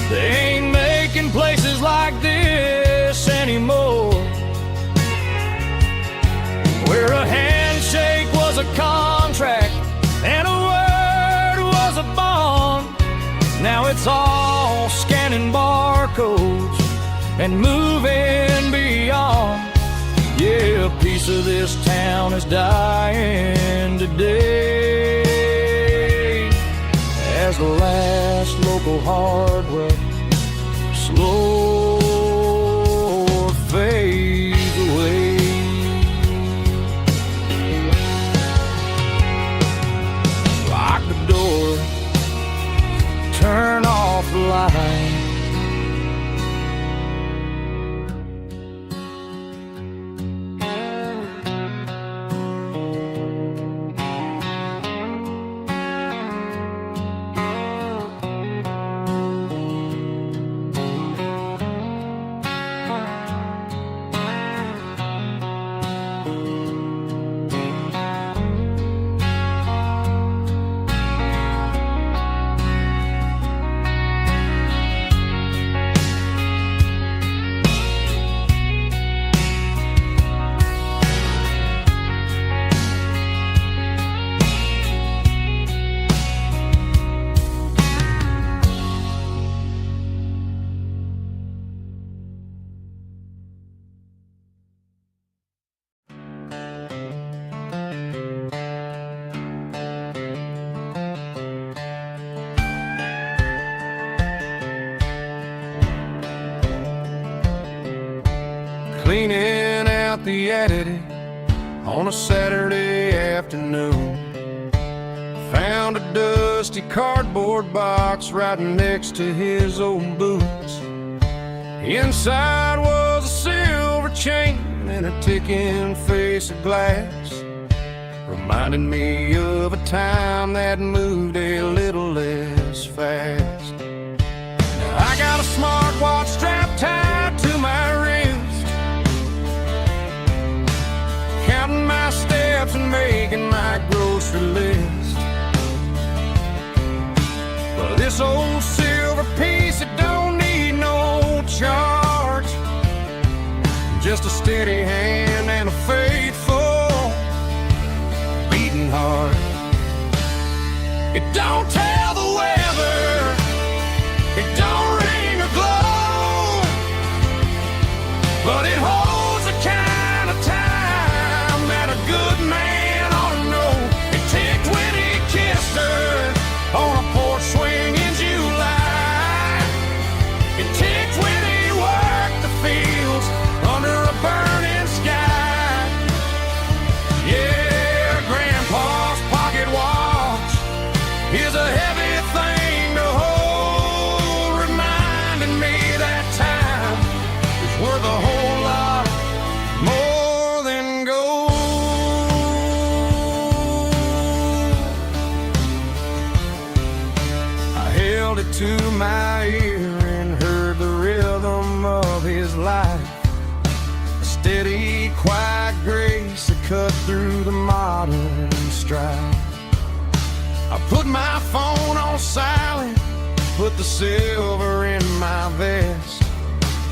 They ain't making places like this anymore, where a handshake was a contract and a word was a bond. Now it's all scanning barcodes and moving beyond. Yeah, a piece of this town is dying today as the last local hardware slow fades away. Lock the door, turn off the light. cleaning out the attic on a Saturday afternoon. Found a dusty cardboard box right next to his old boots. Inside was a silver chain and a ticking face of glass, reminding me of a time that moved a little less fast. Now I got a smartwatch strapped tied to my wrist, counting my steps and making my grocery list. But this old silver piece, it don't need no charge, just a steady hand and a faithful beating heart. It don't tell the weather, it don't ring or glow, but it holds the kind of time that a good man ought to know. It ticked when he kissed her on a porch swing in July. It ticked when he worked the fields under a burning sky. Yeah, Grandpa's pocket watch is a heavy thing to hold, reminding me that time is worth a whole lot more than gold. I held it to my ear and heard the rhythm of his life, a steady, quiet grace that cut through the modern strife. I put my phone on silent, put the silver in my vest.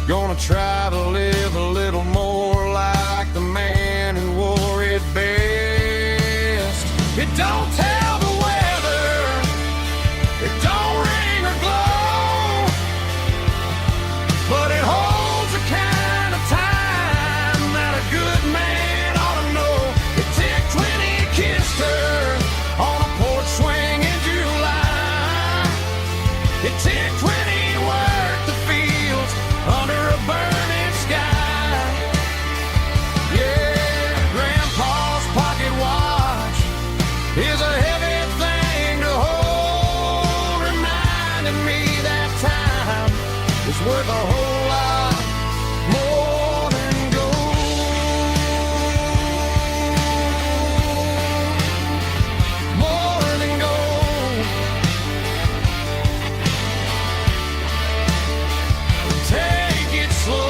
Gonna try to live a little more like the man who wore it best. It don't tell the weather, it don't ring or glow, but it holds the kind of time that a good man ought to know. It ticked when he kissed her on a porch swing in July. It ticked when he worked the fields under a burning sky. Yeah, Grandpa's pocket watch is a heavy thing to hold, reminding me that time is worth a whole lot more than gold. More than gold. Take it slow.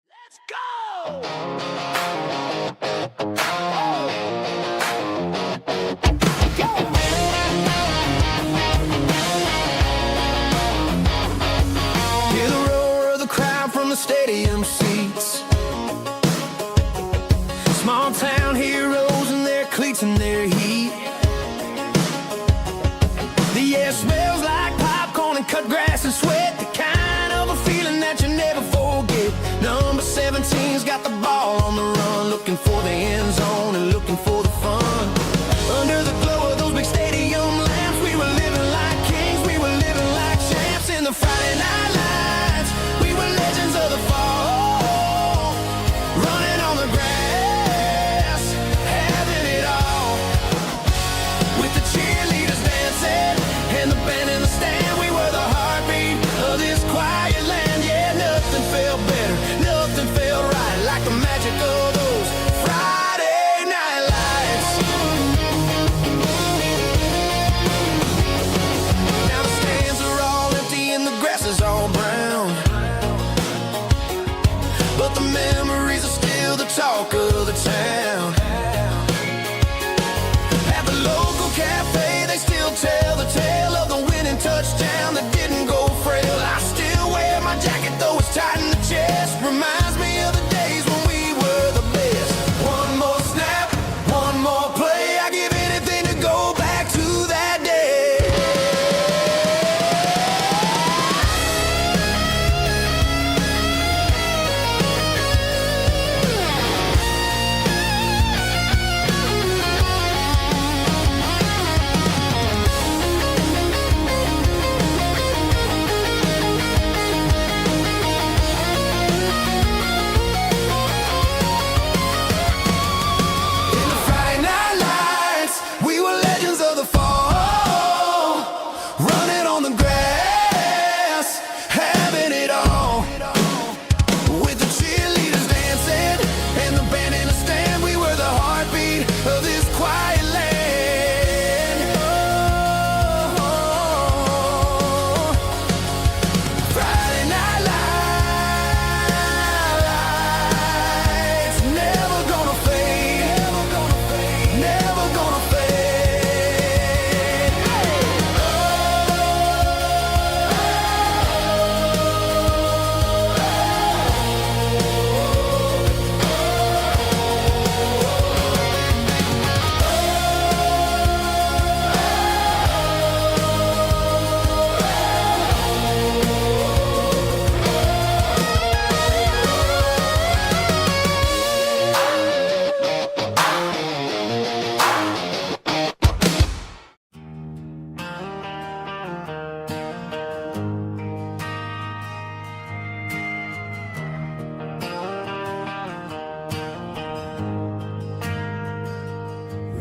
Let's go! Hear the roar of the crowd from the stadium seats. Small town heroes in their cleats and their heat. The air smells like popcorn and cut grass and sweat, the kind of a feeling that you never forget. Number 17's got the ball on the run, looking for the end zone and looking for the fun. Under the glow of those big stadium lamps, we were living like kings, we were living like champs in the Friday night lights. We were legends of the fall, running on the grass, having it all. With the cheerleaders dancing and the band in the stand, we were the heartbeat of this quiet land. Yeah, nothing felt better, nothing felt right like the magic of those Friday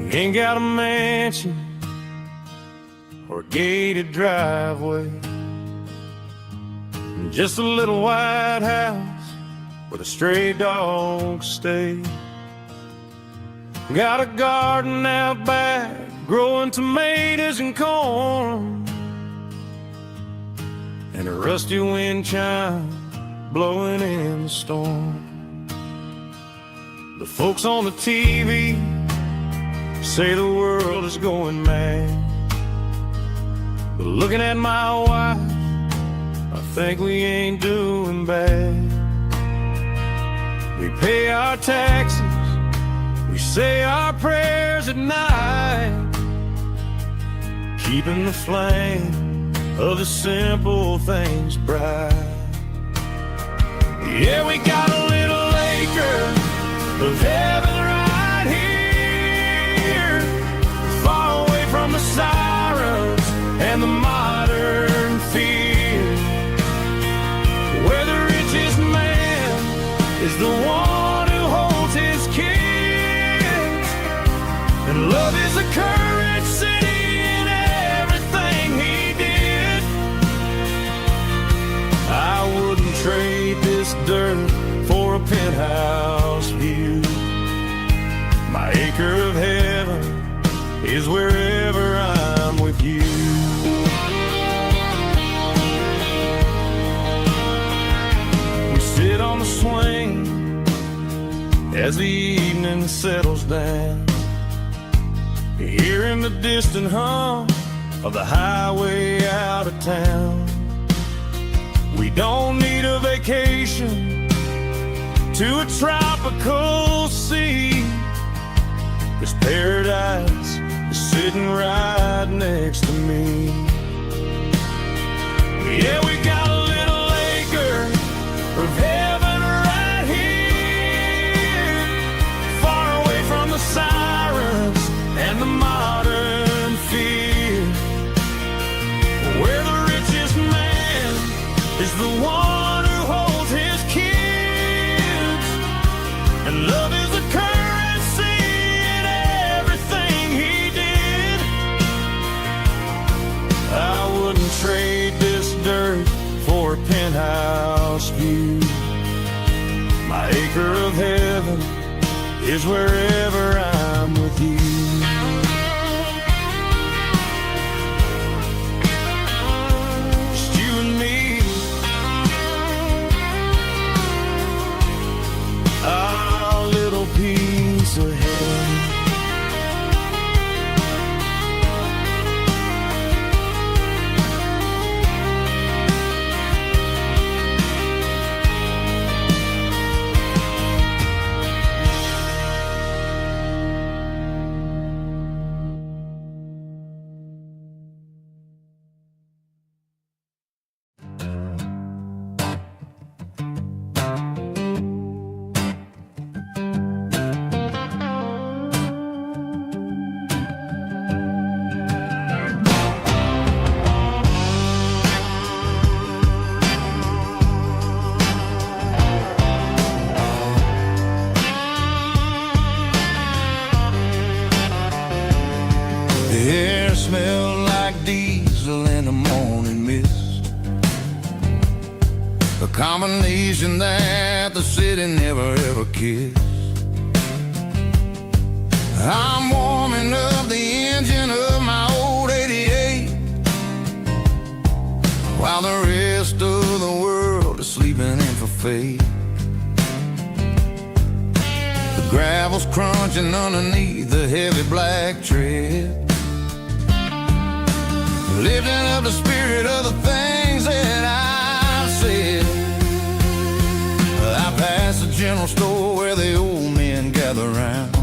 You ain't got a mansion or a gated driveway, just a little white house where the stray dogs stay. Got a garden out back growing tomatoes and corn, and a rusty wind chime blowing in the storm. The folks on the TV say the world is going mad, but looking at my wife, I think we ain't doing bad. We pay our taxes, we say our prayers at night, keeping the flame of the simple things bright. Yeah, we got a little acre of heaven right here, far away from the sirens and the modern fear, where the richest man is the one who holds his kids, and love is the currency in everything he did. I wouldn't trade this dirt for a penthouse view. My acre of heaven is wherever I'm with you. We sit on the swing as the evening settles down, hearing the distant hum of the highway out of town. We don't need a vacation to a tropical sea, 'cause paradise is sitting right next to me. Yeah, we got a little acre of heaven right here, far away from the sirens and the modern fear, where the richest man is the one who holds his kids, and love is the currency in everything he did. I wouldn't trade this dirt for a penthouse view. My acre of heaven is wherever I'm with you. Just you and me, our little piece of heaven. The air smelled like diesel in the morning mist, a combination that the city never ever kissed. I'm warming up the engine of my old 88, while the rest of the world is sleeping in for fate. The gravel's crunching underneath the heavy black tread, lifting up the spirit of the things that I've said. I passed the general store where the old men gather round,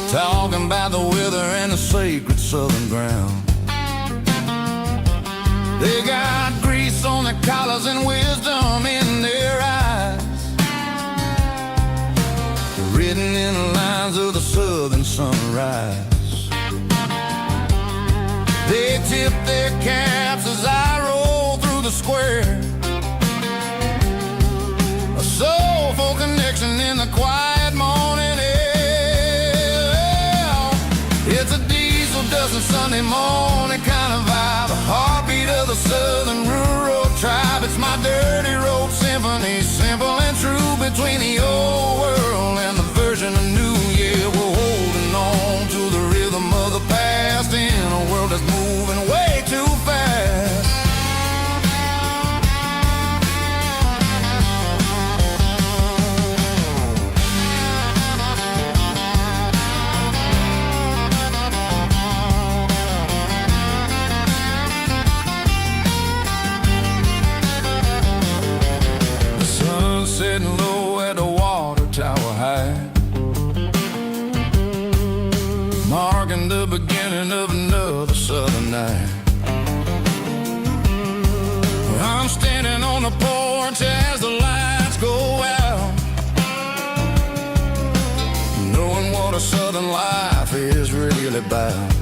talking about the weather and the sacred southern ground. They got grease on their collars and wisdom in their eyes, written in the lines of the southern sunrise. They tip their caps as I roll through the square, a soulful connection in the quiet morning air. Sunday morning kind of vibe, the heartbeat of the southern rural tribe. It's my dirty road symphony, simple and true, between the old world and the version of new. Yeah, we're holding on to the rhythm of the past in a world that's moving way too fast. Sitting low at the water tower high, marking the beginning of another southern night. I'm standing on the porch as the lights go out, knowing what a southern life is really about.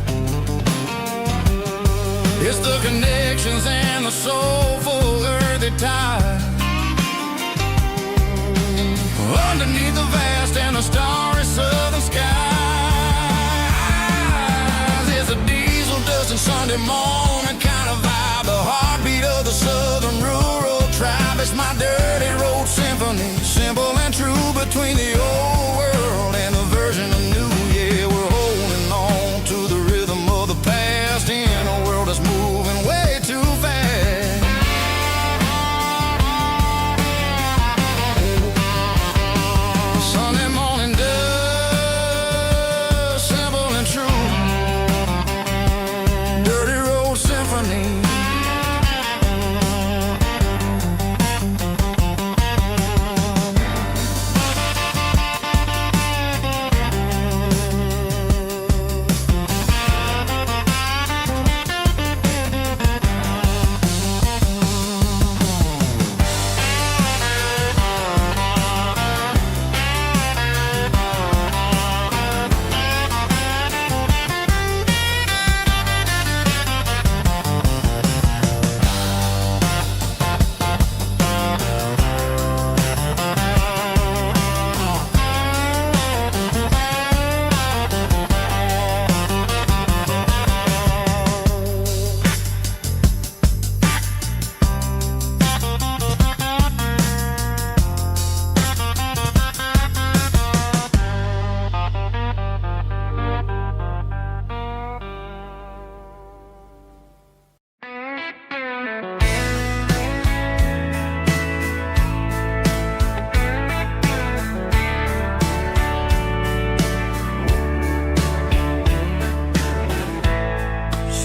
It's the connections and the soulful earthy ties underneath the vast and the starry southern skies. It's a diesel dusting Sunday morning kind of vibe, the heartbeat of the southern rural tribe. It's my dirty road symphony, simple and true, between the old world and the version of new. Yeah, we're holding on to the rhythm of the past in a world that's moving way too fast. Sunday morning dust, simple and true, dirty road symphony.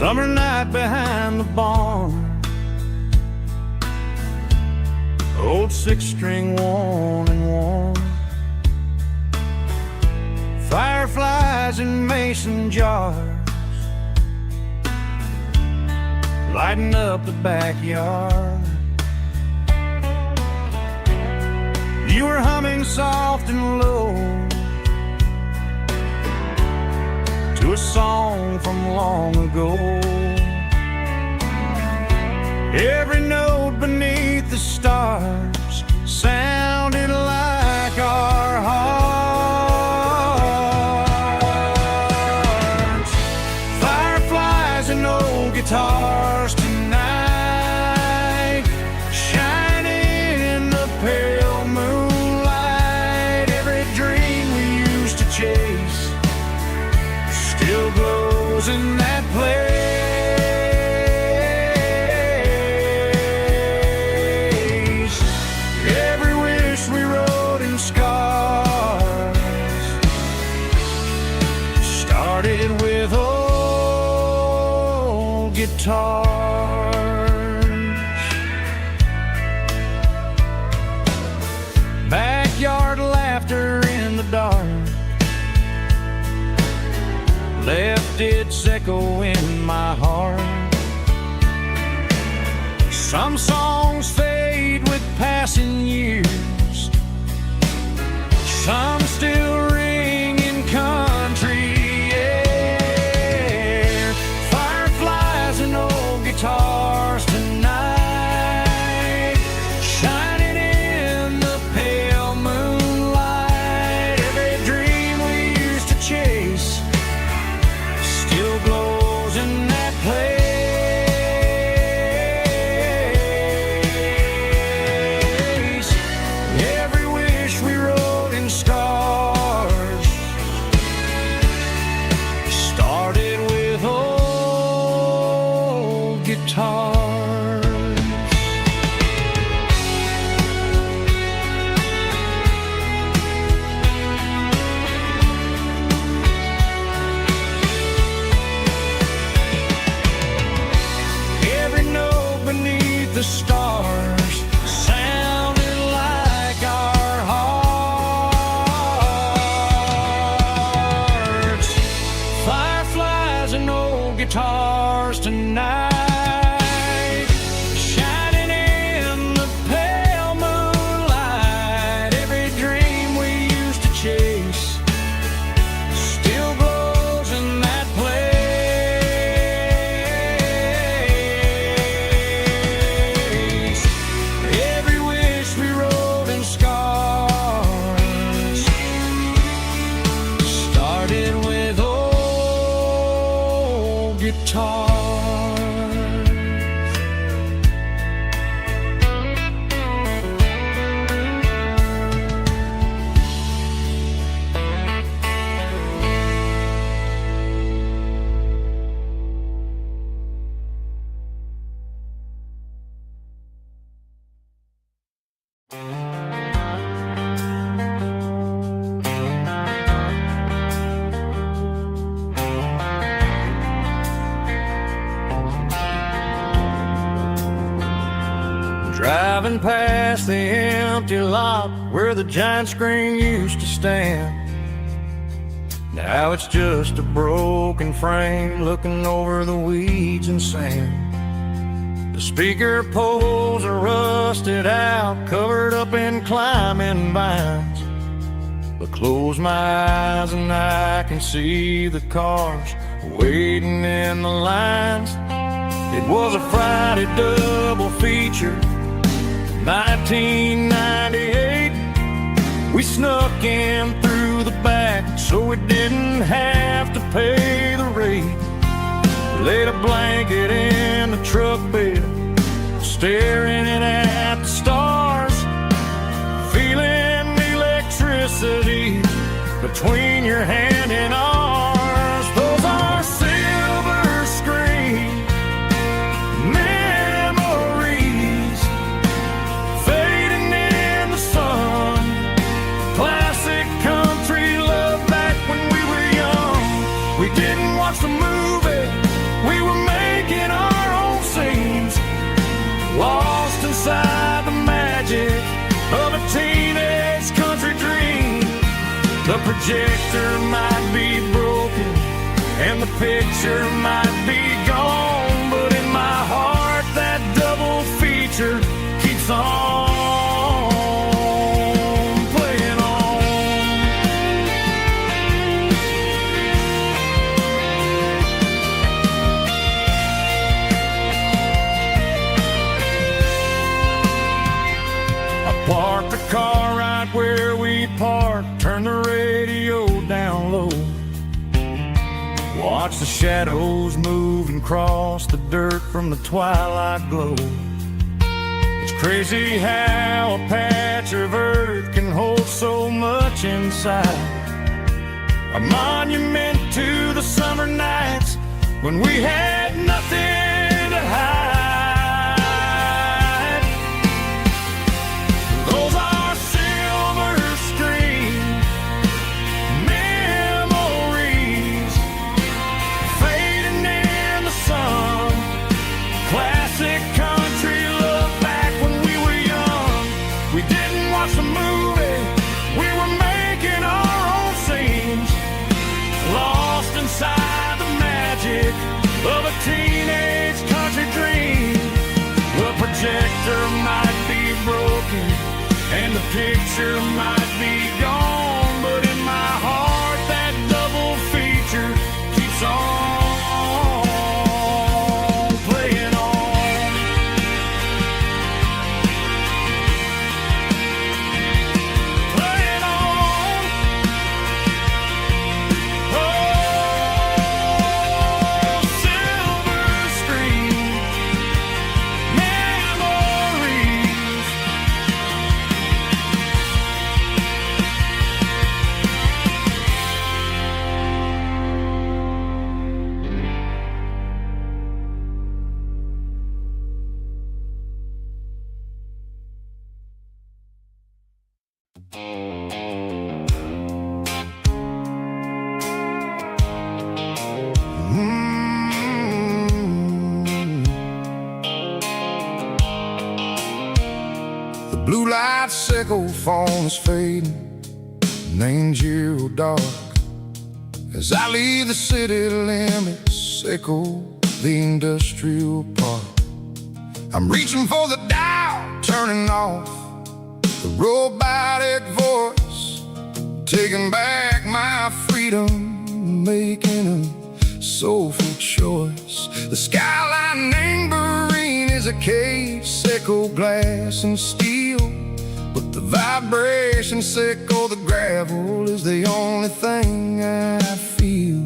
Summer night behind the barn, old six-string worn and worn, fireflies in mason jars lighting up the backyard. You were humming soft and low to a song from long ago. Every note beneath the stars sounded like our hearts. Fireflies and old guitars tonight, shining in the pale moonlight. Every dream we used to chase still glows in that place. Every wish we wrote in scars started with old guitars. Backyard laughter in the dark left its echo in my heart. Some songs fade with passing years, some still ring in country air. Fireflies and old guitars tonight, shining in the pale moonlight. Every dream we used to chase still glows in guitars. Every note beneath the stars sounded like our hearts. Fireflies and old guitars tonight, shining in the pale moonlight. Every dream we used to chase still glows in that place. Every wish we wrote in scars started with old guitars. Driving past the empty lot where the giant screen used to stand. Now it's just a broken frame looking over the weeds and sand. The speaker poles are rusted out, covered up in climbing vines. But close my eyes and I can see the cars waiting in the lines. It was a Friday double feature, 1998. We snuck in through the back so we didn't have to pay the rate. We laid a blanket in the truck bed, staring at the stars, feeling the electricity between your hand and ours. Those are silver screen memories fading in the sun. Classic country love back when we were young. We didn't watch the movie, we were making our own scenes, lost inside the magic of a teenage country dream. The projector might be broken and the picture might be gone, but in my heart that double feature keeps on playing on. I parked the car right where we parked, turned the radio down low, watch the shadows move and cross the dirt from the twilight glow. It's crazy how a patch of earth can hold so much inside. A monument to the summer nights when we had nothing to hide. Those are silver screen memories fading in the sun. Classic country love back when we were young. We didn't watch the movie, we were making our own scenes, lost inside the magic of a teenage country dream. The projector might be broken and the picture might be gone, but in my heart that double feature keeps on playing on. Playing on. Oh, silver screen memories light Seco phone is fading, named Giro dark. As I leave the city limits, Seco, the industrial park. I'm reaching for the dial, turning off the robotic voice, taking back my freedom, making a soulful choice. The skyline named Marine is a cave, Seco glass and steel, but the vibration, Seco the gravel, is the only thing I feel.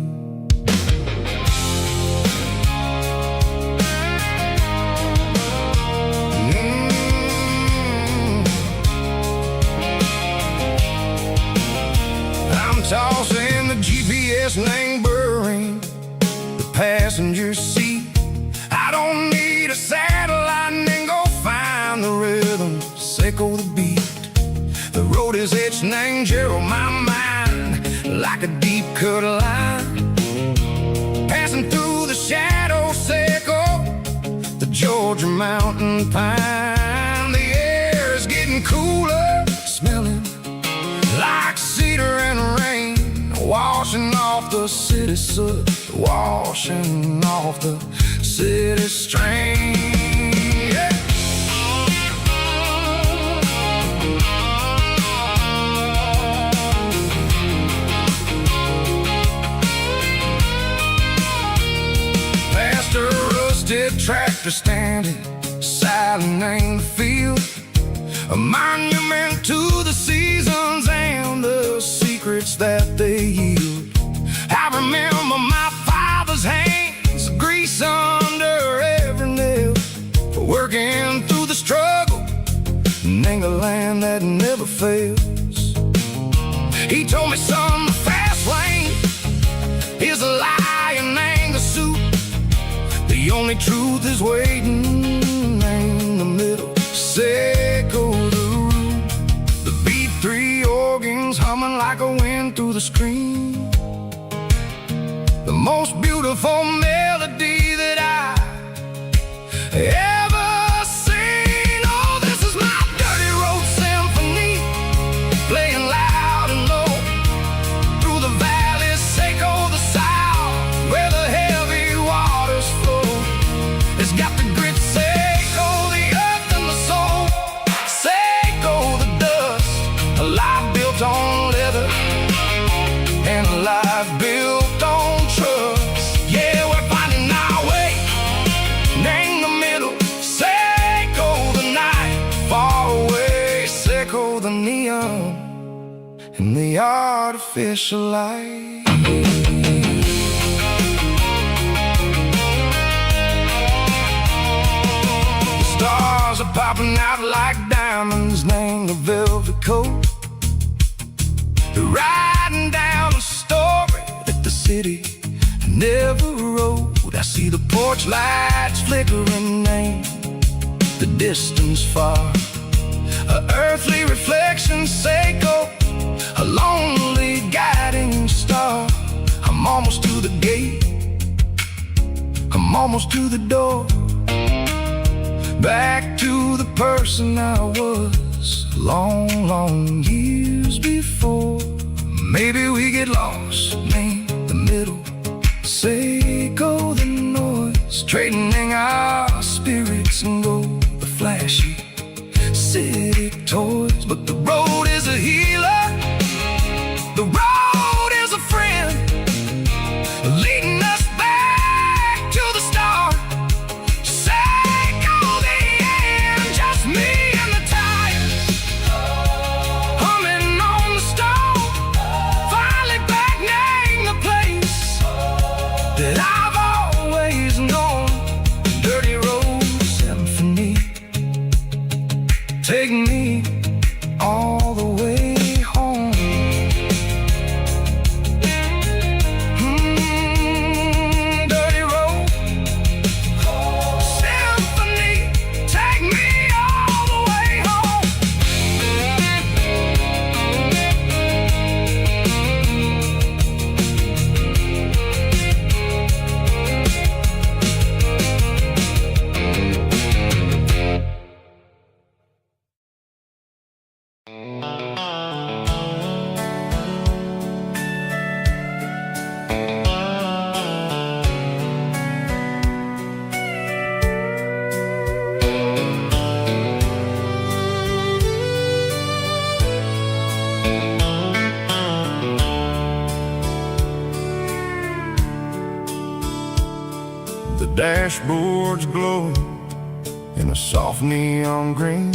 I'm tossing the GPS named Burring, the passenger seat. I don't need a satellite and go find the rhythm, Seco the beat. The road is etched named Gerald, my mind, like a deep cut line. Passing through the shadow, Seco, the Georgia mountain pine. The air is getting cooler, smelling like cedar and rain, washing off the city soot, washing off the city strain. Yeah. Past a rusted tractor standing, silent in the field, a monument to the seasons and the secrets that they yield. I remember my father's hands, grease under every nail, working through the struggle, in a land that never fails. He told me, son, the fast lane is a lie and anger suit. The only truth is waiting in the middle, Seco the root. The B3 organs humming like a wind through the screen, the most beautiful melody that I ever seen. Oh, this is my dirty road symphony, playing loud and low through the valleys, Seco the south, where the heavy waters flow. It's got the grit, Seco, the earth and the soul, Seco the dust, a life built on leather and a life built on trust. Yeah, we're finding our way in the middle, Seco the night, far away, Seco the neon and the artificial light. The stars are popping out like diamonds, named the velvet coat. They're riding down a story that the city never wrote. I see the porch lights flickering, named the distance far, a earthly reflection, Seco, a lonely guiding star. I'm almost to the gate, I'm almost to the door, back to the person I was long, long years before. Maybe we get lost in the middle, Seco the noise, trading our spirits and go the flashy city toys. But the road is a healer, the road is a friend, leading us back to the start, Seco the end, just me and the tires, humming on the stove, finally back name the place that I've always known. Dirty road symphony, take me all the way home. dashboard's glowing in a soft neon green,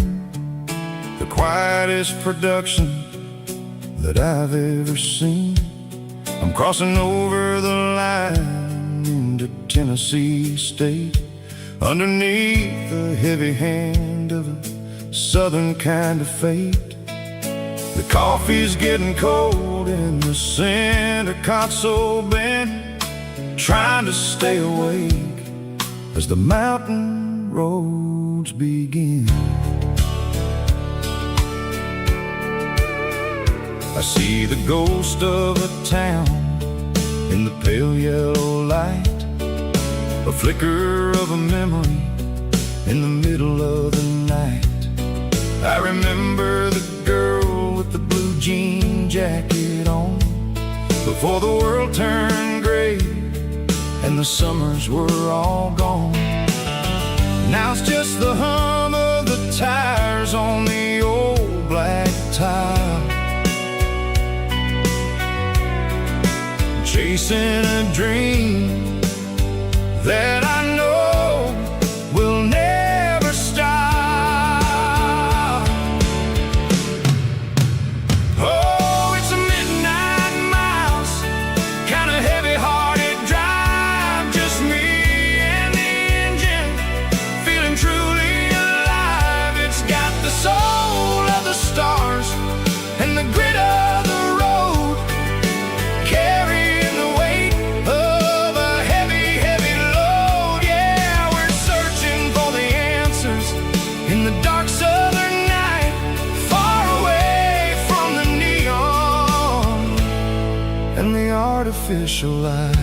the quietest production that I've ever seen. I'm crossing over the line into Tennessee State, underneath the heavy hand of a southern kind of fate. The coffee's getting cold in the center console bin, trying to stay awake as the mountain roads begin. I see the ghost of a town in the pale yellow light, a flicker of a memory in the middle of the night. I remember the girl with the blue jean jacket on, before the world turned gray and the summers were all gone. Now it's just the hum of the tires on the old black tile, chasing a dream that I know will never stop. Oh, it's a midnight miles, kinda heavy-hearted drive, just me and the engine, feeling truly alive. It's got the soul of the stars and the grit of the road, carrying the weight of a heavy, heavy load. Yeah, we're searching for the answers in the dark southern night, far away from the neon and the artificial light.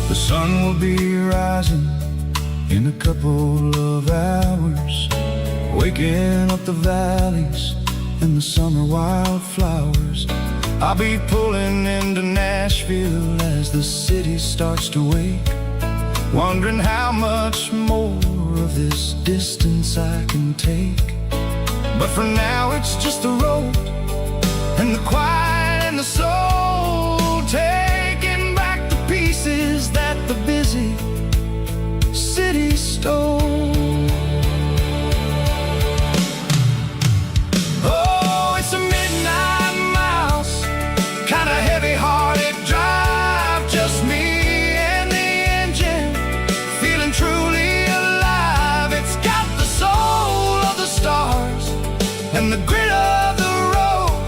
The sun will be rising in a couple of hours, waking up the valleys and the summer wildflowers. I'll be pulling into Nashville as the city starts to wake, wondering how much more of this distance I can take. But for now it's just the road and the quiet and the soul, taking back the pieces that the busy city stole. Oh, it's a midnight miles, kinda heavy-hearted drive, just me and the engine, feeling truly alive. It's got the soul of the stars and the grit of the road,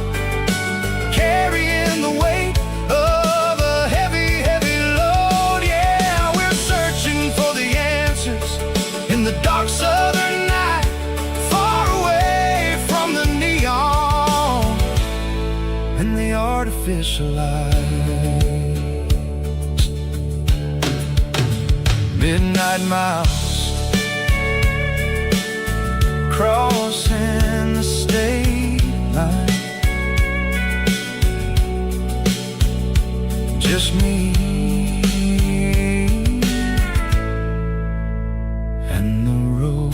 carrying the weight of a heavy, heavy load. Yeah, we're searching for the answers in the dark southern night, far away from the neon and the artificial lights. Midnight miles, crossing the state line, just me and the road.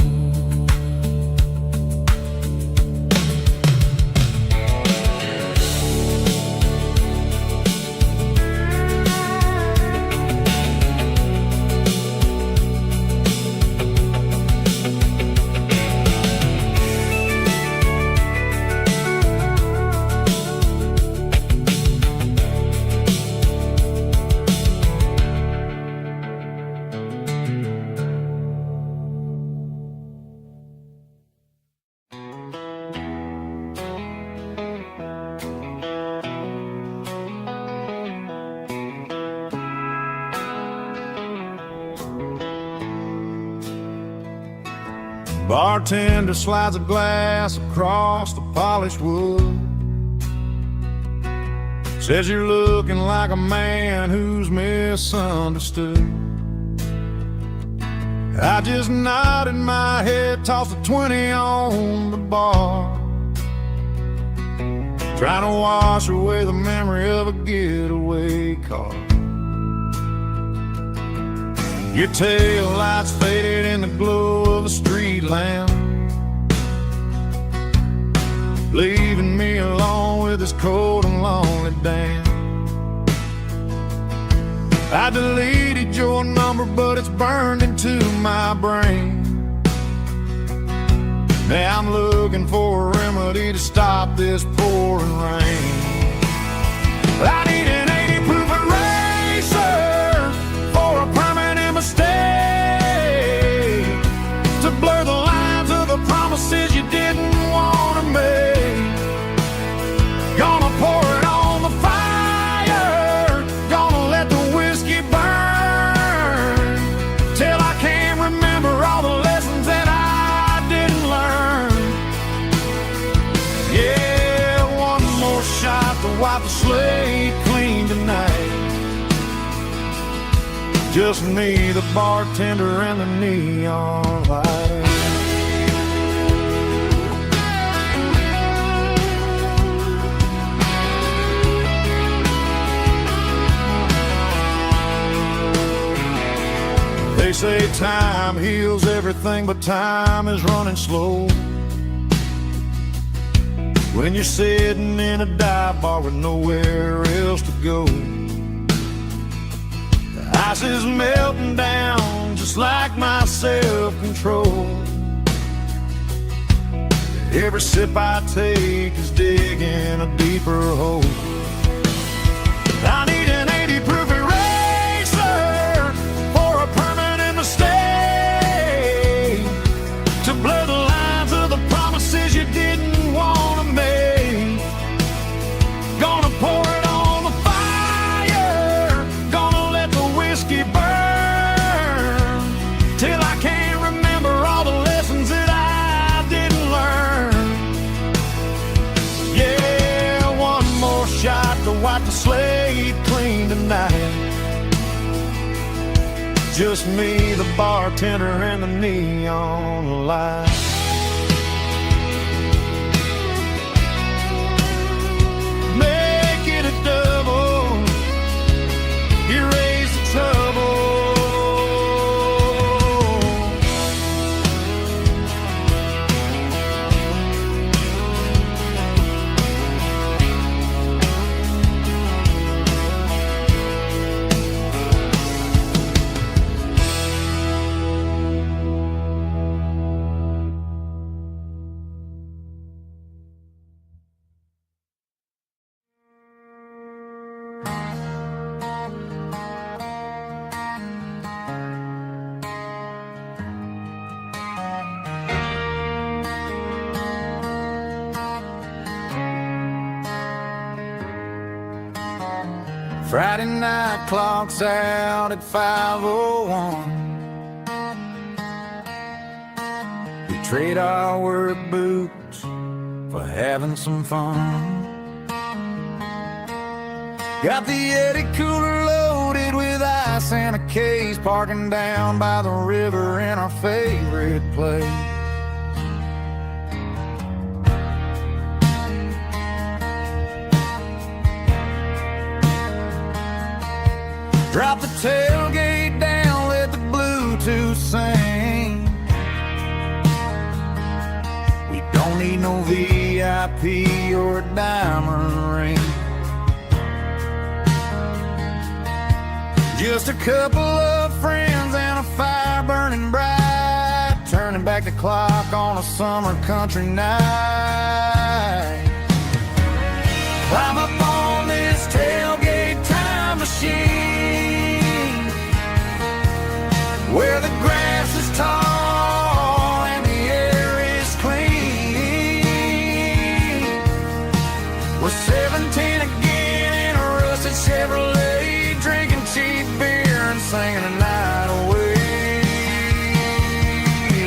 Bartender slides a glass across the polished wood, says you're looking like a man who's misunderstood. I just nodded my head, tossed a 20 on the bar, trying to wash away the memory of a getaway car. Your tail lights faded in the glow of a street lamp, leaving me alone with this cold and lonely dance. I deleted your number, but it's burned into my brain. Now I'm looking for a remedy to stop this pouring rain. I need an 80 proof eraser for a permanent mistake, to blur the lines of the promises you didn't want to make. Gonna pour it on the fire, gonna let the whiskey burn, till I can't remember all the lessons that I didn't learn. Yeah, one more shot to wipe the slate clean tonight. Just me, the bartender, and the neon light. They say time heals everything, but time is running slow when you're sitting in a dive bar with nowhere else to go. The ice is melting down just like my self-control. Every sip I take is digging a deeper hole. I need an 80 proof eraser for a permanent mistake, to blur the lines of the promises you didn't want to make. Gonna pour it on the fire, gonna let the whiskey burn, till I can't remember all the lessons that I didn't learn. Yeah, one more shot to wipe the slate clean tonight. Just me, the bartender, and the neon light. Make it a double, erase the trouble. Friday night clock's out at 5:01. We trade our work boots for having some fun. Got the Yeti cooler loaded with ice and a case, parking down by the river in our favorite place. Drop the tailgate down, let the Bluetooth sing. We don't need no VIP or a diamond ring. Just a couple of friends and a fire burning bright, turning back the clock on a summer country night. Climb up on this tailgate time machine, where the grass is tall and the air is clean. We're 17 again in a rusted Chevrolet, drinking cheap beer and singing the night away.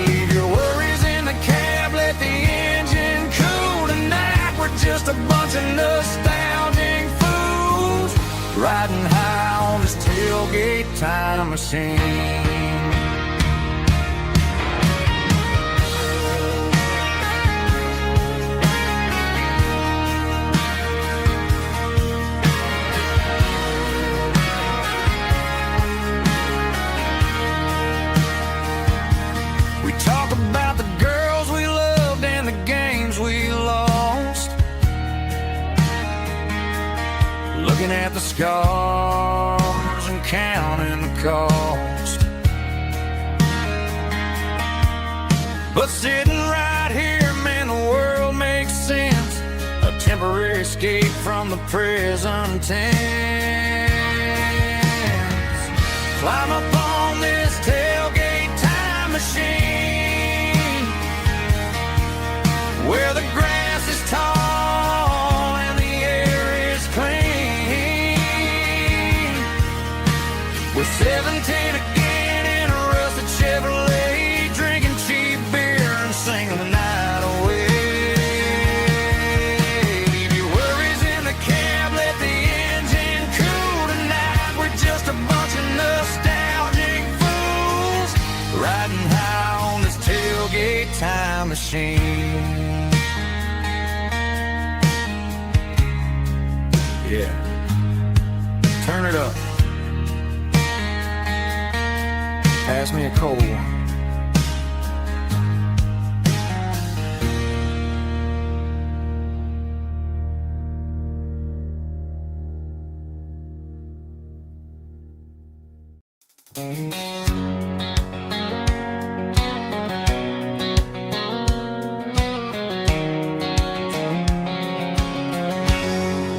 Leave your worries in the cab, let the engine cool tonight. We're just a bunch of nostalgic fools, riding high on this tailgate time machine. scars and counting the cost. But sitting right here, man, the world makes sense. A temporary escape from the present tense. Climb up on this tailgate time machine, where the grass is tall and the air is clean. With 17 again in a rusted Chevrolet, drinking cheap beer and singing the night away. Leave your worries in the cab, let the engine cool tonight. We're just a bunch of nostalgic fools riding high on this tailgate time machine. Yeah, turn it up. Pass me a cold one.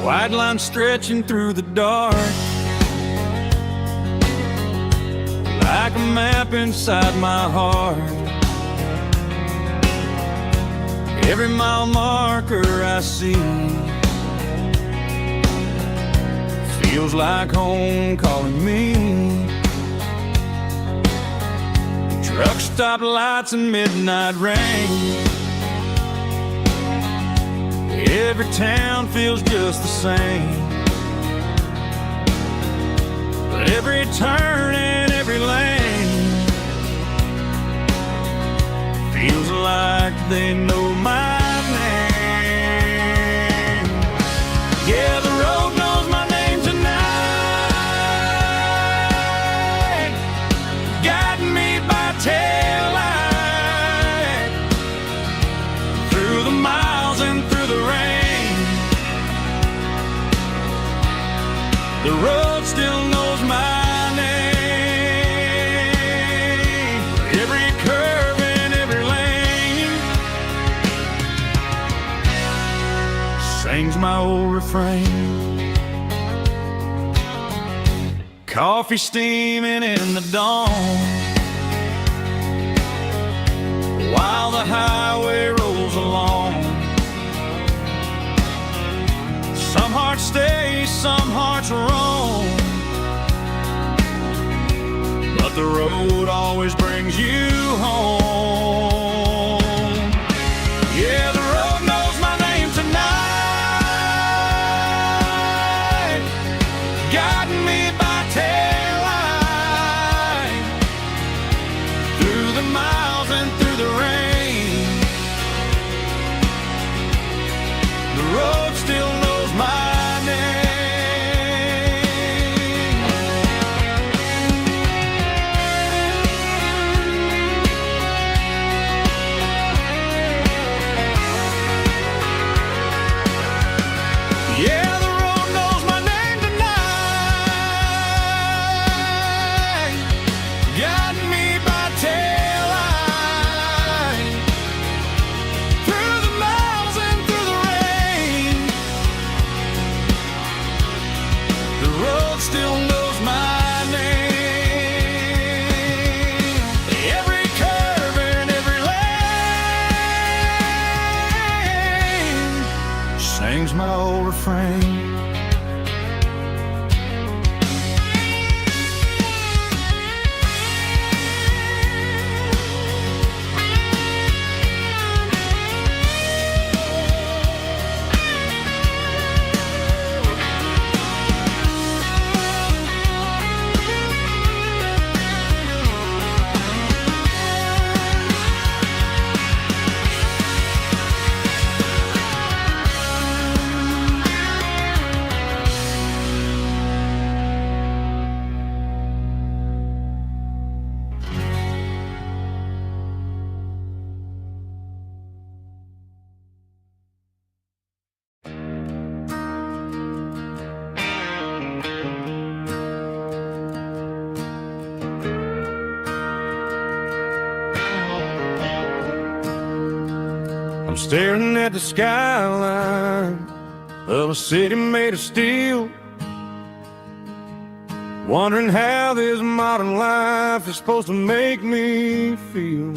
White line stretching through the dark, like a map inside my heart. Every mile marker I see feels like home calling me. Truck stop lights and midnight rain. Every town feels just the same, but every turn and every lane feels like they know my name. Yeah, the road knows my name tonight, guiding me by taillight through the miles and through the rain. The road still knows my name. Every curve and every lane sings my old refrain. Coffee steaming in the dawn, while the highway rolls along. Some hearts stay, some hearts roam, but the road always brings you home. Yeah, the road knows my name tonight, guiding me by taillight through the miles and through the rain. The road still knows my name. Yeah, the road knows my name tonight, guiding me by taillight through the miles and through the rain. The road still knows my name. Every curve and every lane sings my old refrain. I'm staring at the skyline of a city made of steel, wondering how this modern life is supposed to make me feel.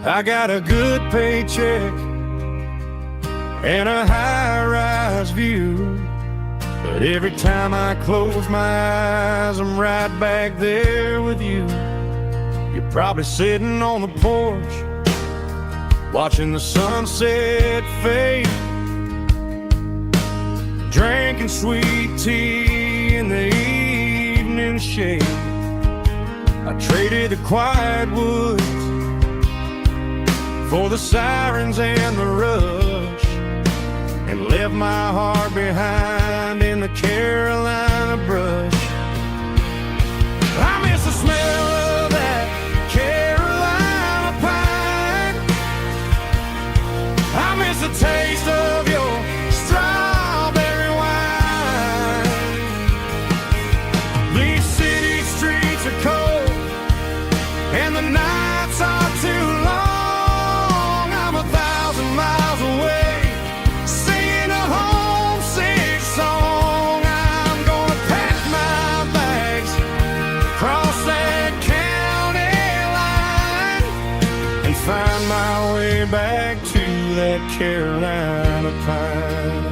I got a good paycheck and a high-rise view, but every time I close my eyes, I'm right back there with you. You're probably sitting on the porch, watching the sunset fade, drinking sweet tea in the evening shade. I traded the quiet woods for the sirens and the rush, and left my heart behind in the Carolina brush. I miss the smell of that Carolina pine. I miss the taste of your strawberry wine. These city streets are cold and the nights are too long. I'm 1,000 miles away, singing a homesick song. I'm gonna pack my bags, cross that county line, and find my way back to that Carolina pine.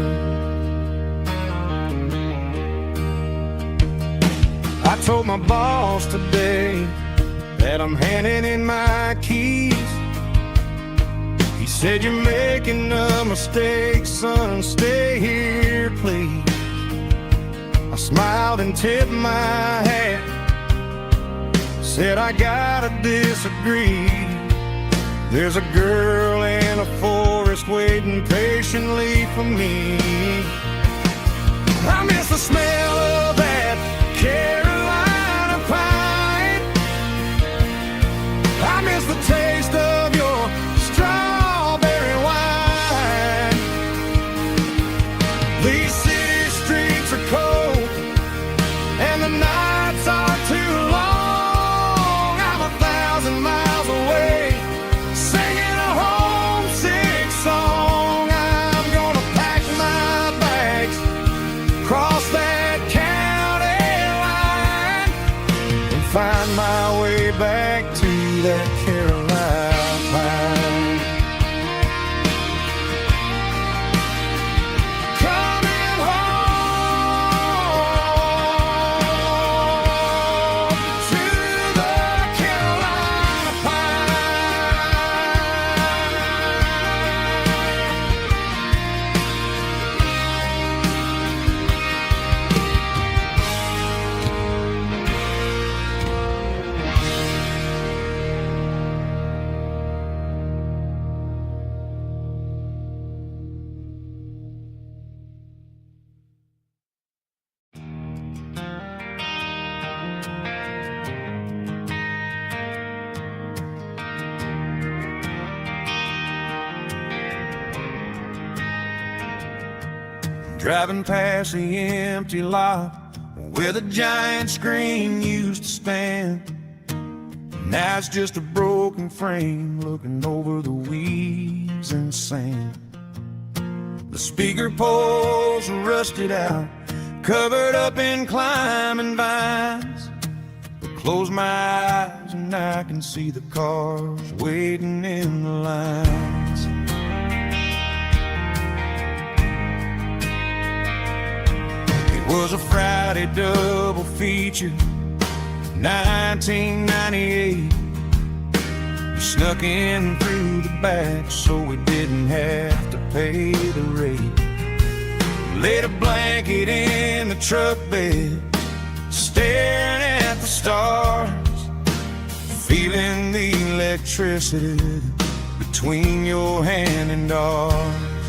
I told my boss today that I'm handing in my keys. He said, "You're making a mistake, son, stay here, please." I smiled and tipped my hat, said, "I gotta disagree. There's a girl in a forest waiting patiently for me." I miss the smell of that Carolina pine. I miss the taste of your strawberry wine. These city streets are cold and the nights are too long. I'm 1,000 miles away, singing a homesick song. I'm gonna pack my bags, cross that county line, and find my way back to that Carolina pine. Coming home to the Carolina Driving past the empty lot where the giant screen used to stand. Now it's just a broken frame looking over the weeds and sand. The speaker poles are rusted out, covered up in climbing vines. I close my eyes and I can see the cars waiting in the lines. It was a Friday double feature, 1998. We snuck in through the back so we didn't have to pay the rate. Laid a blanket in the truck bed, staring at the stars, feeling the electricity between your hand and ours.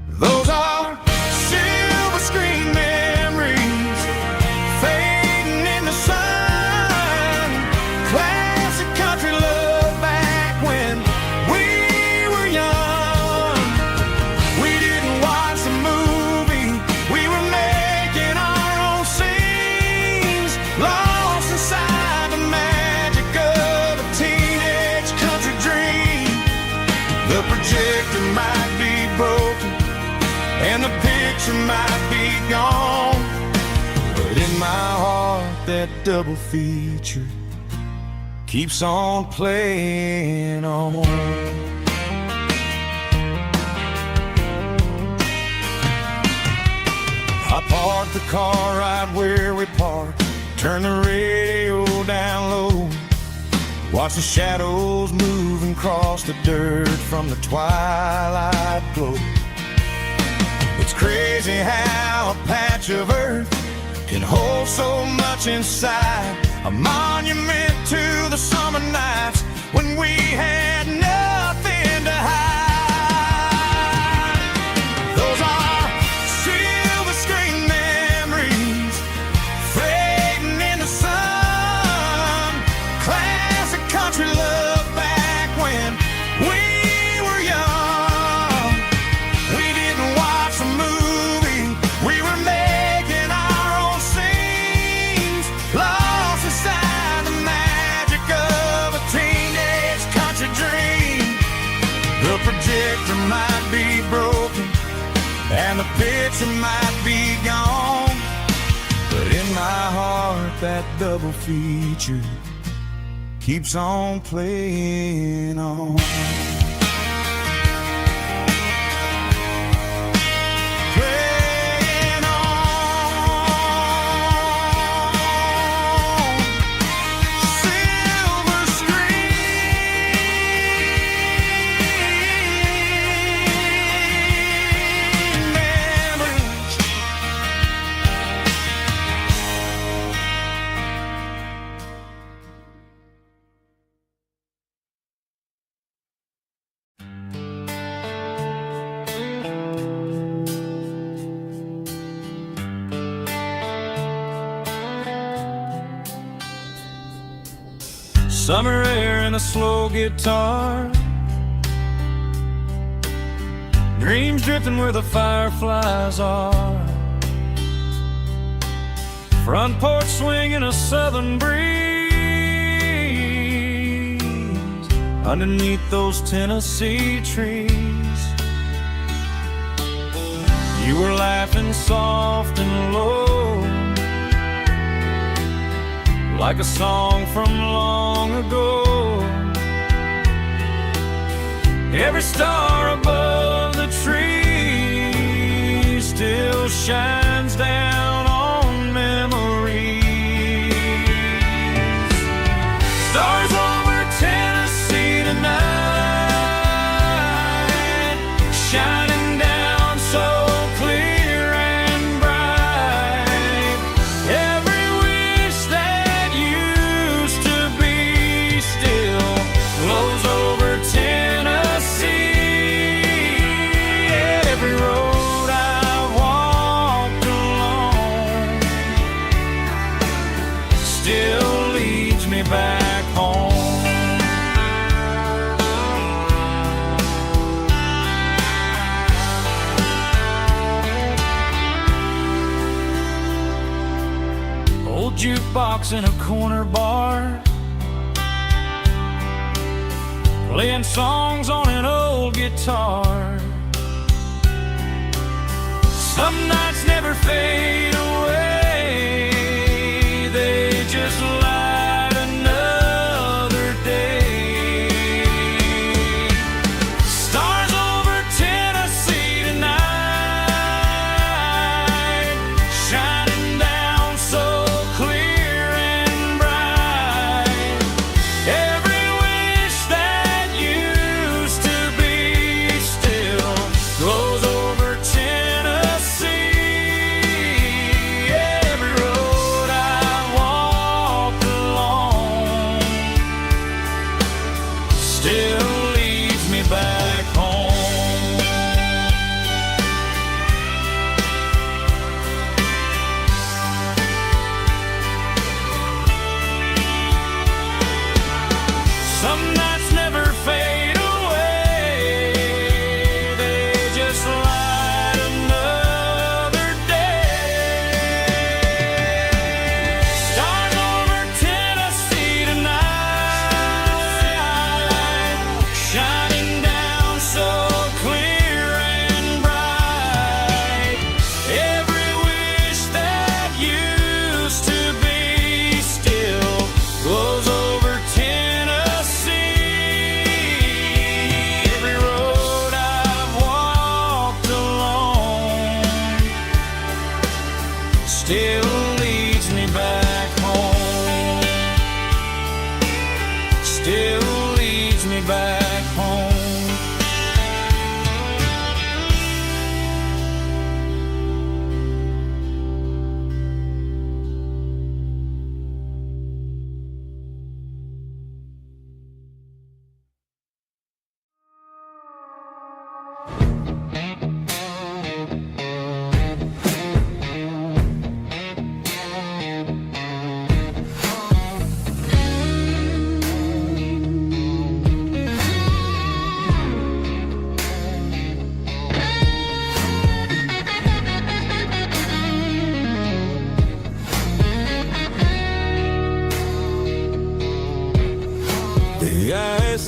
Those are silver screen memories fading in the sun. Classic country love back when we were young. We didn't watch the movie, we were making our own scenes, lost inside the magic of a teenage country dream. might be broken and the picture might be gone, but in my heart that double feature keeps on playing on. I parked the car right where we parked, turn the radio down low, watch the shadows move and cross the dirt from the twilight glow. It's crazy how a patch of earth can hold so much inside, a monument to the summer nights when we had nothing to hide. Those are silver screen memories fading in the sun, classic country love back when we were young. We didn't watch a movie, we were making our own scenes, lost inside the magic of a teenage country dream. The projector might be broken and the picture might be gone, but in my heart that double feature keeps on playing on. Playing on. Silver screen memories. Summer air and a slow guitar, dreams drifting where the fireflies are, front porch swinging a southern breeze underneath those Tennessee trees. You were laughing soft and low, like a song from long ago. Every star above the tree still shines down on memories. Stars over Tennessee tonight, shining down so clear and bright. Every wish that used to be still glows over Tennessee. Every road I've walked along still leads me back home. Old jukebox in a corner bar, playing songs on an old guitar. Some nights never fade away, they just light another day. Stars over Tennessee tonight, shining down so clear and bright. Every wish that used to be still glows over Tennessee.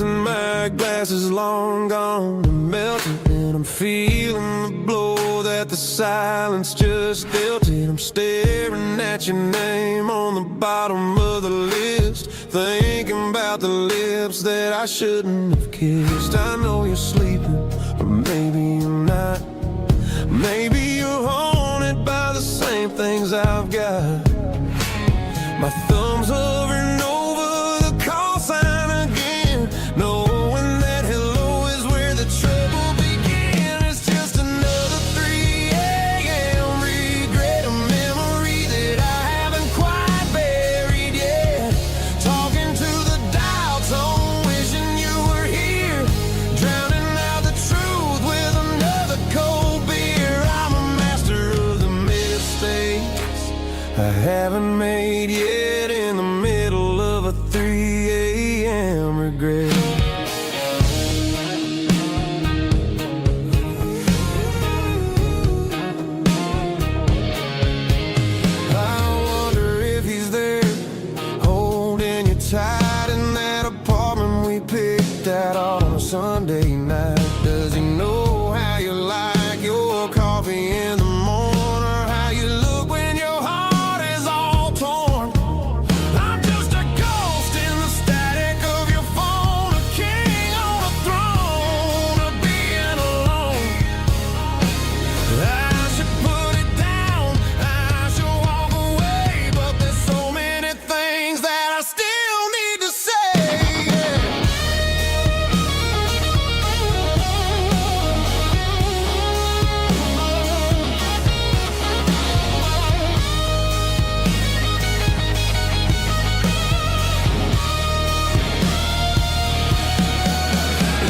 and my glass is long gone and melted, and I'm feeling the blow that the silence just dealt it. I'm staring at your name on the bottom of the list, thinking about the lips that I shouldn't have kissed. I know you're sleeping, but maybe you're not. Maybe you're haunted by the same things I've got. My thumb's hovering over the call sign again, knowing that hello is where the trouble began. It's just another 3 a.m. regret, a memory that I haven't quite buried yet. Talking to the dial tone, wishing you were here, drowning out the truth with another cold beer. I'm a master of the mistakes I haven't made yet, in the middle of a 3 a.m. regret. I wonder if he's there, holding you tight in that apartment we picked out on a Sunday night. Does he know how you like your coffee in the morning, or how you look when your heart is all torn? I'm just a ghost in the static of your phone, a king on a throne of being alone. I should put it down, I should walk away, but there's so many things that I still need to say.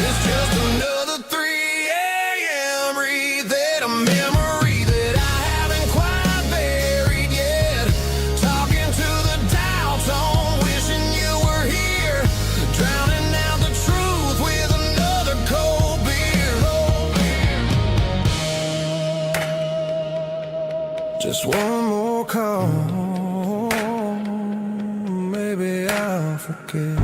It's just another 3 a.m. read, a memory that I haven't quite buried yet. Talking to the dial tone, wishing you were here, drowning out the truth with another cold beer. Just one more call, maybe I'll forget.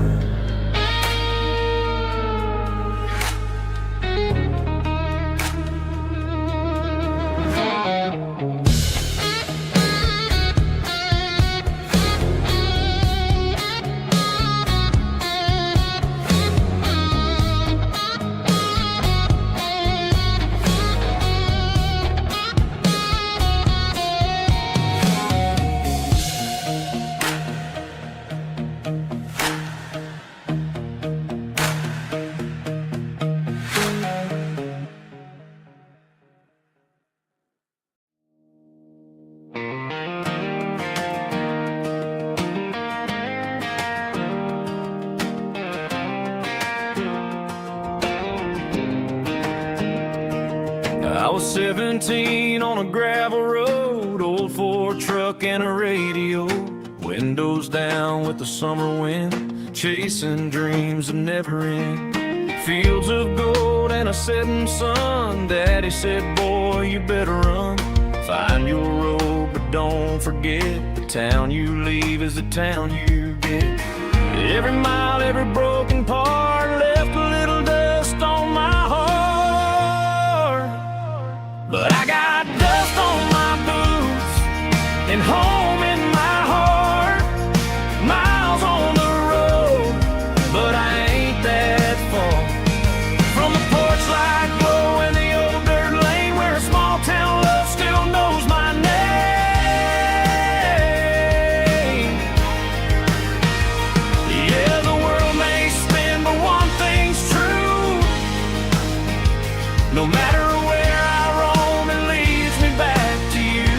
I was 17 on a gravel road, old Ford truck and a radio, windows down with the summer wind, chasing dreams of never end. Fields of gold and a setting sun, Daddy said, boy, you better run. Find your road, but don't forget, the town you leave is the town you get. Every mile, every broken part left a little dust on my heart. But I got dust on my boots and home in my heart. Miles on the road, but I ain't that far from the porch light glow in the old dirt lane, where a small town love still knows my name. Yeah, the world may spin, but one thing's true. No matter where I roam, it leads me back to you.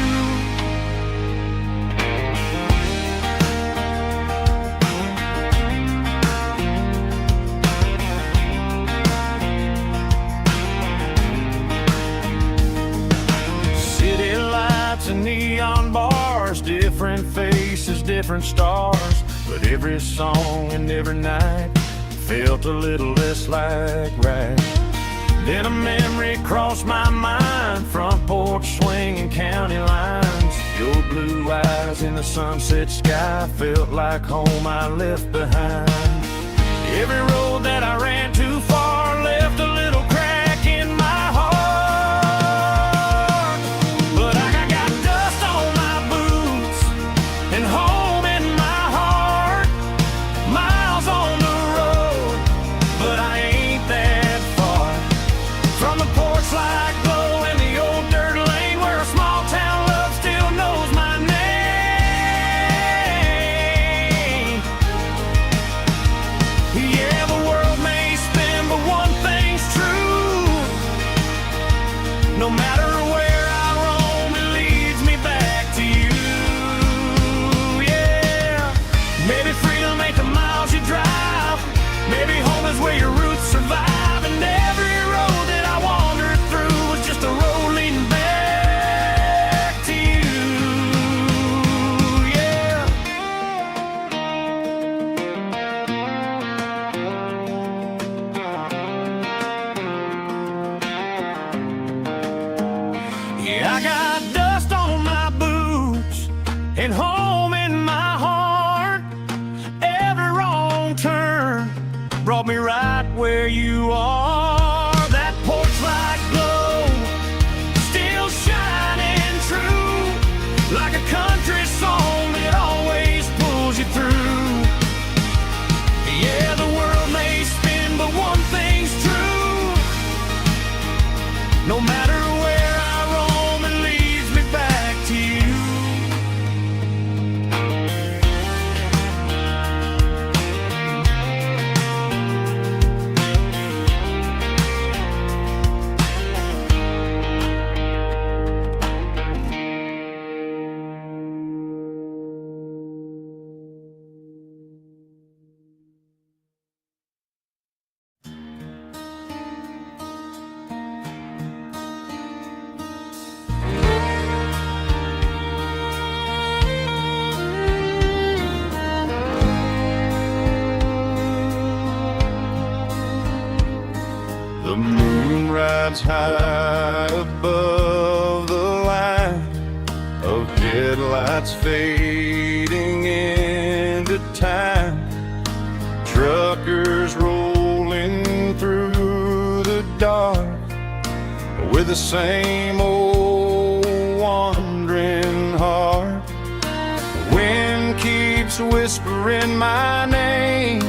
City lights and neon bars, different faces, different stars, but every song and every night felt a little less like right. Then a memory crossed my mind, front porch swinging county lines. Your blue eyes in the sunset sky felt like home I left behind. Every road that I ran too far left a little crack in my heart. But I got dust on my boots and home in my heart. Miles on the road, but I ain't that far from the porch light glow and the old dirt lane where a small town love still knows my name. Yeah, the world may spin, but one thing's true. No matter where I roam, it leads me back to you. Yeah, maybe freedom ain't the miles you drive. Maybe home is where your roots survive. And every road that I wandered through was just a road leading back to you. Yeah. Yeah, I got dust on my boots and home in my heart. Every wrong turn brought me right where you are. That porch light glow still shining true, like a country song that always pulls you through. Yeah, the world may spin, but one thing's true. No matter where I roam, it leads me back to you. The moon rides high above the line of headlights fading into time. Truckers rolling through the dark with the same old wandering heart. The wind keeps whispering my name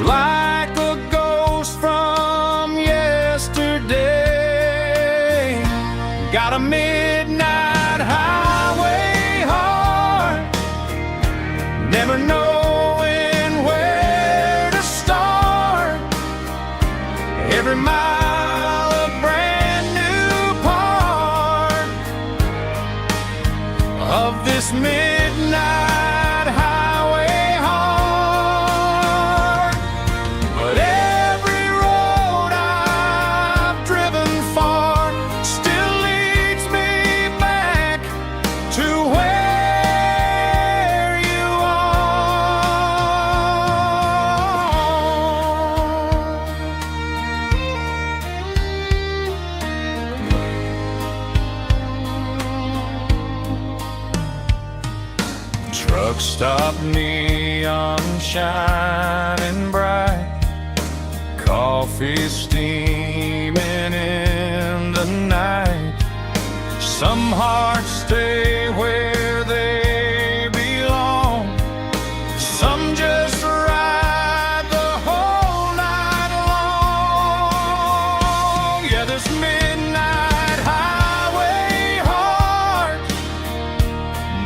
like a ghost from yesterday. Got a midnight highway heart, never knowing where to start. Every mile a brand new part of this midnight highway heart. But every road I've driven far still leads me back to where you are. Truck stop, neon shining bright, coffee steaming in the night. Some hearts stay where they belong, some just ride the whole night long. Yeah, this midnight highway heart,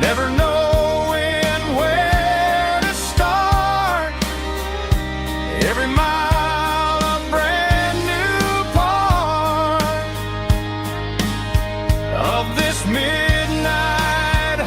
never knowing where to start. Every mile a brand new part of this midnight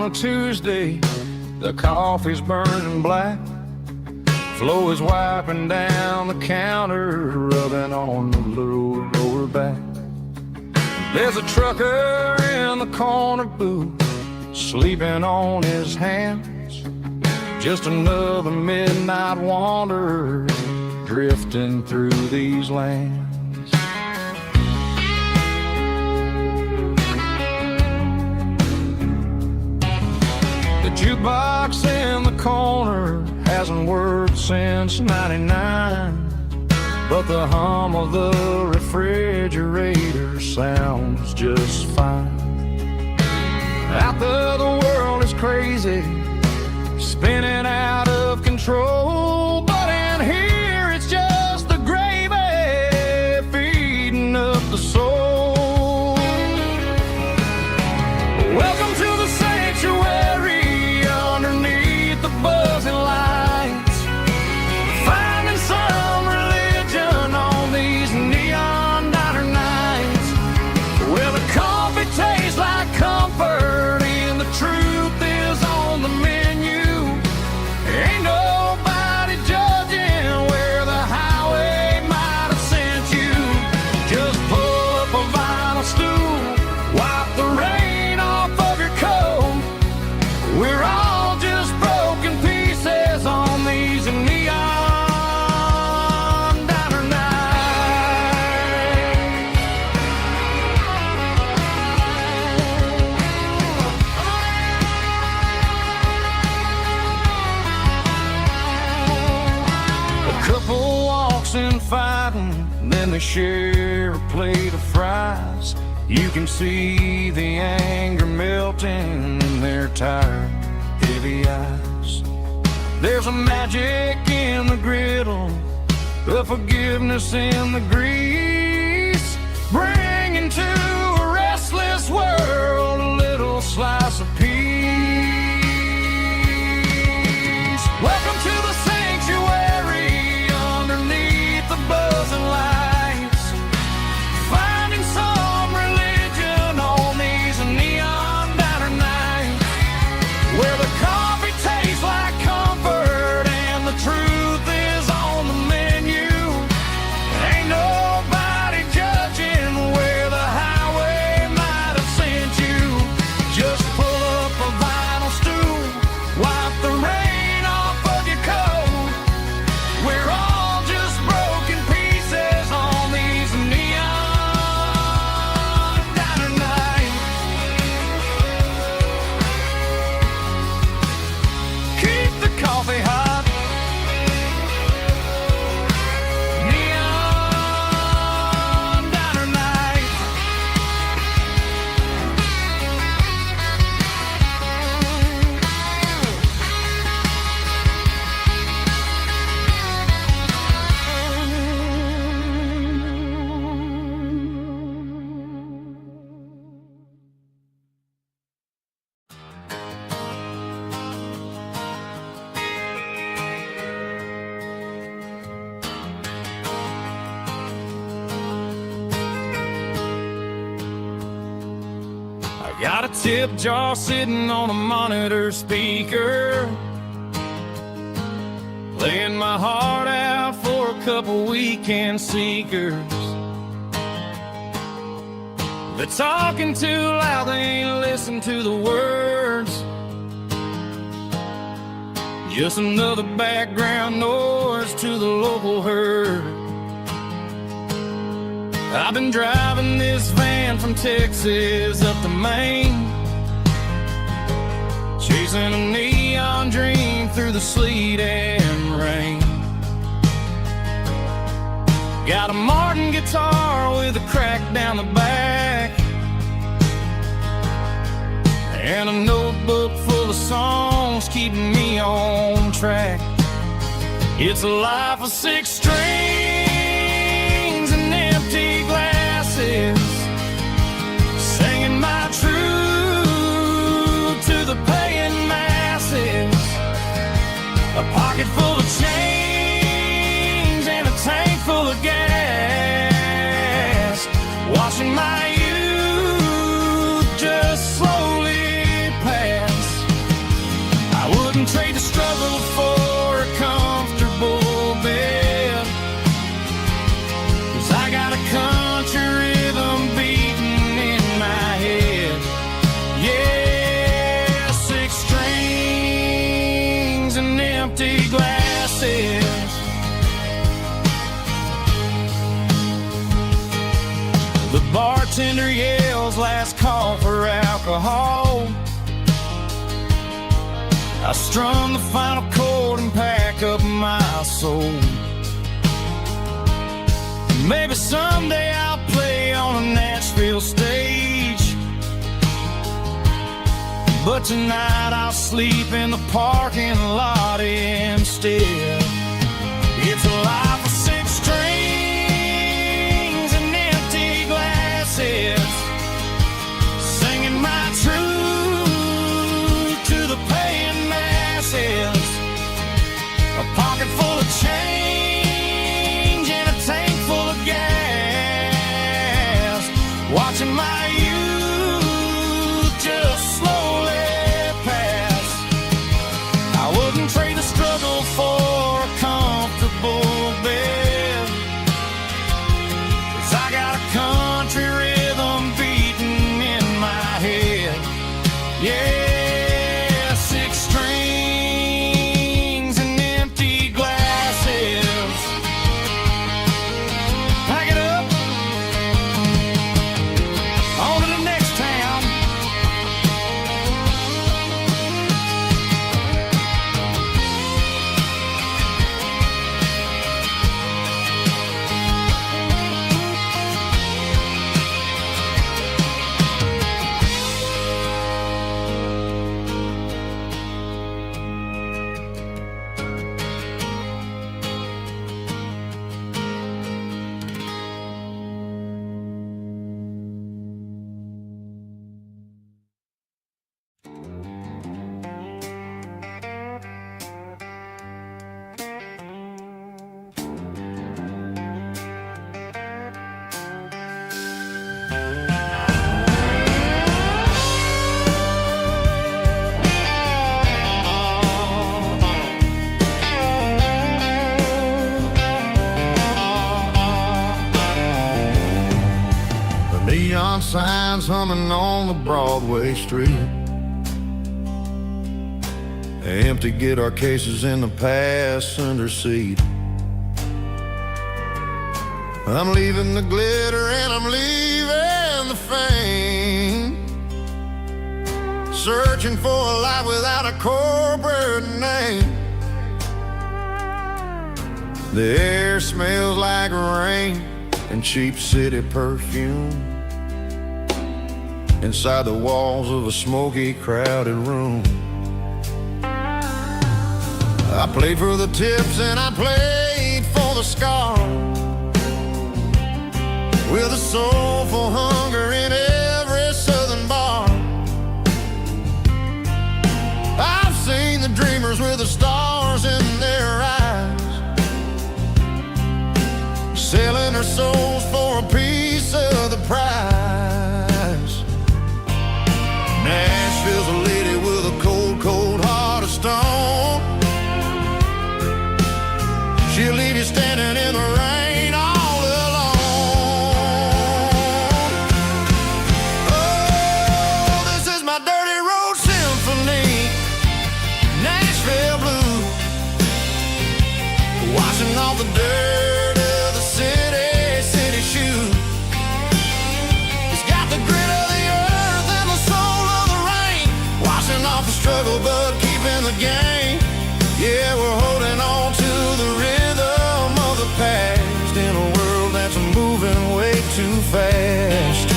on a Tuesday, the coffee's burning black. Flo is wiping down the counter, rubbing on the lower back. There's a trucker in the corner booth, sleeping on his hands. Just another midnight wanderer, drifting through these lands. The jukebox in the corner hasn't worked since '99, but the hum of the refrigerator sounds just fine. Out there the world is crazy, spinning out of control, but in here it's just the gravy feeding up the soul. Welcome to the sanctuary underneath the buzzing lights, finding some religion on these neon diner nights, where the coffee tastes like comfort and the truth is on the menu. Ain't nobody judging where the highway might have sent you. Just pull up a vinyl stool, wipe the rain off of your coat. We're all just broken pieces on these neon diner nights. A couple walks in fighting, then they share a plate of fries. You can see the anger melting in their tired, heavy eyes. There's a magic in the griddle, a forgiveness in the grease, bringing to a restless world a little slice of peace. Welcome to the sanctuary underneath the buzzing lights, finding some religion on these neon diner nights, where the coffee tastes like comfort and the truth is on the menu. Ain't nobody judging where the highway might have sent you. Just pull up a vinyl stool, wipe the rain off of your coat. We're all just broken pieces on these neon diner nights. Keep the coffee hot. Neon diner nights. I got a tip jar sitting on a monitor speaker, playing my heart out for a couple weekend seekers. They're talking too loud, they ain't listen to the words. Just another background noise to the local herd. I've been driving this van from Texas up to Maine, chasing a neon dream through the sleet and rain. Got a Martin guitar with a crack down the back, and a notebook full of songs keeping me on track. It's a life of 6 strings and empty glasses, singing my truth to the paying masses. A pocket full of change and a tank full of gas, watching my youth just slowly pass. bartender yells last call for alcohol. I strum the final chord and pack up my soul. Maybe someday I'll play on a Nashville stage, but tonight I'll sleep in the parking lot instead. It's a life of 6 strings and empty glasses, singing my truth to the paying masses. A pocket full of change and a tank full of gas, watching my youth just slowly pass. I wouldn't trade the struggle for a comfortable bed, 'cause I got a country rhythm beating in my head. Yeah, 6 strings and empty glasses. Pack it up, on to the next town. Neon signs humming on the Broadway street, empty guitar cases in the passenger seat. I'm leaving the glitter and I'm leaving the fame, searching for a life without a corporate name. The air smells like rain and cheap city perfume inside the walls of a smoky, crowded room. I played for the tips and I played for the scars, with a soulful hunger in every southern bar. I've seen the dreamers with the stars in their eyes, selling their souls for a piece of the prize. Nashville's a lady with a cold, cold heart of stone. She'll leave you standing in the rain all alone. Oh, this is my dirty road symphony, Nashville blues, washing off the dirt of the city shoes. It's got the grit of the earth and the soul of the rain, washing off the struggle but keeping the game. Yeah, we're holding on to the rhythm of the past in a world that's moving way too fast.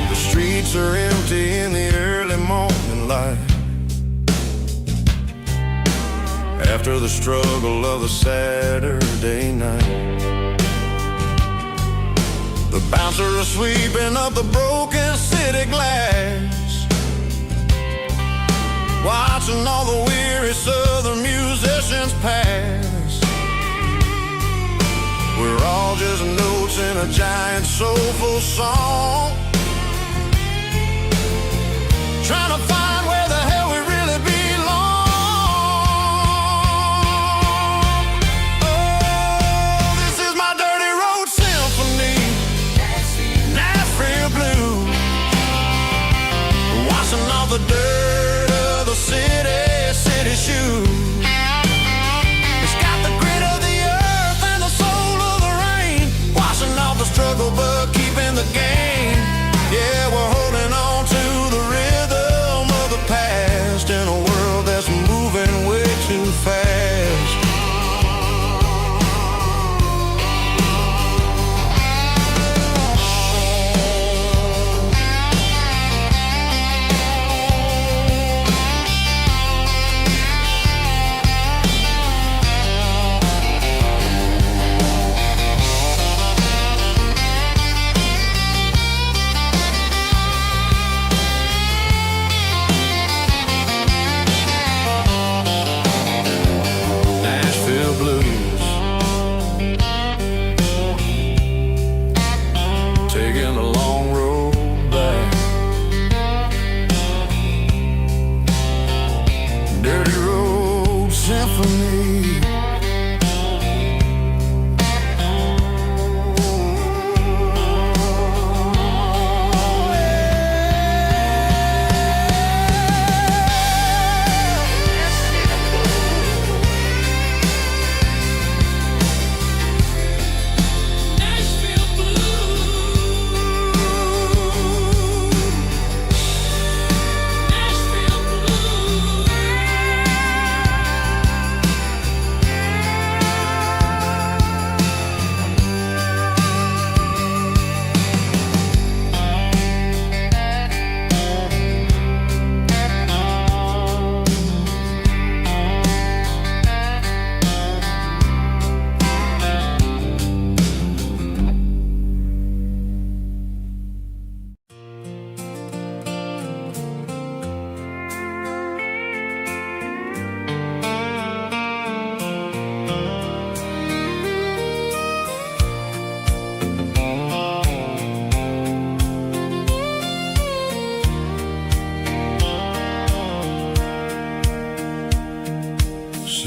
The streets are empty in the early morning light, after the struggle of the Saturday night. The bouncer is sweeping up the broken city glass, watching all the weary southern musicians pass. We're all just notes in a giant soulful song, trying to find where the hell we really belong. Oh, this is my dirty road symphony, Nashville blues, washing off the dirt of the city shoes. It's got the grit of the earth and the soul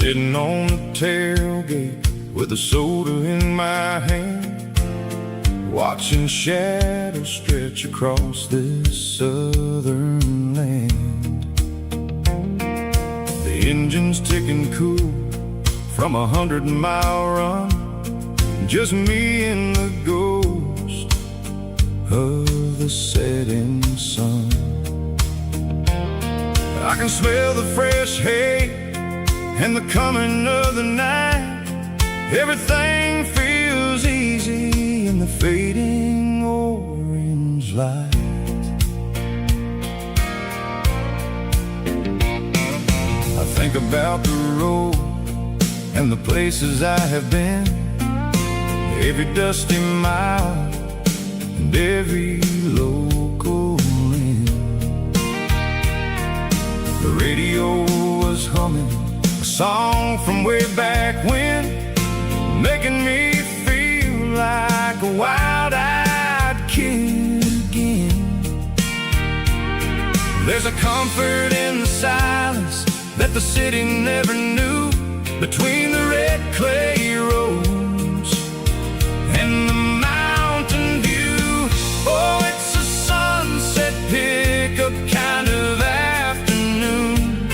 Sitting on the tailgate with a soda in my hand, watching shadows stretch across this southern land. The engine's ticking cool from 100-mile run, just me and the ghost of the setting sun. I can smell the fresh hay and the coming of the night. Everything feels easy in the fading orange light. I think about the road and the places I have been, every dusty mile and every local inn. The radio was humming a song from way back when, making me feel like a wild-eyed kid again. There's a comfort in the silence that the city never knew, between the red clay roads and the mountain view. Oh, it's a sunset pickup kind of afternoon,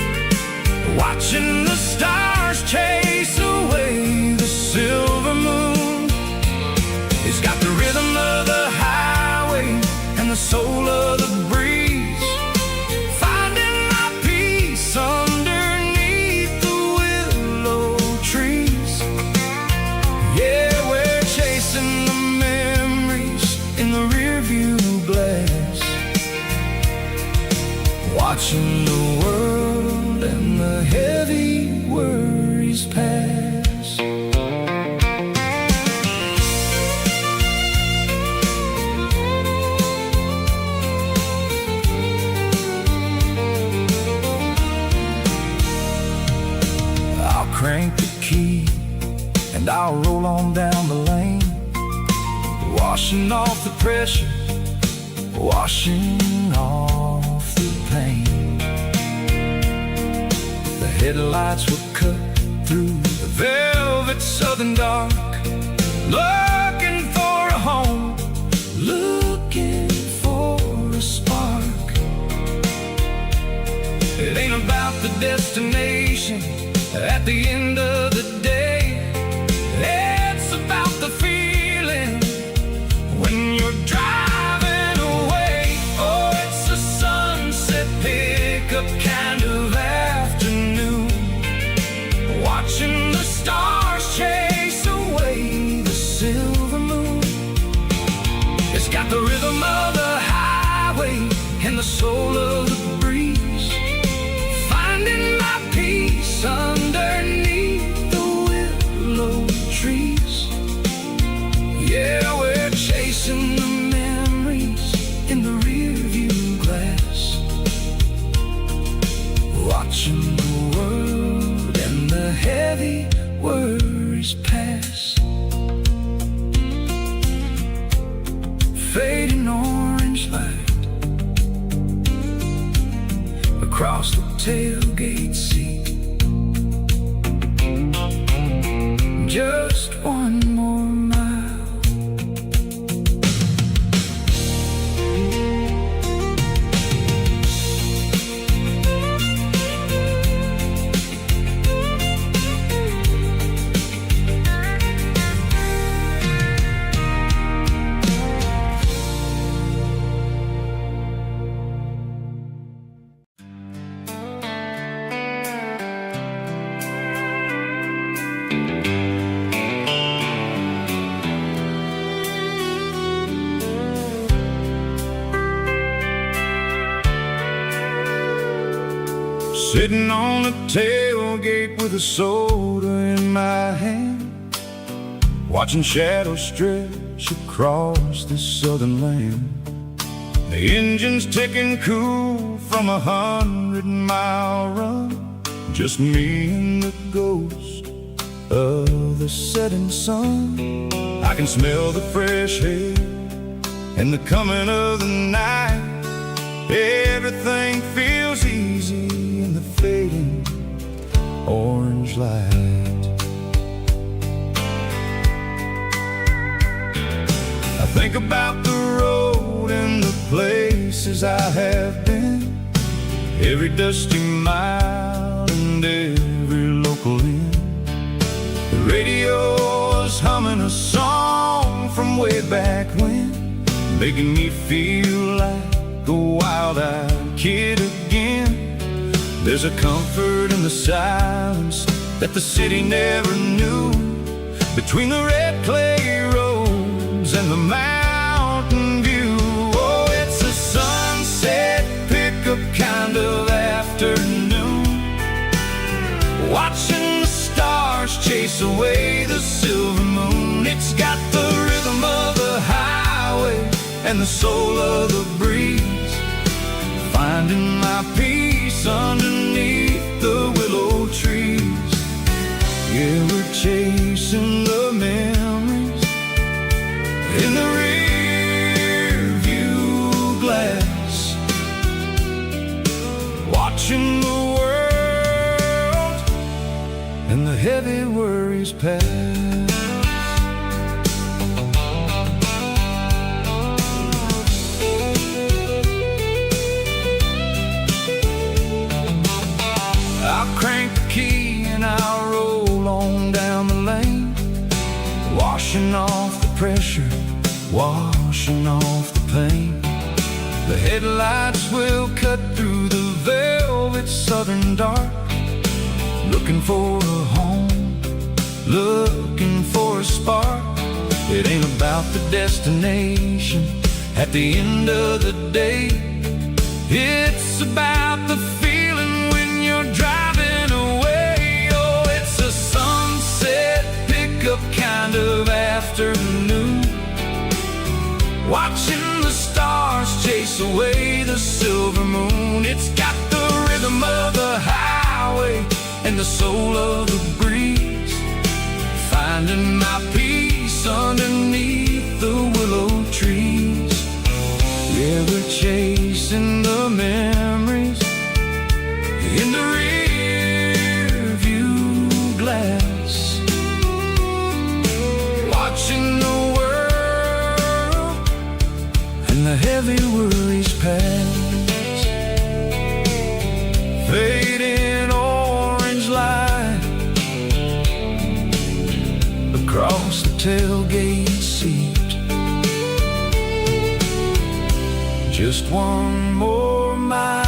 watching the stars chase away the silver moon. It's got the rhythm of the highway and the soul of the breeze, finding my peace underneath the willow trees. Yeah, we're chasing the memories in the rearview glass, watching the world and the heavy worries pass. I'll crank the key and I'll roll on down the lane, washing off the pressure, washing off the pain. The headlights were cut through the velvet southern dark, looking for a home, looking for a spark. It ain't about the destination at the end of the day, it's about the feeling when you're driving away. Oh, it's a sunset pickup kind of afternoon, watching the stars chase away the silver moon. It's got the rhythm of the highway and the soul of the breeze, finding my peace underneath the willow trees. Yeah, we're chasing the memories in the rearview glass, watching the world and the heavy worries pass. Fading orange light across the tailgate seat, just one more mile. Sitting on the tailgate with a soda in my hand, watching shadows stretch across this southern land. The engine's ticking cool from 100-mile run, just me and the ghost of the setting sun. I can smell the fresh hay and the coming of the night. Everything feels easy in the fading orange light. I think about the road and the places I have been, every dusty mile and every local inn. The radio is humming a song from way back when, making me feel like a wild-eyed kid again. There's a comfort in the silence that the city never knew, between the red clay roads and the mountain view. Oh, it's a sunset pickup kind of afternoon, watching the stars chase away the silver moon. It's got the rhythm of the highway and the soul of the breeze, finding my peace underneath the willow trees. Yeah, we're chasing the memories in the rear view glass, watching the world and the heavy worries pass. Crank the key and I'll roll on down the lane, washing off the pressure, washing off the pain. The headlights will cut through the velvet southern dark, looking for a home, looking for a spark. It ain't about the destination at the end of the day, it's about the feeling when you're driving away. Oh, it's a sunset pickup kind of afternoon, watching the stars chase away the silver moon. It's got the rhythm of the highway and the soul of the breeze, finding my peace underneath the willow trees. Yeah, we're chasing the memories in the rear view glass, watching the world and the heavy worries pass. Fading orange light across the tailgate seat, just one more mile.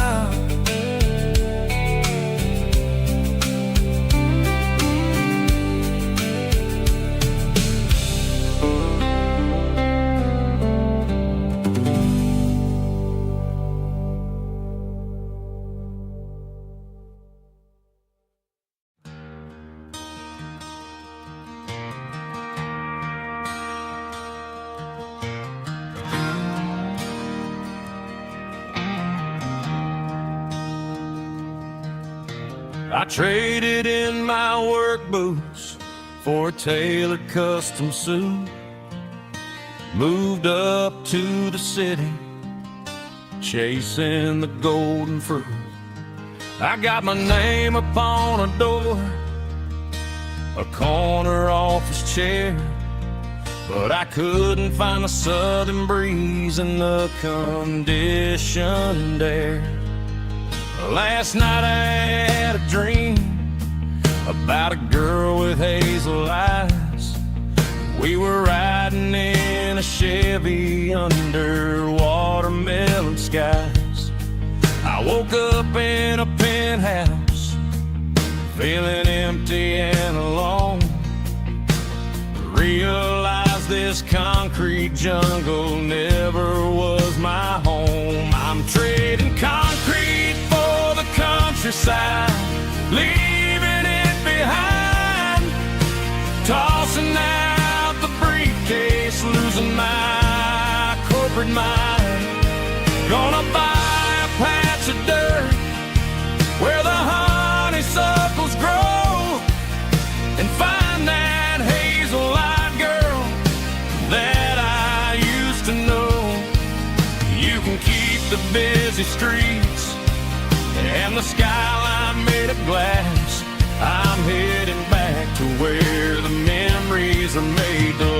I traded in my work boots for a tailored custom suit, moved up to the city, chasing the golden fruit. I got my name upon a door, a corner office chair, but I couldn't find the southern breeze in the conditioned air. Last night I had a dream about a girl with hazel eyes. We were riding in a Chevy under watermelon skies. I woke up in a penthouse, feeling empty and alone. Realized this concrete jungle never was my home. I'm trading concrete for the countryside, leaving it behind, tossing out the briefcase, losing my corporate mind. Gonna buy a patch of dirt where the honeysuckles grow and find that hazel-eyed girl that I used to know. You can keep the busy streets and the skyline made of glass, I'm heading back to where the memories are made to last.